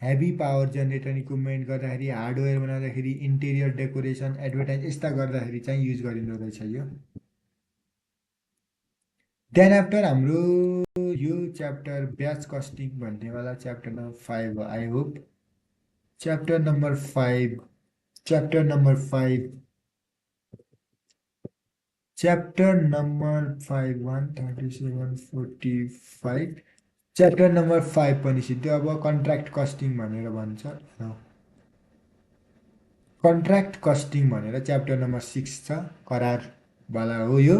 हेभी पावर जेनेरेटर इक्विपमेन्ट गर्दाखेरि, हार्डवेयर बनाउँदाखेरि, इन्टेरियर डेकोरेसन, एडभर्टाइज यस्ता गर्दाखेरि चाहिँ युज गरिँदो रहेछ यो. देन आफ्टर हाम्रो यो च्याप्टर ब्याच कस्टिङ भन्नेवाला च्याप्टर नम्बर 5 हो. I hope chapter number 5 Chapter number 5 137 45 chapter number 5 पनि सिधै अब कन्ट्र्याक्ट कस्टिङ भनेर भन्छ. कन्ट्र्याक्ट कस्टिङ भनेर च्याप्टर नम्बर 6 छ, करारवाला हो यो.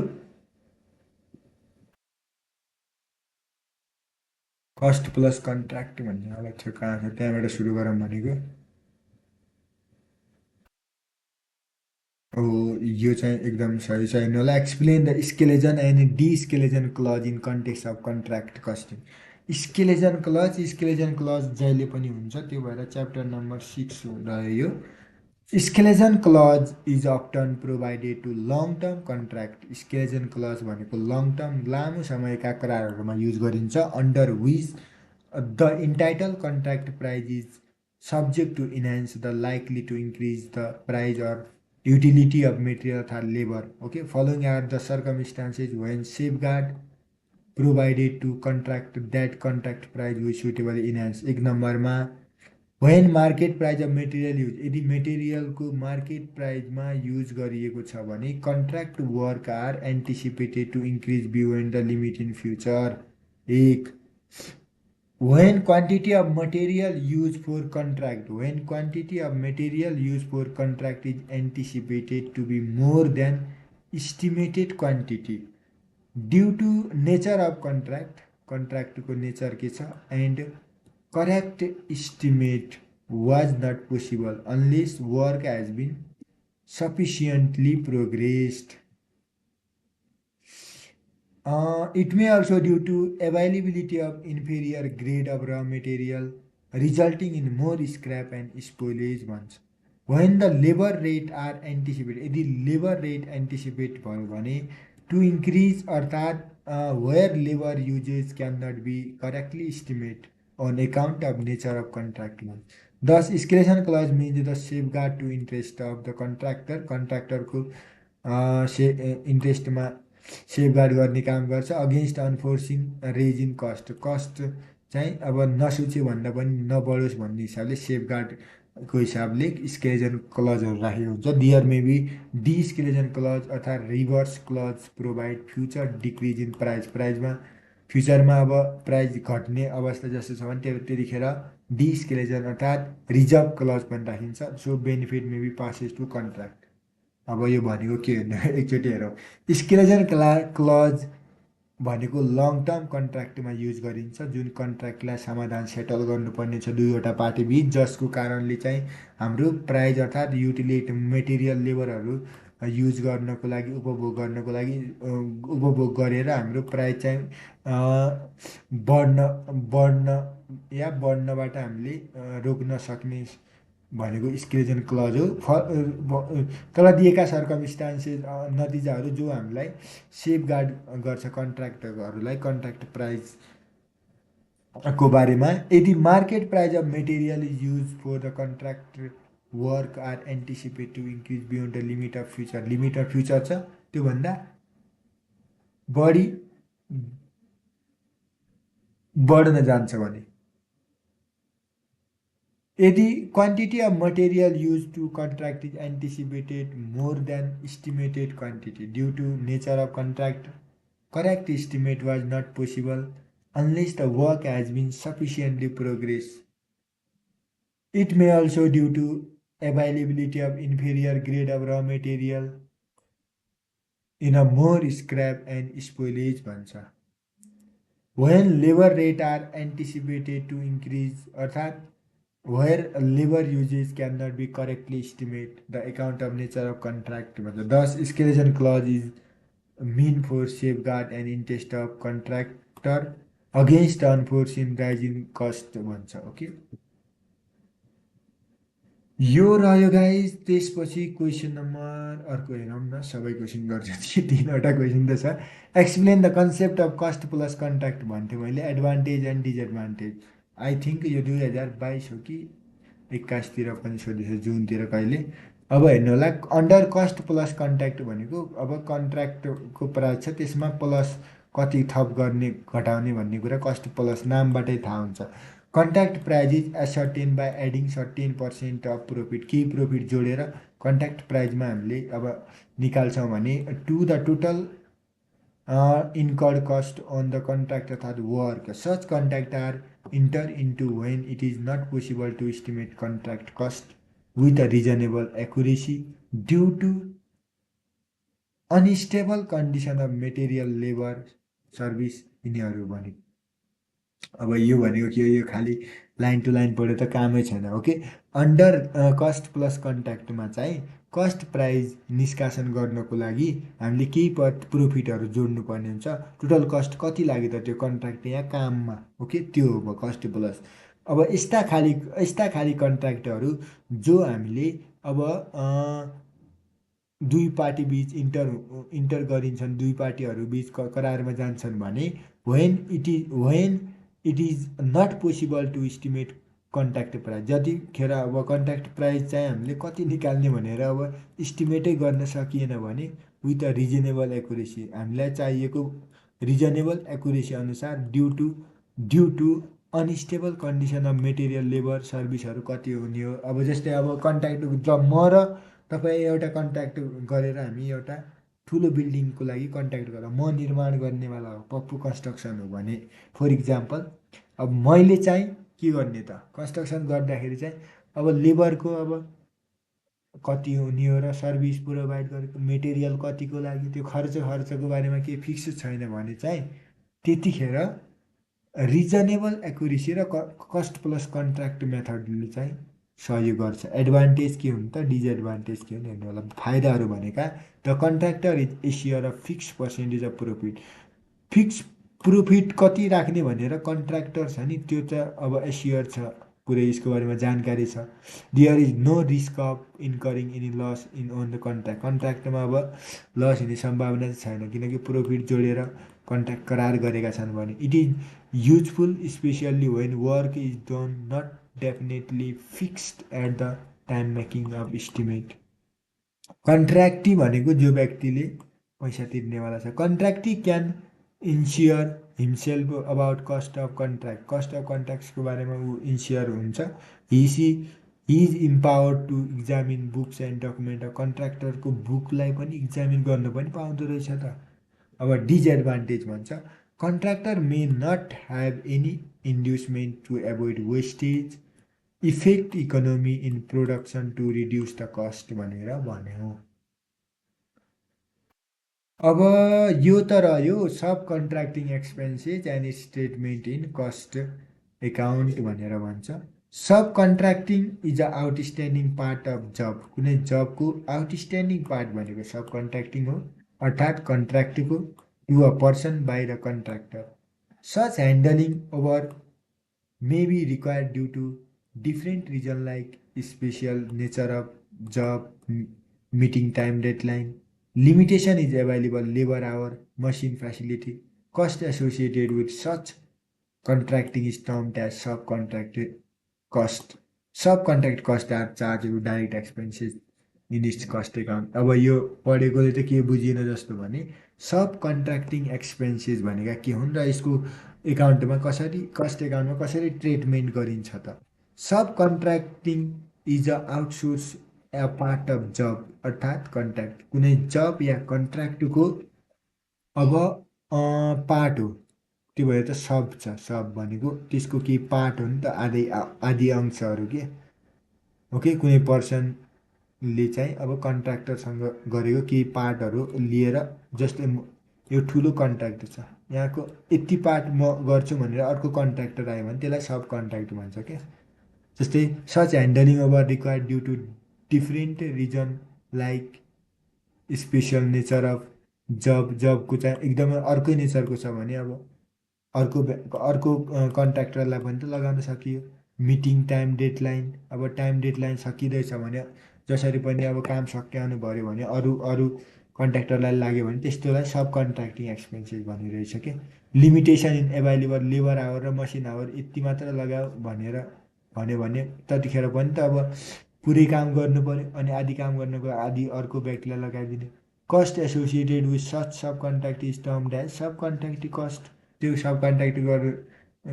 कस्ट प्लस कन्ट्र्याक्ट भन्ने अलग छ, कहाँ छ त्यहाँबाट सुरु गरौँ भनेको. यो चाहिँ एकदम सही छैन होला. Explain the escalation and de-escalation clause in context of contract costing. Escalation clause जहिले पनि हुन्छ, त्यो भएर च्याप्टर नम्बर 6 रह्यो यो. Escalation clause is often provided to long term contract. Escalation clause भनेको लङ टर्म लामो समयका करारहरूमा युज गरिन्छ. Under which the entitled contract price is subject to enhance the likely to increase the price or utility of material or labor. Okay, following are the circumstances when safeguard provided to contract that contract price will suitably enhance. एक नम्बरमा when market price of material use, यदि material को market price मा use गरिएको छ भने contract work are anticipated to increase beyond the limit in future. एक when quantity of material used for contract is anticipated to be more than estimated quantity due to nature of contract को nature के छ, and correct estimate was not possible unless work has been sufficiently progressed. It may also due to availability of inferior grade of raw material, resulting in more scrap and spoilage ones. When the labor rate are anticipated, यदि labor rate anticipate भयो भने to increase अर्थात् where labor usage cannot be correctly estimate on account of nature of contract loan. Thus, escalation clause means the safeguard to interest of the contractor. Contractor को इन्ट्रेस्टमा safeguard गर्ने काम गर्छ against unforeseen rise in cost cost चाहिँ अब नसुच्यो भन्दा पनि नबढोस् भन्ने हिसाबले सेफगार्डको हिसाबले स्केलेजन क्लजहरू राखेको हुन्छ there may be de-escalation clause अर्थात् reverse clause provide future decrease in प्राइजमा फ्युचरमा अब प्राइज घट्ने अवस्था जस्तो छ भने त्यतिखेर डिस्केलेजन अर्थात् रिजर्भ क्लज पनि राखिन्छ so benefit may be passes to contract अब यो भनेको के भन्दा एकचोटि हेरौँ स्केलेजन क्लज भनेको लङ टर्म कन्ट्र्याक्टमा युज गरिन्छ जुन कन्ट्र्याक्टलाई समाधान सेटल गर्नुपर्ने छ दुईवटा पार्टी बिच जसको कारणले चाहिँ हाम्रो प्राइज अर्थात् युटिलिटी मेटेरियल लेबरहरू युज गर्नको लागि उपभोग गरेर हाम्रो प्राइज चाहिँ बढ्न या बढ्नबाट हामीले रोक्न सक्ने भनेको स्केलेजन क्लज हो तल दिएका सर्कमस्टान्सेस नतिजाहरू जो हामीलाई सेफगार्ड गर्छ कन्ट्र्याक्टरहरूलाई कन्ट्र्याक्ट प्राइस को बारेमा यदि market price of material is use for the contract work are anticipate to increase beyond the limit of future छ त्योभन्दा बढी बढ्न जान्छ भने यदि quantity of material use to contract is anticipated more than estimated quantity due to nature of contract correct estimate was not possible unless the work has been sufficiently progressed. It may also due to availability of inferior grade of raw material in a more scrap and spoilage bhancha. When labor rate are anticipated to increase अर्थात् where labor usage cannot be correctly estimated the account of nature of contract bhancha. Thus escalation clause is mean for safeguard and interest of contractor against unforeseen rise in cost भन्छ okay यो रह्यो guys त्यसपछि question number अर्को हेरौँ न सबै question गर्छ तीनवटा क्वेसन त छ explain the concept of cost plus contract भन्थेँ मैले advantage and disadvantage I think यो 2022 हो कि 21तिर पनि सोधेछ जुनतिर कहिले अब हेर्नु होला अन्डर कस्ट प्लस कन्ट्र्याक्ट भनेको अब कन्ट्र्याक्टको प्राइस छ त्यसमा प्लस कति थप गर्ने घटाउने भन्ने कुरा कस्ट प्लस नामबाटै थाहा हुन्छ contract price is ascertain by adding certain percent of profit केही प्रफिट जोडेर कन्ट्र्याक्ट प्राइजमा हामीले अब निकाल्छौँ भने to the total incurred cost on the contract अर्थात् work. Such contract are entered into when it is not possible to estimate contract cost with a reasonable accuracy due to unstable condition of material, labor, service यिनीहरू भने अब यो भनेको के यो खाली line to line पढ्यो त कामै छैन ओके अन्डर कस्ट प्लस कन्ट्र्याक्टमा चाहिँ कस्ट प्राइज निष्कासन गर्नको लागि हामीले केही प्रोफिटहरू जोड्नुपर्ने हुन्छ टोटल कस्ट कति लाग्यो त त्यो कन्ट्र्याक्ट या काममा ओके त्यो हो कस्ट प्लस अब यस्ता खाली कन्ट्र्याक्टहरू जो हामीले अब दुई पार्टी बीच इन्टर गरिन्छन् दुई पार्टीहरू बीच करारमा जान्छन् भने when it is not possible to estimate contract price जतिखेर अब कन्ट्र्याक्ट प्राइस चाहिँ हामीले कति निकाल्ने भनेर अब इस्टिमेटै गर्न सकिएन भने विथ अ रिजनेबल एकुरेसी हामीलाई चाहिएको रिजनेबल एकुरेसी अनुसार due to unstable condition of material labour सर्भिसहरू कति हुने हो अब जस्तै अब कन्ट्र्याक्ट म र तपाईँ एउटा कन्ट्र्याक्ट गरेर हामी एउटा ठुलो बिल्डिङको लागि कन्ट्र्याक्ट गरेर म निर्माण गर्नेवाला हो पप्पु कन्स्ट्रक्सन हो भने फर इक्जाम्पल अब मैले चाहिँ के गर्ने त कन्स्ट्रक्सन गर्दाखेरि चाहिँ अब लेबरको अब कति हुने हो र सर्भिस प्रोभाइड गरेको मेटेरियल कतिको लागि त्यो खर्चको बारेमा केही फिक्स छैन भने चाहिँ त्यतिखेर रिजनेबल एकुरेसी र कस्ट प्लस कन्ट्र्याक्ट मेथडले चाहिँ सहयोग गर्छ एडभान्टेज के हुन्छ डिसएडभान्टेज के हो हेर्नु होला फाइदाहरू भनेका the contractor is easier of fix percentage of profit fix profit कति राख्ने भनेर कन्ट्र्याक्टर छ नि त्यो त अब एस्योर छ, पुरै यसको बारेमा जानकारी छ। There is no risk of incurring any loss in on the contract, कन्ट्र्याक्टमा अब लस हुने सम्भावना चाहिँ छैन किनकि प्रोफिट जोडेर कन्ट्र्याक्ट करार गरेका छन् भने। It is useful specially when work is done not definitely fixed at the time making of estimate. Contractee भनेको जो व्यक्तिले पैसा तिर्नेवाला छ। Contractee can insure himself about cost of contract, cost of कन्ट्र्याक्ट्सको बारेमा ऊ इन्स्योर हुन्छ। He is empowered to examine books and document, कन्ट्र्याक्टरको बुकलाई पनि इक्जामिन गर्नु पनि पाउँदो रहेछ त। अब डिसएडभान्टेज भन्छ, contractor may not have any inducement to avoid wastage, effect economy in production to reduce the cost भनेर भन्यो। अब यो त रह्यो sub contracting expenses and statement in cost account भनेर भन्छ। Sub contracting is a outstanding part of job, कुनै जबको आउटस्ट्यान्डिङ पार्ट भनेको सब कन्ट्र्याक्टिङ हो, अर्थात् कन्ट्र्याक्टको to a person by the contractor. Such handling over may be required due to different reason like special nature of job, meeting time deadline, limitation is available labor hour, machine facility, cost associated with such contracting is termed as subcontracted cost. Subcontract cost are charged direct expenses in its cost account। अब यो पढेकोले त के बुझिएन जस्तो भने सब contracting expenses भनेका के हुन् र यसको एकाउन्टमा कसरी, कस्ट एकाउन्टमा कसरी ट्रिटमेन्ट गरिन्छ त। Sub contracting is a outsource a part of job, अर्थात् कन्ट्र्याक्ट कुनै जब या कन्ट्र्याक्टको अब पार्ट हो, त्यो भएर त सब छ, सब भनेको त्यसको केही पार्ट हो नि त, आदि अंशहरू के। ओके, कुनै पर्सनले चाहिँ अब कन्ट्र्याक्टरसँग गरेको केही पार्टहरू लिएर, जस्तै यो ठुलो कन्ट्र्याक्टर छ, यहाँको यति पार्ट म गर्छु भनेर अर्को कन्ट्र्याक्टर आयो भने त्यसलाई सब कन्ट्र्याक्ट भन्छ क्या। जस्तै such handling over required due to different reason like special nature of job, जबको चाहिँ एकदमै अर्कै नेचरको छ भने अब अर्को कन्ट्र्याक्टरलाई पनि त लगाउन सकियो। मिटिङ टाइम डेडलाइन, अब टाइम डेडलाइन सकिँदैछ भने जसरी पनि अब काम सकिहाल्नु पऱ्यो भने अरू कन्ट्र्याक्टरलाई लाग्यो भने त्यस्तोलाई सब कन्ट्र्याक्टिङ एक्सपेन्सेस भनिरहेछ कि। Limitation in available labour our र मसिन आवर यति मात्र लगाऊ भनेर भन्यो भने त्यतिखेर पनि त अब पुरै काम गर्नु पऱ्यो, अनि आदि काम गर्नुको आदि अर्को व्यक्तिलाई लगाइदिने। Cost associated with such subcontract is termed as subcontracting cost, त्यो सब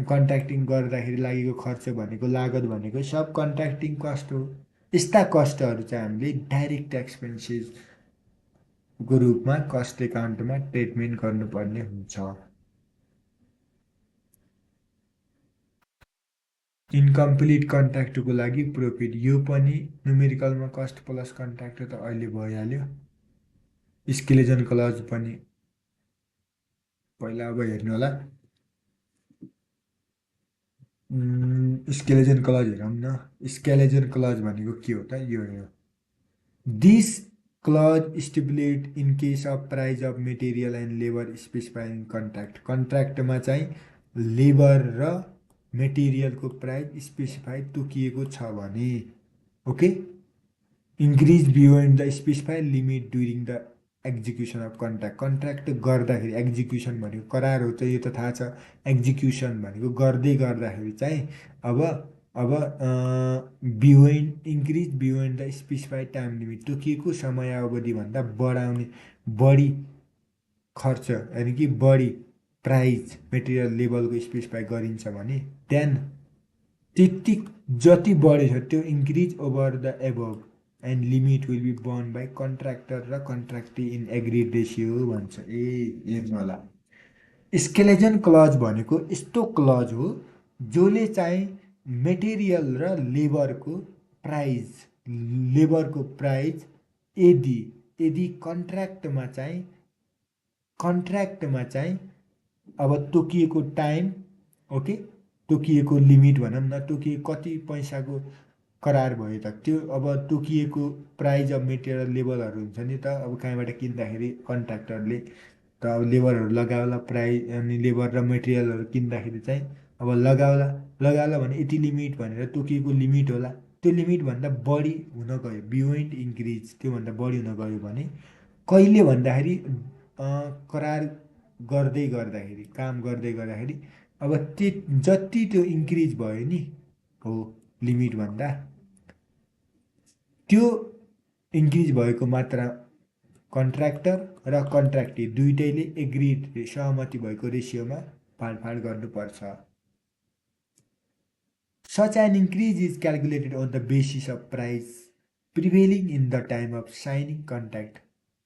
कन्ट्र्याक्टिङ गर्दाखेरि लागेको खर्च भनेको, लागत भनेको सब कन्ट्र्याक्टिङ कस्ट हो। यस्ता कस्टहरू चाहिँ हामीले डाइरेक्ट एक्सपेन्सेसको रूपमा कस्ट एकाउन्टमा ट्रिटमेन्ट गर्नुपर्ने हुन्छ। इन्कम्प्लिट कन्ट्र्याक्टको लागि प्रोफिट, यो पनि न्युमेरिकलमा कस्ट प्लस कन्ट्र्याक्ट त अहिले भइहाल्यो। स्केलेजन क्लज पनि पहिला अब हेर्नु होला, स्केलेजन क्लज हेरौँ न। स्केलेजन क्लज भनेको के हो त, यो हो, this clause stipulate in case of price of material and labour specifying contract, कन्ट्र्याक्टमा चाहिँ लेबर र मेटेरियलको प्राइस स्पेसिफाई तोकिएको छ भने, okay, increase beyond the specified limit during the execution of contract, contract गर्दाखेरि एक्जिक्युसन भनेको करार हो त यो त थाहा छ, एक्जिक्युसन भनेको गर्दै गर्दाखेरि चाहिँ अब beyond, increase beyond the specified time limit, तोकिएको समय अवधिभन्दा बढी खर्च यानि कि बढी प्राइस मेटेरियल लेभलको स्पेसिफाई गरिन्छ भने देन त्यति जति बढेछ त्यो increase over the above and limit will be borne by contractor र कन्ट्र्याक्टी इन एग्रिड रेसियो भन्छ। हेर्नु होला, स्केलेजन क्लज भनेको यस्तो क्लज हो जसले चाहिँ मेटेरियल र लेबरको प्राइस यदि कन्ट्र्याक्टमा चाहिँ अब तोकिएको टाइम, ओके, तोकिएको लिमिट भनौँ न, तोकिएको कति पैसाको करार भयो त, त्यो अब तोकिएको प्राइस अफ मेटेरियल लेबलहरू हुन्छ नि त, अब कहीँबाट किन्दाखेरि कन्ट्र्याक्टरले त अब लेबरहरू लगाउला प्राइस अनि लेबर र मेटेरियलहरू किन्दाखेरि चाहिँ अब लगाउला भने यति लिमिट भनेर तोकिएको लिमिट होला। त्यो लिमिटभन्दा बढी हुन गयो बियोन्ड इन्क्रिज, त्योभन्दा बढी हुन गयो भने कहिले भन्दाखेरि करार गर्दै गर्दाखेरि काम गर्दै गर्दाखेरि अब जति त्यो इन्क्रिज भयो नि हो लिमिटभन्दा, त्यो इन्क्रिज भएको मात्रा कन्ट्र्याक्टर र कन्ट्र्याक्टी दुइटैले एग्रिड सहमति भएको रेसियोमा बाँडफाँड गर्नुपर्छ। Such an increase is calculated on the basis of price prevailing in the time of signing contract.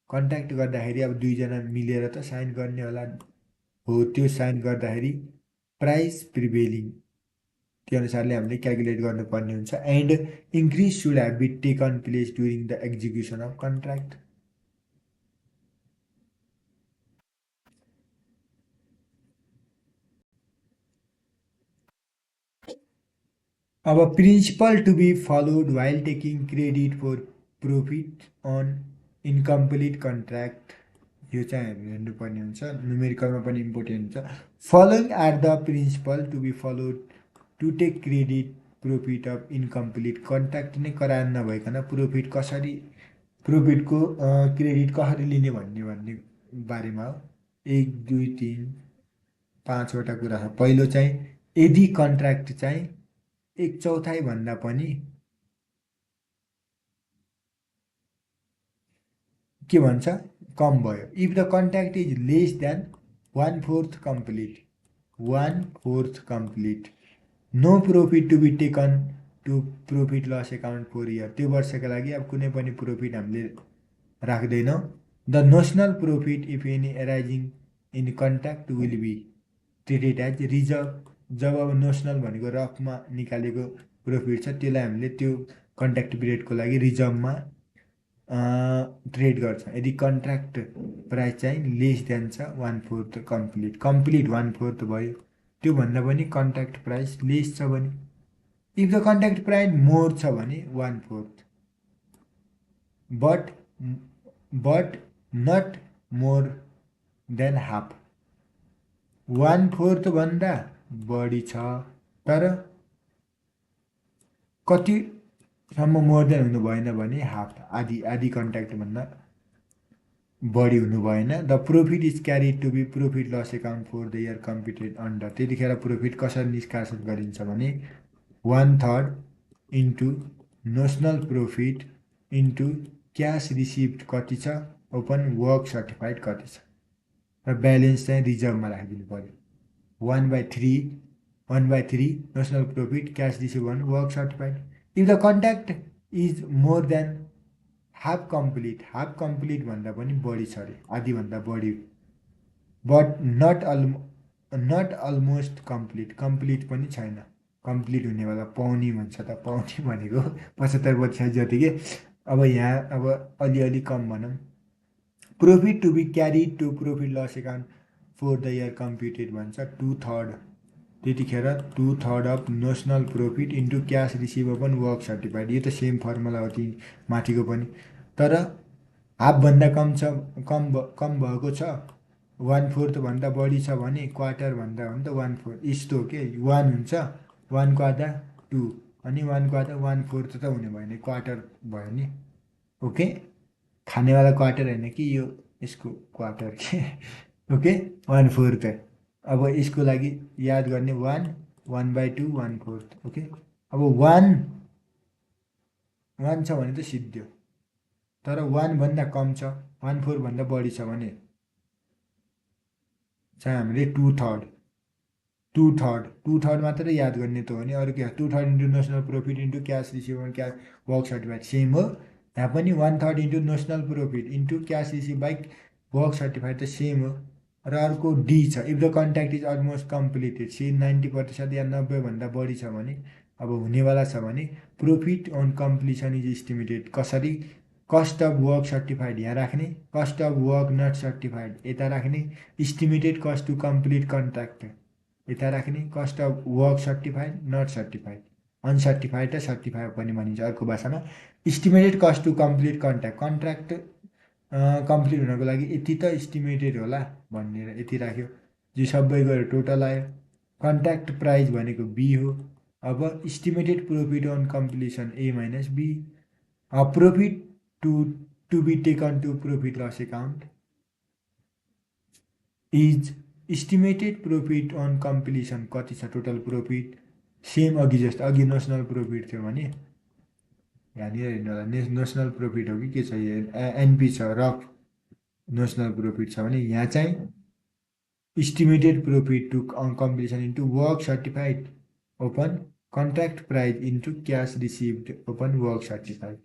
Contract गर्दाखेरि अब दुईजना मिलेर त साइन गर्ने होला हो, त्यो साइन गर्दाखेरि प्राइस प्रिभेलिङ त्यो अनुसारले हामीले क्यालकुलेट गर्नुपर्ने हुन्छ। And increase should have be taken place during the execution of contract. अब principle to be followed while taking credit for profit on incomplete contract, यो चाहिँ हामीले हेर्नुपर्ने हुन्छ। न्युमेरिकलमा पनि इम्पोर्टेन्ट हुन्छ। Following are the principle to be followed to take credit profit of incomplete contract नै करार नभइकन प्रॉफिटको क्रेडिट कसरी लिने भन्ने बारेमा हो। 1 2 3 5वटा कुरा छ। पहिलो चाहिँ यदि कन्ट्र्याक्ट चाहिँ 1/4 भन्दा पनि के भन्छ कम भयो, if the contract is less than 1/4 complete no profit to be taken to profit loss account for year, त्यो वर्षका लागि अब कुनै पनि प्रॉफिट हामीले राख्दैनौँ। The notional profit if any arising in contract will be treated as reserve. जब अब नोसनल भनेको रफमा निकालेको प्रॉफिट छ त्यसलाई हामीले त्यो कन्ट्र्याक्ट पिरियडको लागि रिजर्भमा ट्रेड गर्छ। यदि कन्ट्र्याक्ट प्राइस चाहिँ लेस देन छ 1/4 कम्प्लिट 1/4 भयो, त्योभन्दा पनि कन्ट्र्याक्ट प्राइस लेस छ भने, if the contract price more छ भने 1/4 but not more than half, 1/4 भन्दा बढी छ तर कतिसम्म मोर देन हुनु भएन भने हाफ, आधी कन्ट्र्याक्ट भन्दा बढी हुनु भएन। The profit is carried to be profit loss account for the year computed under, त्यतिखेर प्रॉफिट कसरी निष्कासन गरिन्छ भने 1/3 into notional profit into cash receipt कति छ ओपन वर्क सर्टिफाइड कति छ र ब्यालेन्स चाहिँ रिजर्भमा राखिदिनु पर्यो। 1/3 notional profit cash receipt 1 work certified. If the contract is more than half complete भन्दा पनि बढी छ अरे, आधी भन्दा बढी, बट नट अलमोस्ट कम्प्लिट पनि छैन, कम्प्लिट हुनेवाला पाउने भन्छ त, पाउने भनेको 75% जति के। अब यहाँ अब अलिअलि कम भनौँ। Profit to be carried to profit loss account for the year computed भन्छ 2/3, त्यतिखेर 2/3 of notional profit into cash receive upon work certified, यो त सेम फर्मुला हो ती माथिको पनि, तर हाफभन्दा कम भएको छ, 1/4 भन्दा बढी छ भने क्वार्टर भन्दा हो नि त 1/4, यस्तो के 1 हुन्छ 1 को आधा 2 अनि 1 को आधा 1/4 त हुने भएन, क्वार्टर भयो नि। ओके, खानेवाला क्वार्टर होइन कि यो यसको क्वार्टर के ओके 1/4। अब यसको लागि याद गर्ने 1/2 1/4 ओके। अब 1 छ भने त सिद्धियो, तर 1 भन्दा कम छ 1/4 भन्दा बढी छ भने चाहिँ हामीले 2/3 मात्रै याद गर्ने त हो नि, अरू के 2/3 into notional profit into cash receive cash work certified same हो। यहाँ पनि 1/3 into notional profit into cash receive by work certified त सेम हो। र अर्को डी छ, if the contract is almost completed, 90% या 90 भन्दा बढी छ भने, अब हुनेवाला छ भने profit on completion is estimated कसरी, कस्ट अफ वर्क सर्टिफाइड यहाँ राख्ने, cost of work not certified यता राख्ने, estimated cost to complete contract यता राख्ने, cost of work certified not certified uncertified र सर्टिफाइड पनि भनिन्छ अर्को भाषामा। Estimated cost to complete contract complete हुनको लागि यति त इस्टिमेटेड होला भनेर यति राख्यो, जो सबै गरेर टोटल आयो। कन्ट्र्याक्ट प्राइस भनेको बी हो। अब estimated profit on completion A minus B. Profit to to be taken to profit loss account is estimated profit on completion कति छ टोटल प्रोफिट, सेम अघि जस्तो, अघि नोसनल प्रोफिट थियो भने यहाँनिर हेर्नु होला नोसनल प्रोफिट हो कि के छ, एनपी छ, रफ नोसनल प्रोफिट छ भने यहाँ चाहिँ estimated profit to completion into work certified upon contract price into cash received upon work certified.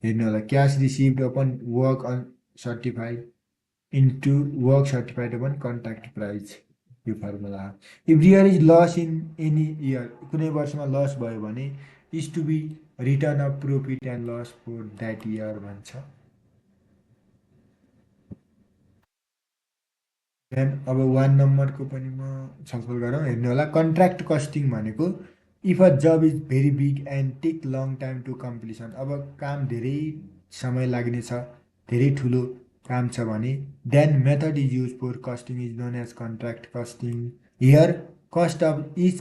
हेर्नु होला cash received upon work certified into work certified upon contract price, यो formula. If there is loss in any year, कुनै वर्षमा loss भयो भने is to be return of profit and loss for that year भन्छ। Then अब 1 नम्बरको पनि म छलफल गरौँ। हेर्नु होला कन्ट्र्याक्ट कस्टिङ भनेको if a job is very big and take long time to completion, अब काम धेरै समय लाग्ने छ, धेरै ठुलो काम छ भने then method is use for costing is known as contract costing. Here cost of each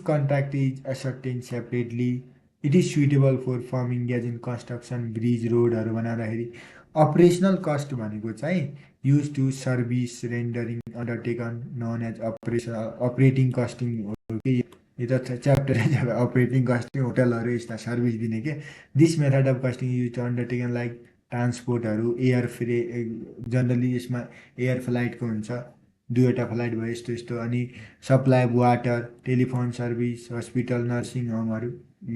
contract is ascertain separately, it is suitable for firm engage in construction bridge रोडहरू बनाउँदाखेरि। अपरेसनल कस्ट भनेको चाहिँ use to service rendering undertaken known as operating costing हो कि, यो त च्याप्टरै छ operating costing, होटलहरू यस्ता सर्भिस दिने के। This method of costing use to undertaken like ट्रान्सपोर्टहरू एयर जनरली यसमा एयर फ्लाइटको हुन्छ, दुईवटा फ्लाइट भयो यस्तो यस्तो, अनि supply of water, telephone service, hospital, nursing होमहरू,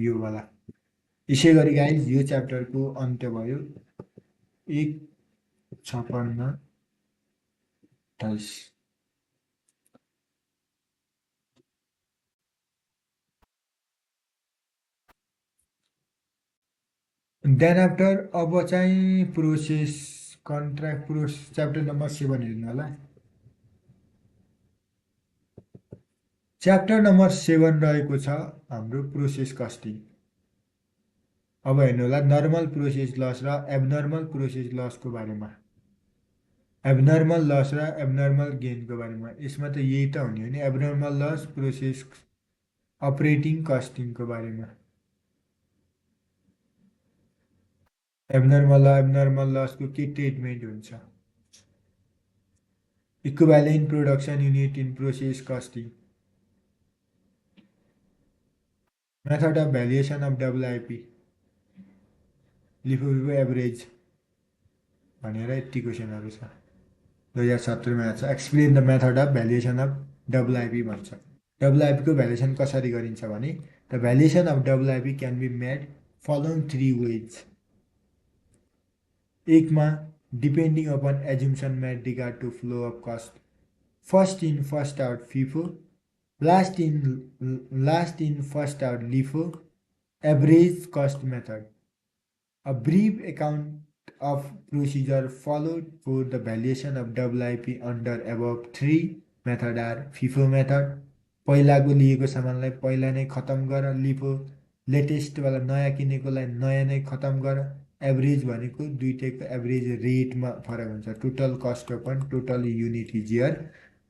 यो वाला। यसै गरी गाइज यो च्याप्टरको अन्त्य भयो। 1:56:28। देन आफ्टर अब चाहिँ process contract process chapter number 7 हेर्नु होला। च्याप्टर नम्बर 7 रहेको छ हाम्रो प्रोसेस कस्टिङ। अब हेर्नु होला नर्मल प्रोसेस लस र एबनर्मल प्रोसेस लसको बारेमा, एबनर्मल लस र एबनर्मल गेनको बारेमा। यसमा त यही त हुने हो नि, एबनर्मल लस प्रोसेस अपरेटिङ कस्टिङको बारेमा। एबनर्मल लसको के ट्रिटमेन्ट हुन्छ, equivalent production unit in process costing, method of valuation of WIP, LIFO average भनेर यति क्वेसनहरू छ 2017मा छ। Explain the method of valuation of WIP भन्छ। डब्लुआइपीको भ्यालुएसन कसरी गरिन्छ भने the valuation of WIP can be made following 3 ways. एकमा depending upon assumption made regard to flow of cost, first in first out FIFO, last in first out LIFO, average cost method. A brief account of procedure followed for the valuation of WIP under above 3 method are FIFO method, पहिलाको लिएको सामानलाई पहिला नै खतम गर, LIFO लेटेस्टवाला नयाँ किनेकोलाई नयाँ नै खतम गर, एभरेज भनेको दुइटैको एभरेज रेटमा फरक हुन्छ, total cost upon total unit is your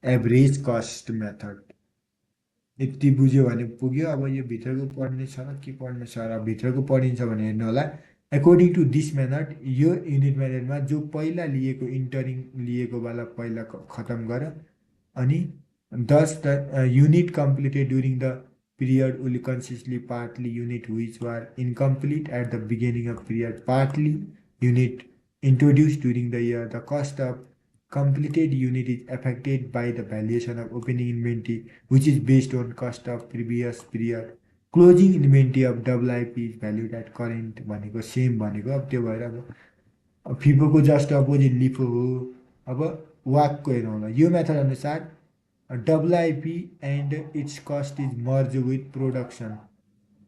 average cost method. यति बुझ्यो भने पुग्यो। अब यो भित्रको पढ्ने छ र के पढ्ने छ र भित्रको पढिन्छ भने हेर्नु होला। अकॉर्डिंग टू दिस मेथड, यो युनिट मेथडमा जो पहिला लिएको इन्टरिङ लिएको वाला पहिला खत्म गर, अनि thus the unit completed during the period will consistently partly unit which were incomplete at the beginning of period, partly unit introduced during the year. The cost of completed unit is affected by the valuation of opening inventory which is based on cost of previous period. Closing inventory of WIP is valued at current भनेको same भनेको, अब त्यो भएर अब फिफोको just opposite LIFO हो। अब वाकको हेरौँ होला, यो मेथड अनुसार WIP and its cost is merged with production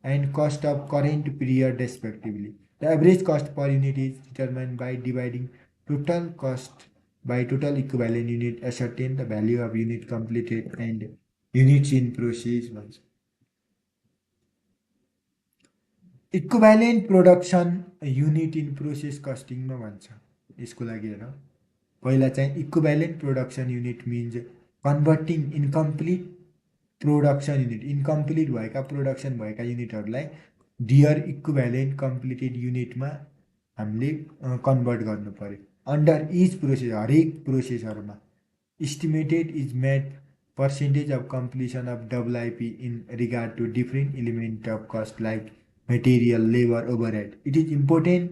and cost of current period respectively. The average cost per unit is determined by dividing total cost by total equivalent unit, ascertain the value of unit completed and units in process भन्छ। Equivalent production unit in process कस्टिङमा भन्छ। यसको लागि हेर, पहिला चाहिँ equivalent production unit means converting incomplete production unit, incomplete भएका production भएका युनिटहरूलाई डियर इक्विभ्यालेन्ट कम्प्लिटेड युनिटमा हामीले कन्भर्ट गर्नु पर्यो। अन्डर इच प्रोसेस, हरेक प्रोसेसहरूमा estimated is made percentage of completion of WIP in regard to different element of cost like material, labor, overhead. It is important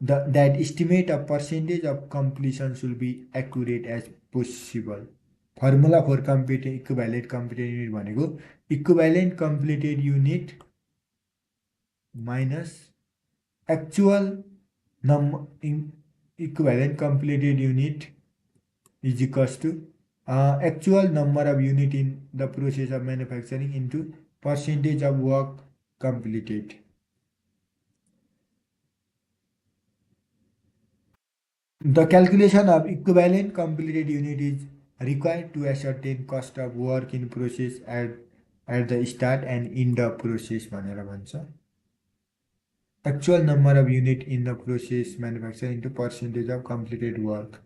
that estimate of percentage of completion should be accurate as possible. Formula for equivalent completed unit भनेको equivalent completed unit minus actual equivalent completed unit is equals to actual number of unit in the process of manufacturing into percentage of work completed. The calculation of equivalent completed unit is required to ascertain cost of work in process at the start and end of process भनेर भन्छ। Actual number of unit in the process manufacturing into percentage of completed work.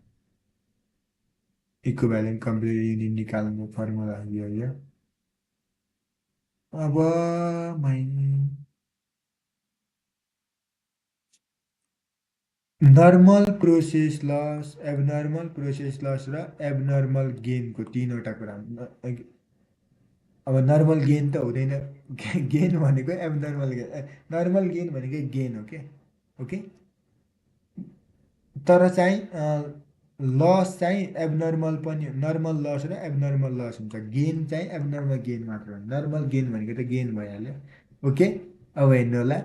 Equivalent completed unit निकाल्ने formula यो। अब normal process loss, abnormal process loss र abnormal गेनको तीनवटा कुरा। अब नर्मल गेन त हुँदैन, गेन भनेको एबनर्मल गेन, नर्मल गेन भनेको गेन हो के, ओके। तर चाहिँ लस चाहिँ एबनर्मल पनि, नर्मल लस र एबनर्मल लस हुन्छ। गेन चाहिँ एबनर्मल गेन मात्र हो, नर्मल गेन भनेको त गेन भइहाल्यो, ओके। अब हेर्नु होला,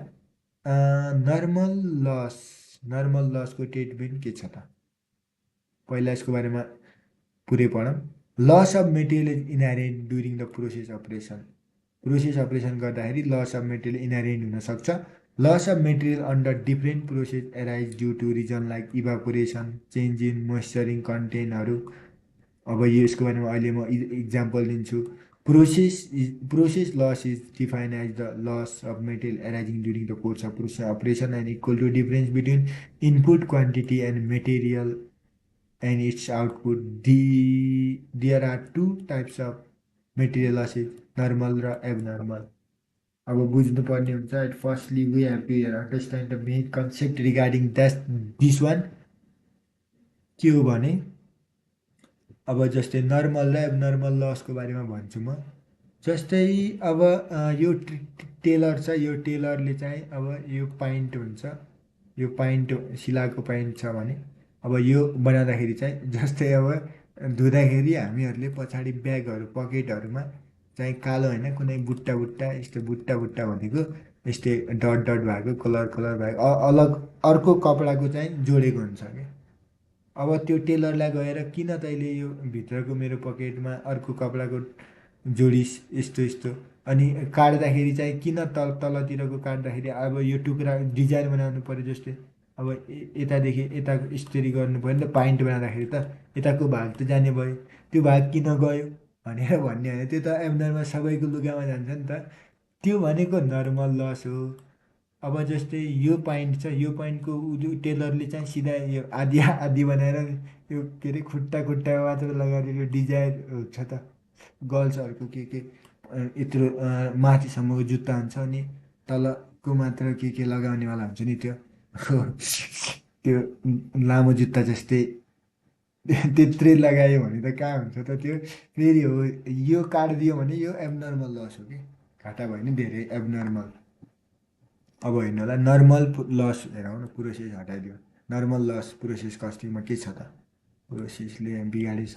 नर्मल लसको स्टेटमेन्ट के छ त, पहिला यसको बारेमा पुरै पढौँ। Loss of material is inherent during the process operation. Process operation गर्दाखेरि लस अफ मेटेरियल इनहेरेन्ट हुनसक्छ। Loss of material under different process arise due to reason like evaporation, change in moisturing contents. अब यसको बारेमा अहिले म example दिन्छु। Process loss is defined as the loss of material arising during the course of process operation and equal to difference between input quantity and material and its output. There are two types of material losses, normal र abnormal. अब बुझ्नुपर्ने हुन्छ। Firstly, we have to understand the main concept regarding this one. के हो भने, अब जस्तै normal र एबनर्मल लसको बारेमा भन्छु म। जस्तै अब यो टेलर छ, यो टेलरले चाहिँ अब यो पाइन्ट हुन्छ, यो पाइन्ट सिलाएको पाइन्ट छ भने अब यो बनाउँदाखेरि चाहिँ जस्तै अब धुँदाखेरि हामीहरूले पछाडि ब्यागहरू पकेटहरूमा चाहिँ कालो होइन, कुनै बुट्टा बुट्टा यस्तो बुट्टा बुट्टा भनेको यस्तै डट डट भएको कलर भएको अलग अर्को कपडाको चाहिँ जोडेको हुन्छ क्या। अब त्यो टेलरलाई गएर किन तैँले यो भित्रको मेरो पकेटमा अर्को कपडाको जोडिस यस्तो यस्तो, अनि काट्दाखेरि चाहिँ किन तलतिरको काट्दाखेरि अब यो टुक्रा डिजाइन बनाउनु पऱ्यो। जस्तै अब यतादेखि यता स्टोरी गर्नु पऱ्यो नि त, पाइन्ट बनाउँदाखेरि त यताको भाग त जाने भयो, त्यो भाग किन गयो भनेर भन्ने होइन, त्यो त एबनर्मल सबैको लुगामा जान्छ नि त, त्यो भनेको नर्मल लस हो। अब जस्तै यो पाइन्ट छ, यो पाइन्टको टेलरले चाहिँ सिधा यो आधी आधी बनाएर यो के अरे खुट्टा मात्र लगाएर यो डिजाइन छ त, गर्ल्सहरूको के यत्रो माथिसम्मको जुत्ता हुन्छ अनि तलको मात्र के लगाउनेवाला हुन्छ नि, त्यो लामो जुत्ता जस्तै त्यत्रै लगायो भने त कहाँ हुन्छ त त्यो। फेरि हो यो काटिदियो भने यो एबनर्मल लस हो कि, घाटा भयो नि धेरै एबनर्मल। अब हेर्नु होला, नर्मल लस हेरौँ न, प्रोसेस हटाइदियो। नर्मल लस प्रोसेस कस्टिङमा के छ त, प्रोसेसले बिगाडेछ।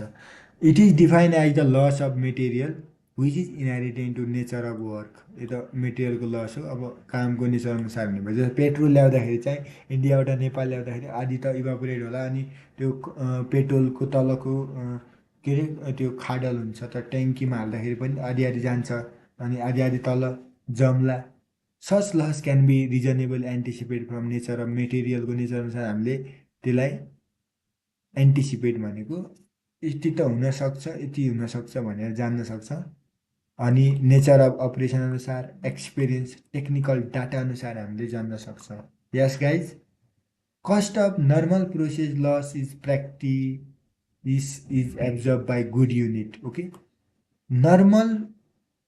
It is defined as the loss of material which is inherent to nature of work. यो त मेटेरियलको लस हो। अब कामको नेचर अनुसार हुने भयो। जस्तो पेट्रोल ल्याउँदाखेरि चाहिँ इन्डियाबाट नेपाल ल्याउँदाखेरि आधी त इभापोरेट होला, अनि त्यो पेट्रोलको तलको के अरे त्यो खाडल हुन्छ त, ट्याङ्कीमा हाल्दाखेरि पनि आधी आधी जान्छ अनि आधी आधी तल जम्ला। Such loss can be reasonable anticipate from nature of मेटेरियलको नेचर अनुसार हामीले त्यसलाई एन्टिसिपेट भनेको यति त हुनसक्छ, यति हुनसक्छ भनेर जान्न सक्छ। अनि नेचर अफ अपरेसन अनुसार, एक्सपिरियन्स, टेक्निकल डाटा अनुसार हामीले जान्न सक्छ। यस guys, Cost of normal process loss is is absorbed by good unit. Okay, normal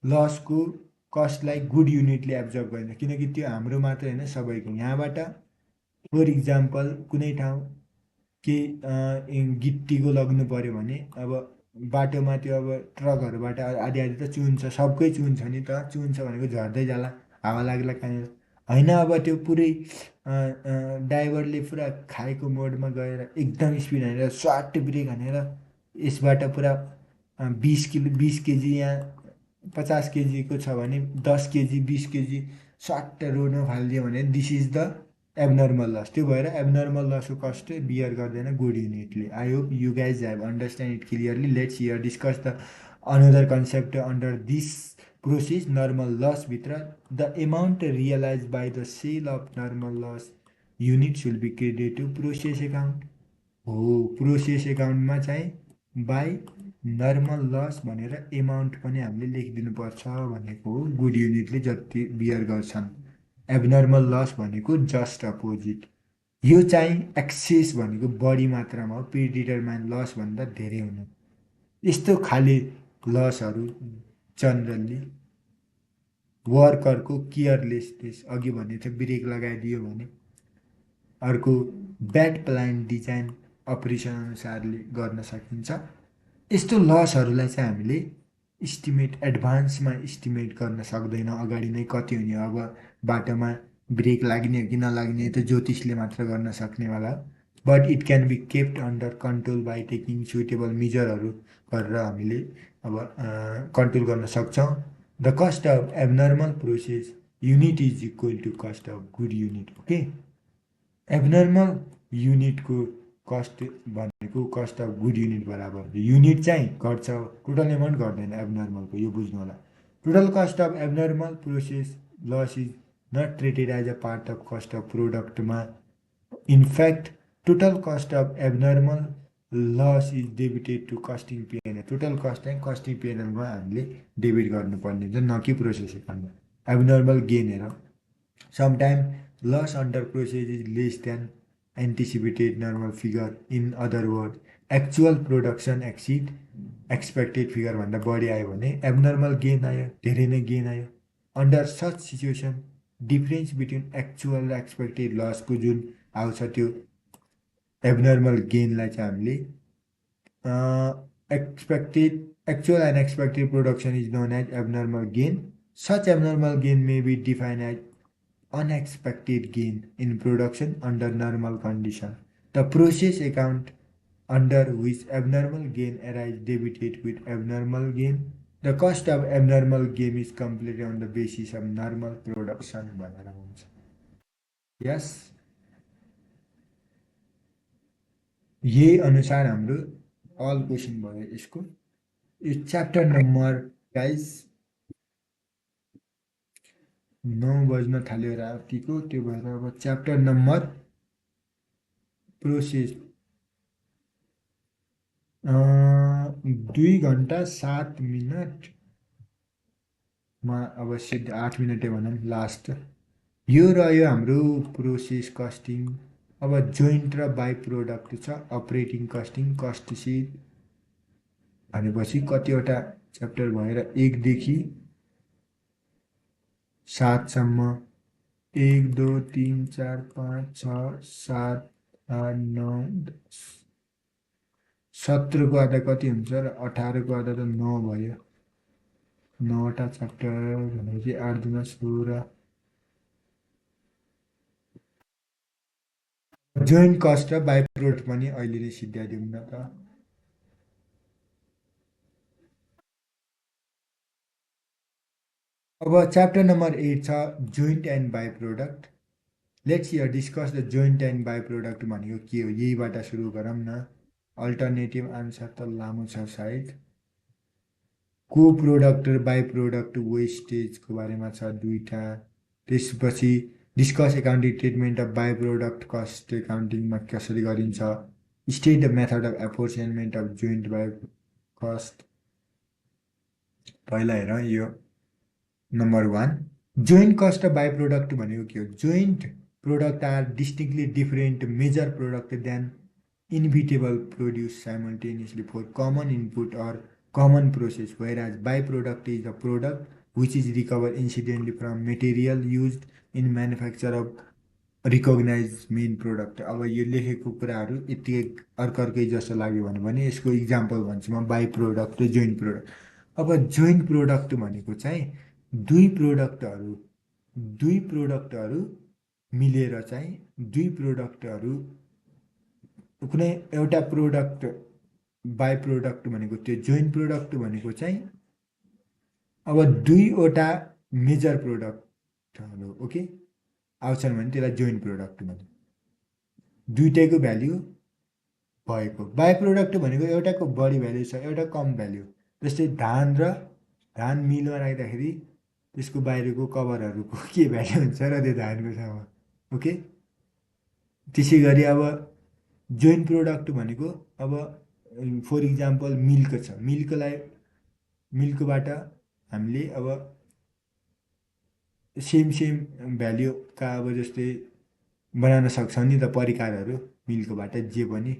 लसको कस्टलाई गुड युनिटले एब्जर्भ गर्दैन किनकि त्यो हाम्रो मात्र होइन सबैको यहाँबाट फर इक्जाम्पल कुनै ठाउँ के गिट्टीको लग्नु पर्यो भने अब बाटोमा त्यो अब ट्रकहरूबाट आधी आधी त चुन्छ सबकै चुन्छ नि त चुन्छ भनेको झर्दै जाला हावा लाग्ला कहाँनिर होइन अब त्यो पुरै ड्राइभरले पुरा खाएको मोडमा गएर एकदम स्पिड हानेर स्वाट ब्रेक हानेर यसबाट पुरा 20 केजी यहाँ 50 केजीको छ भने 10 केजी 20 केजी स्वाट रोडमा फालिदियो भने this is the abnormal loss त्यो भएर एबनर्मल लसको कस्ट बियर गर्दैन गुड युनिटले I hope you guys have understand it clearly let's here discuss the another concept under this process normal लसभित्र the amount realize by the sale of normal loss unit should be credit to process account हो process एकाउन्टमा चाहिँ by normal loss भनेर amount पनि हामीले लेखिदिनुपर्छ भनेको हो good युनिटले जति बियर गर्छन् एबनर्मल लस भनेको जस्ट अपोजिट यो चाहिँ एक्सेस भनेको बढी मात्रामा हो प्रिडिटरमाइन लस भन्दा धेरै हुनु यस्तो खाले लसहरू जनरल्ली वर्करको केयरलेसनेस अघि भने चाहिँ ब्रेक लगाइदियो भने अर्को ब्याड प्लान डिजाइन अपरेसन अनुसारले गर्न सकिन्छ यस्तो लसहरूलाई चाहिँ हामीले इस्टिमेट एडभान्समा इस्टिमेट गर्न सक्दैन अगाडि नै कति हुने अब बाटोमा ब्रेक लाग्ने हो कि नलाग्ने त ज्योतिषले मात्र गर्न सक्नेवाला but it can be kept under control by taking suitable मेजरहरू गरेर हामीले अब कन्ट्रोल गर्न सक्छौँ the cost of abnormal process unit is equal to cost of good unit okay abnormal युनिटको कस्ट भनेको कस्ट अफ गुड युनिट बराबर unit चाहिँ घट्छ टोटल एमाउन्ट घट्दैन एबनर्मलको यो बुझ्नु होला total cost of abnormal process loss is not treated as a part of cost of प्रोडक्टमा in fact total cost of abnormal loss is debited to costing PNL total cost चाहिँ costing पिएनएलमा हामीले debit गर्नुपर्ने हुन्छ न कि प्रोसेस एकाउन्टमा abnormal gain हेर sometime loss under process is less than anticipated normal figure in other words actual production exceed expected figure भन्दा बढी आयो भने एबनर्मल गेन आयो धेरै नै गेन आयो under such situation difference between actual र एक्सपेक्टेड लसको जुन आउँछ त्यो एबनर्मल गेनलाई चाहिँ हामीले actual and expected production is known as abnormal gain such abnormal gain may be defined as unexpected gain in production under normal condition. The process account under which abnormal gain arise debited with abnormal gain. The cost of abnormal gain is completed on the basis of normal production. Yes. ये अनुसार हाम्रो all question भयो यसको यो chapter number guys 9 बज्न थाल्यो रातिको त्यो भएर अब च्याप्टर नम्बर प्रोसेस 2 घण्टा 7 मिनटमा अब सिधै 8 मिनटै भनौँ लास्ट यो रह्यो हाम्रो प्रोसेस कस्टिङ अब जोइन्ट र बाई प्रोडक्ट छ अपरेटिङ कस्टिङ कस्ट सिट भनेपछि कतिवटा च्याप्टर भएर 1 देखि 7 सम्म 1 2 3 4 5 6 7 8 9 17 को आधा कति हुन्छ र 18 को आधा त 9 भयो 9वटा च्याप्टर भनेपछि 8 दुना 16 जोइन्ट कस्ट र बाई प्रोडक्ट पनि अहिले नै सिद्ध्याइदिउँ न त अब च्याप्टर नम्बर 8 छ joint and by product let's here discuss the joint and by product भनेको के हो यहीबाट सुरु गरौँ न अल्टरनेटिभ आन्सर त लामो छ सायद को प्रोडक्ट र बाई प्रोडक्ट वेस्टेजको बारेमा छ दुईटा त्यसपछि discuss accounting treatment of by product cost एकाउन्टिङमा कसरी गरिन्छ state the method of apportionment of joint by cost पहिला हेर यो number 1 joint cost of by product भनेको के हो joint product are distinctly different major product than inevitable produce simultaneously for common input or common process, whereas byproduct is a product which is recovered incidentally from material used in manufacture of recognise main product. अब यो लेखेको कुराहरू यत्तिकै अर्कै जस्तो लाग्यो भने यसको इक्जाम्पल भन्छु म, बाई प्रोडक्ट र जोइन्ट प्रोडक्ट। अब जोइन्ट प्रोडक्ट भनेको चाहिँ दुई प्रोडक्टहरू दुई प्रोडक्टहरू मिलेर चाहिँ दुई प्रोडक्टहरू कुनै एउटा प्रोडक्ट बाई प्रोडक्ट भनेको त्यो जोइन्ट प्रोडक्ट भनेको चाहिँ अब दुईवटा मेजर प्रोडक्टहरू ओके आउँछन् भने त्यसलाई जोइन्ट प्रोडक्ट भन्छ। दुईटैको भ्याल्यु भएको। बाई प्रोडक्ट भनेको एउटाको बढी भ्याल्यु छ एउटा कम भ्याल्यु, जस्तै धान मिलमा राख्दाखेरि त्यसको बाहिरको कभरहरूको के भ्याल्यु हुन्छ र त्यो धानको सँग ओके। त्यसै गरी अब जोइन्ट प्रोडक्ट भनेको अब फर इक्जाम्पल मिल्क छ, मिल्कबाट हामीले अब सेम भ्याल्युका अब जस्तै बनाउन सक्छौँ नि त परिकारहरू मिल्कबाट जे पनि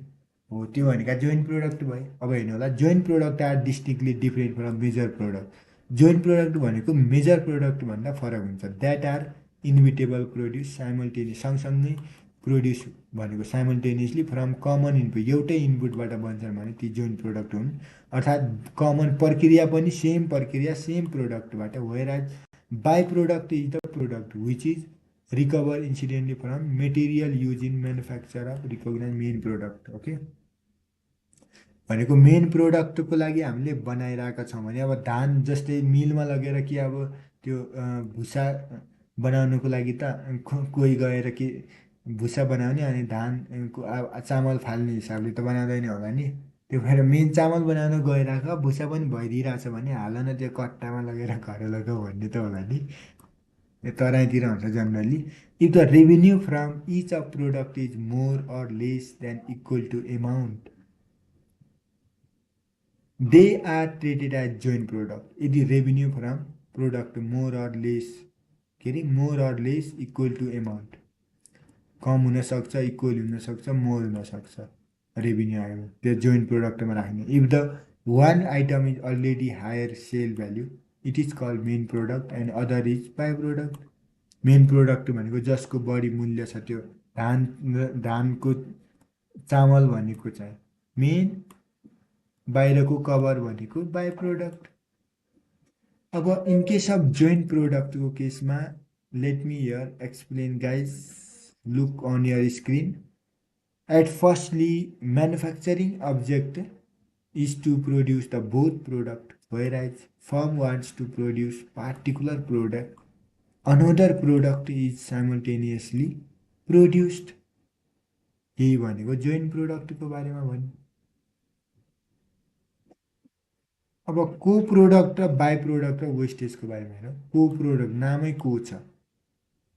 हो, त्यो भनेका जोइन्ट प्रोडक्ट भयो। अब हेर्नु होला, joint product are distinctly different from major product. Joint product भनेको मेजर प्रोडक्ट भन्दा फरक हुन्छ। That are inevitable produce simultaneous, सँगसँगै प्रोड्युस भनेको साइमल्टेनियसली फ्रम कमन इनपुट, एउटै इनपुटबाट बन्छन् भने ती जोइन्ट प्रोडक्ट हुन्। अर्थात् कमन प्रक्रिया पनि सेम प्रक्रिया सेम प्रोडक्टबाट, whereas by product is the product which is recover incidentally from material use in manufacture of recognise main product okay. भनेको मेन प्रोडक्टको लागि हामीले बनाइरहेका छौँ भने अब धान जस्तै मिलमा लगेर कि अब त्यो भुसा बनाउनुको लागि त कोही गएर कि भुसा बनाउने अनि धानको चामल फाल्ने हिसाबले त बनाउँदैन होला नि। त्यो भएर मेन चामल बनाउन गइरहेको भुसा पनि भइदिइरहेछ भने हाल न त्यो कट्टामा लगेर घर लगाऊ भन्ने त होला नि, तराईतिर हुन्छ generally. If the revenue from each of product is more or less than equal to amount they are treated as joint product. यदि revenue from product more or less equal to amount, कम हुनसक्छ equal हुनसक्छ more हुनसक्छ revenue आयो त्यो joint प्रोडक्टमा राख्ने। If the one item is already higher sale value it is called main product and other is by product. Main product भनेको जसको बढी मूल्य छ, त्यो धानको चामल भनेको चाहिँ मेन, बाहिरको कभर भनेको बाई प्रोडक्ट। अब इन केस अफ जोइन्ट प्रोडक्टको केसमा let me here explain guys, look on your screen. At firstly, manufacturing object is to produce the both product, whereas firm wants to produce particular product. Another product is simultaneously produced. यही भनेको joint प्रोडक्टको बारेमा भन्यो। अब को product र by product र वेस्टेजको बारेमा हेरौँ। को प्रोडक्ट नामै को छ,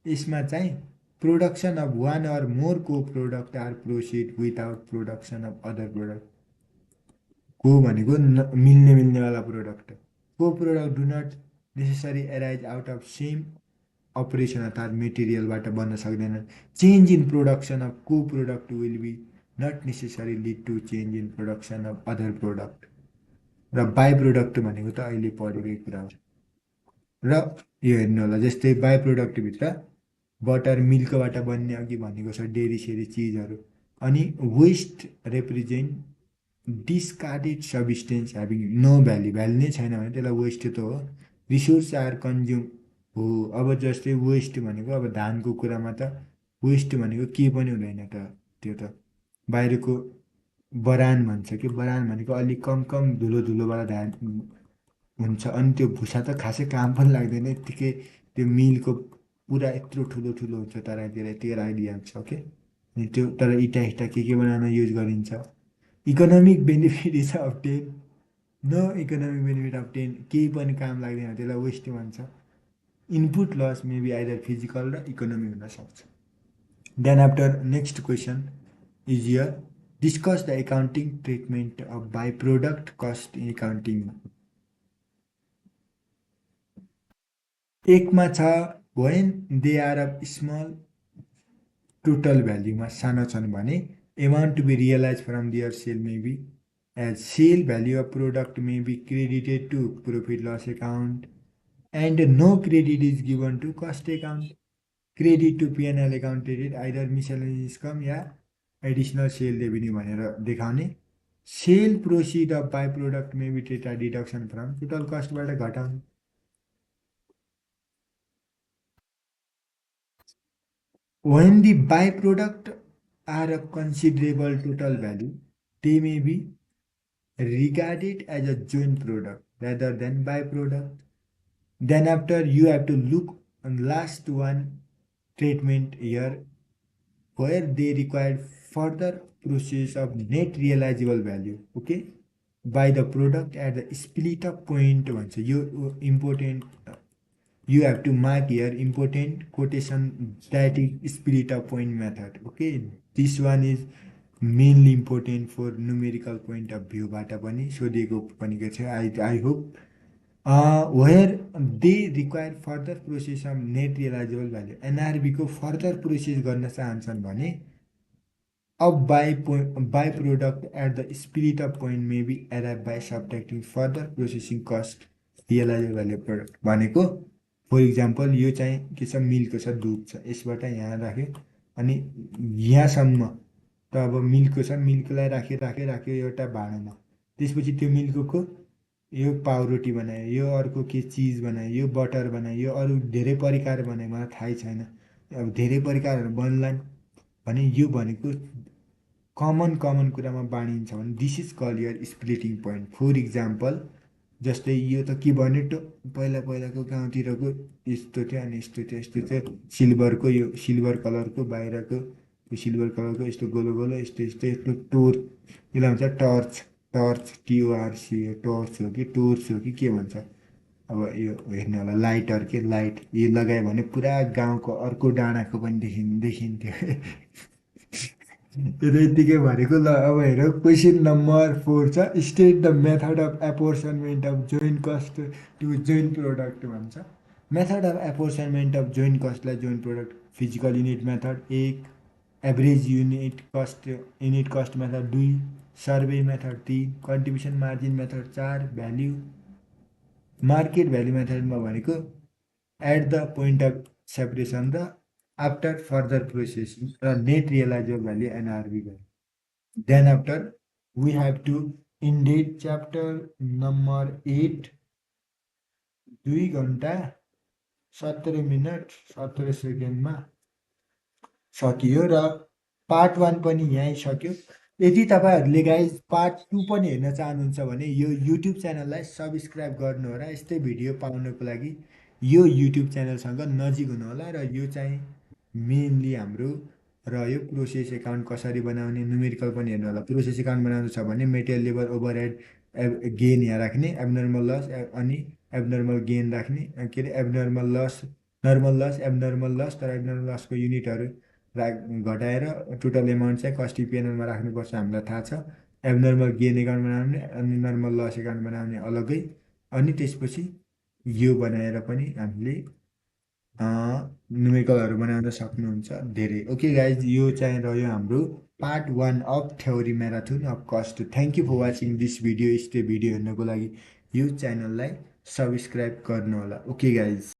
यसमा चाहिँ production of one or more को product are proceed without production of other product. को भनेको मिल्नेवाला प्रोडक्ट। को product do not necessary arise out of same operation, अर्थात् मेटेरियलबाट बन्न सक्दैन। चेन्ज इन प्रोडक्सन अफ को product will be not necessary lead to change in production of other product. र बाई प्रोडक्ट भनेको त अहिले पढेकै कुरा हो। र यो हेर्नु होला, जस्तै बाई प्रोडक्टभित्र बटर मिल्कबाट बन्ने अघि भनेको छ डेरी सेरी चिजहरू। अनि waste represent discarded substance having no value, value नै छैन भने त्यसलाई वेस्ट त हो। रिसोर्स आर कन्ज्युम हो। अब जस्तै वेस्ट भनेको अब धानको कुरामा त वेस्ट भनेको के पनि हुँदैन त, त्यो त बाहिरको बरान भन्छ कि, बरान भनेको अलिक कम धुलोवाला धान हुन्छ। अनि त्यो भुसा त खासै काम पनि लाग्दैन, यत्तिकै त्यो मिलको पुरा यत्रो ठुलो हुन्छ तराईतिर यतिकै राखिदिइहाल्छ ओके। अनि त्यो तर इटा के बनाउन युज गरिन्छ। Economic benefit is obtain, no economic benefit obtain, केही पनि काम लाग्दैन त्यसलाई वेस्ट भन्छ। Input loss maybe either physical र इकोनोमिक हुनसक्छ। Then after next question is here, discuss the accounting treatment of by product cost in accounting. एकमा छ when they are of small total भ्याल्युमा सानो छन् भने amount to be realized from their sale may be as sale value of product may be credited to profit loss account and no credit is given to cost account. Credit to P&L account credit either miscellaneous income yeah additional sale revenue भनेर देखाउने. Sale proceed of byproduct may be treated deduction from total cost बाट घटाउने. When the byproduct are a considerable total value, they may be regarded as a joint product rather than byproduct. Then after you have to look on last one treatment here where they require further process of net realizable value, okay, by the product at the split up point भन्छ. यो important you have to mark here important quotation that is spirit of point method. Okay, this one is mainly important for numerical point of view बाट पनि सोधेको पनि छ. I hope where they require further process of net realizable value NRV को further process गर्न चाहन्छन् भने अब by product at the spirit of point may be arrived by subtracting further processing cost realizable value product भनेको for example यो चाहिँ के छ मिल्कको छ दुध छ यसबाट यहाँ राख्यो अनि यहाँसम्म त अब मिल्कको छ मिल्कलाई राख्यो एउटा भाँडामा त्यसपछि त्यो मिल्कको यो पाउरोटी बनायो यो अर्को के चिज बनायो यो बटर बनायो यो अरू धेरै परिकार बनायो मलाई थाहै छैन अब धेरै परिकारहरू बन्लान् भने यो भनेको कमन कुरामा बाँडिन्छ भने this is call your splitting point. For example जस्तै यो त के भन्यो पहिलाको गाउँतिरको यस्तो थियो अनि यस्तो थियो सिल्भरको यो सिल्भर कलरको बाहिरको यो सिल्भर कलरको यस्तो गोलो यस्तो टोर यसलाई भन्छ टर्च TORC टर्च हो कि टोर्च हो कि के भन्छ अब यो हेर्ने होला लाइटर के लाइट यो लगायो भने पुरा गाउँको अर्को डाँडाको पनि देखिन्थ्यो. यतिकै भनेको. ल अब हेर क्वेसन नम्बर 4 छ state the method of apportionment of joint cost to joint product भन्छ. Method of apportionment of joint कस्टलाई joint product physical unit method 1, average unit cost method 2, survey method 3, contribution margin method 4, value market value मेथडमा भनेको at the point of separation र after further processing र net realisable value NRV गर्यो. Then after we have to indent chapter number 8 2 घन्टा 17 minute 17 सेकेन्डमा सकियो र part 1 पनि यहीँ सक्यो. यदि तपाईँहरूले गाइज पार्ट 2 पनि हेर्न चाहनुहुन्छ भने यो युट्युब च्यानललाई सब्सक्राइब गर्नु होला. यस्तै भिडियो पाउनको लागि यो युट्युब च्यानलसँग नजिक हुनु होला. र यो चाहिँ मेनली हाम्रो रह्यो प्रोसेस एकाउन्ट कसरी बनाउने न्युमेरिकल पनि हेर्नु होला. प्रोसेस एकाउन्ट बनाउनु छ भने मेटेरियल लेबर ओभरहेड गेन यहाँ राख्ने एब्नर्मल लस अनि एब्नर्मल गेन राख्ने के अरे abnormal loss normal loss abnormal loss तर एब्नर्मल लसको युनिटहरू घटाएर टोटल एमाउन्ट चाहिँ कस्टिङ पेनलमा राख्नुपर्छ हामीलाई थाहा छ. एब्नर्मल गेन एकाउन्ट बनाउने अनि नर्मल लस एकाउन्ट बनाउने अलग्गै अनि त्यसपछि यो बनाएर पनि हामीले न्युमेरिकलहरू बनाउन सक्नुहुन्छ धेरै. ओके गाइज यो चाहिँ रह्यो हाम्रो part 1 of theory marathon of cost. Thank you for watching this video. यस्तै भिडियो हेर्नको लागि यो च्यानललाई सब्सक्राइब गर्नु होला. Okay guys.